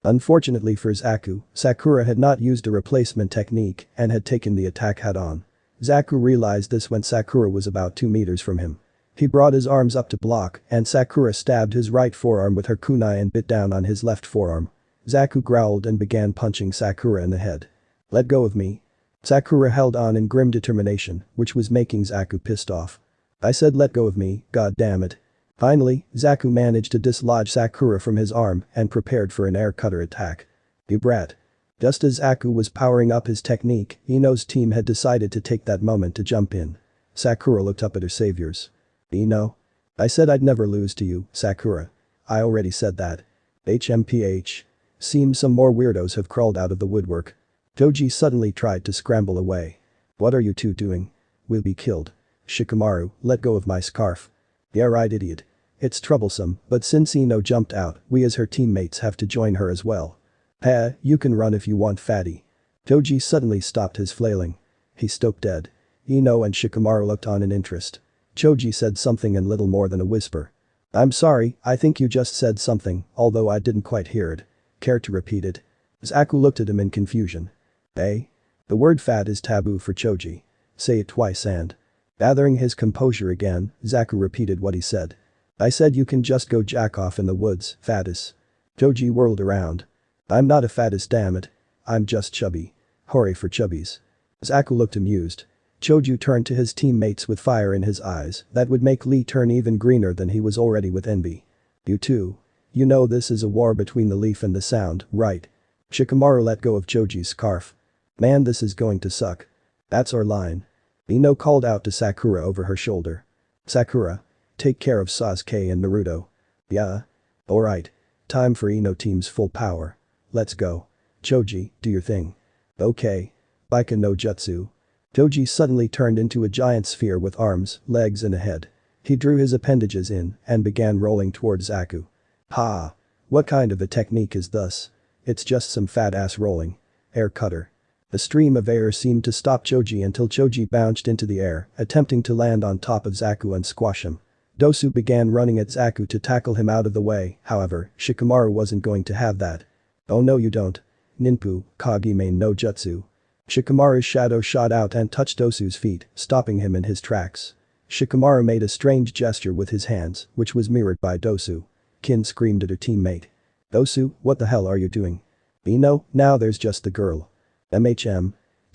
Unfortunately for Zaku, Sakura had not used a replacement technique and had taken the attack head-on. Zaku realized this when Sakura was about 2 meters from him. He brought his arms up to block and Sakura stabbed his right forearm with her kunai and bit down on his left forearm. Zaku growled and began punching Sakura in the head. Let go of me. Sakura held on in grim determination, which was making Zaku pissed off. I said let go of me, god damn it. Finally, Zaku managed to dislodge Sakura from his arm and prepared for an air cutter attack. You brat. Just as Zaku was powering up his technique, Ino's team had decided to take that moment to jump in. Sakura looked up at her saviors. Ino? I said I'd never lose to you, Sakura. I already said that. HMPH. Seems some more weirdos have crawled out of the woodwork. Toji suddenly tried to scramble away. What are you two doing? We'll be killed. Shikamaru, let go of my scarf. Yeah right, idiot. It's troublesome, but since Ino jumped out, we as her teammates have to join her as well. You can run if you want, fatty. Toji suddenly stopped his flailing. He stopped dead. Ino and Shikamaru looked on in interest. Choji said something in little more than a whisper. I'm sorry, I think you just said something, although I didn't quite hear it. Care to repeat it? Zaku looked at him in confusion. The word fat is taboo for Choji. Say it twice and. Gathering his composure again, Zaku repeated what he said. I said you can just go jack off in the woods, fatus. Choji whirled around. I'm not a fatus, damn it. I'm just chubby. Hooray for chubbies. Zaku looked amused. Choji turned to his teammates with fire in his eyes that would make Lee turn even greener than he was already with envy. You too. You know this is a war between the leaf and the sound, right? Shikamaru let go of Choji's scarf. Man, this is going to suck. That's our line. Ino called out to Sakura over her shoulder. Sakura. Take care of Sasuke and Naruto. Yeah? Alright. Time for Ino team's full power. Let's go. Choji, do your thing. Okay. Baika no Jutsu. Choji suddenly turned into a giant sphere with arms, legs and a head. He drew his appendages in and began rolling towards Zaku. Ha! What kind of a technique is this? It's just some fat ass rolling. Air cutter. The stream of air seemed to stop Choji until Choji bounced into the air, attempting to land on top of Zaku and squash him. Dosu began running at Zaku to tackle him out of the way, however, Shikamaru wasn't going to have that. Oh no you don't. Ninpu, Kagime no Jutsu. Shikamaru's shadow shot out and touched Dosu's feet, stopping him in his tracks. Shikamaru made a strange gesture with his hands, which was mirrored by Dosu. Kin screamed at her teammate. Dosu, what the hell are you doing? Ino, now there's just the girl.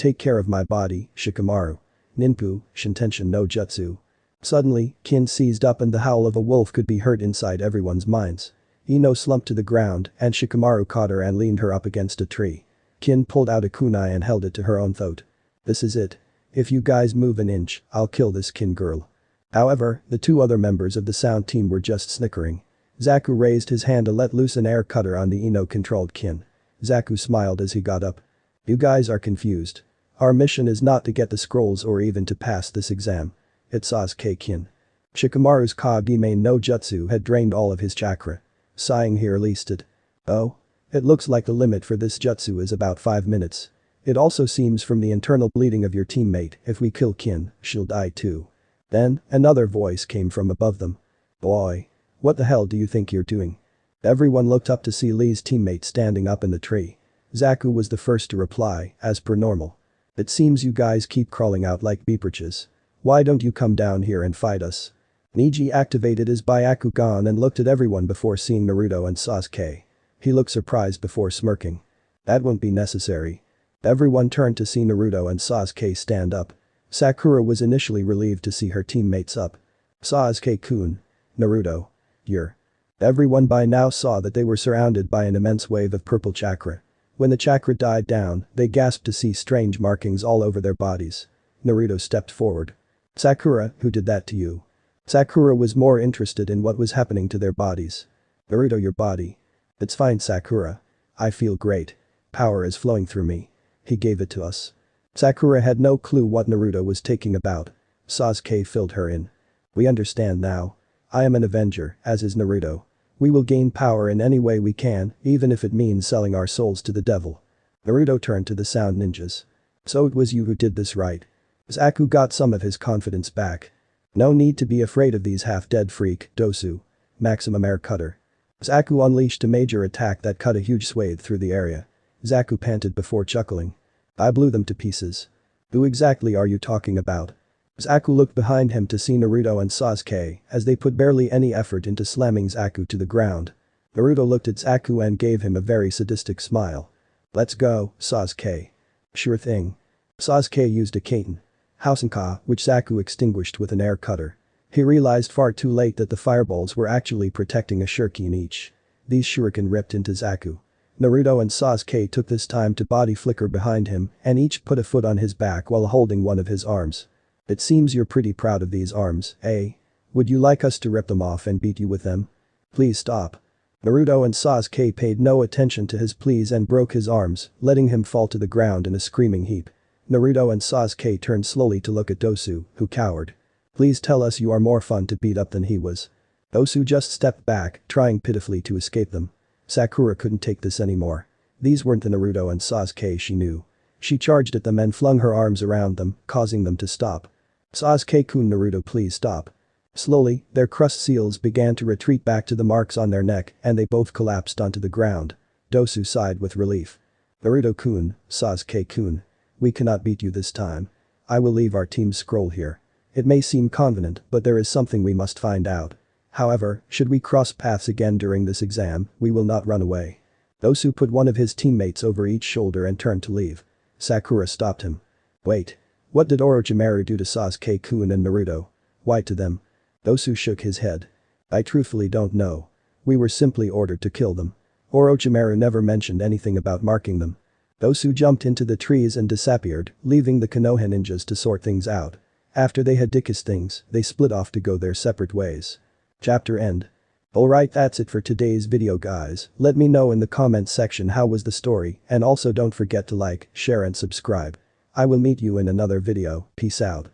Take care of my body, Shikamaru. Ninpu, Shintenshin no Jutsu. Suddenly, Kin seized up and the howl of a wolf could be heard inside everyone's minds. Ino slumped to the ground and Shikamaru caught her and leaned her up against a tree. Kin pulled out a kunai and held it to her own throat. This is it. If you guys move an inch, I'll kill this Kin girl. However, the two other members of the sound team were just snickering. Zaku raised his hand to let loose an air cutter on the Ino-controlled Kin. Zaku smiled as he got up. You guys are confused. Our mission is not to get the scrolls or even to pass this exam. It's Sasuke Kin. Shikamaru's Kagime no Jutsu had drained all of his chakra. Sighing he released it. Oh? It looks like the limit for this jutsu is about 5 minutes. It also seems from the internal bleeding of your teammate, if we kill Kin, she'll die too. Then, another voice came from above them. Boy. What the hell do you think you're doing? Everyone looked up to see Lee's teammate standing up in the tree. Zaku was the first to reply, as per normal. It seems you guys keep crawling out like beeperches. Why don't you come down here and fight us? Niji activated his Byakugan and looked at everyone before seeing Naruto and Sasuke. He looked surprised before smirking. That won't be necessary. Everyone turned to see Naruto and Sasuke stand up. Sakura was initially relieved to see her teammates up. Sasuke-kun. Naruto. You're. Everyone by now saw that they were surrounded by an immense wave of purple chakra. When the chakra died down, they gasped to see strange markings all over their bodies. Naruto stepped forward. Sakura, who did that to you? Sakura was more interested in what was happening to their bodies. Naruto, your body. It's fine, Sakura. I feel great. Power is flowing through me. He gave it to us. Sakura had no clue what Naruto was taking about. Sasuke filled her in. We understand now. I am an Avenger, as is Naruto. We will gain power in any way we can, even if it means selling our souls to the devil. Naruto turned to the sound ninjas. So it was you who did this, right? Zaku got some of his confidence back. No need to be afraid of these half-dead freak, Dosu. Maximum air cutter. Zaku unleashed a major attack that cut a huge swathe through the area. Zaku panted before chuckling. I blew them to pieces. Who exactly are you talking about? Zaku looked behind him to see Naruto and Sasuke as they put barely any effort into slamming Zaku to the ground. Naruto looked at Zaku and gave him a very sadistic smile. Let's go, Sasuke. Sure thing. Sasuke used a Kaiten. Housenka, which Zaku extinguished with an air cutter. He realized far too late that the fireballs were actually protecting a shuriken each. These shuriken ripped into Zaku. Naruto and Sasuke took this time to body flicker behind him and each put a foot on his back while holding one of his arms. It seems you're pretty proud of these arms, eh? Would you like us to rip them off and beat you with them? Please stop. Naruto and Sasuke paid no attention to his pleas and broke his arms, letting him fall to the ground in a screaming heap. Naruto and Sasuke turned slowly to look at Dosu, who cowered. Please tell us you are more fun to beat up than he was. Dosu just stepped back, trying pitifully to escape them. Sakura couldn't take this anymore. These weren't the Naruto and Sasuke she knew. She charged at them and flung her arms around them, causing them to stop. Sasuke-kun, Naruto, please stop. Slowly, their crust seals began to retreat back to the marks on their neck and they both collapsed onto the ground. Dosu sighed with relief. Naruto-kun, Sasuke-kun. We cannot beat you this time. I will leave our team's scroll here. It may seem convenient, but there is something we must find out. However, should we cross paths again during this exam, we will not run away. Dosu put one of his teammates over each shoulder and turned to leave. Sakura stopped him. Wait. What did Orochimaru do to Sasuke-kun and Naruto? Why to them? Dosu shook his head. I truthfully don't know. We were simply ordered to kill them. Orochimaru never mentioned anything about marking them. Dosu jumped into the trees and disappeared, leaving the Konoha ninjas to sort things out. After they had discussed things, they split off to go their separate ways. Chapter end. Alright, that's it for today's video, guys. Let me know in the comments section how was the story, and also don't forget to like, share and subscribe. I will meet you in another video. Peace out.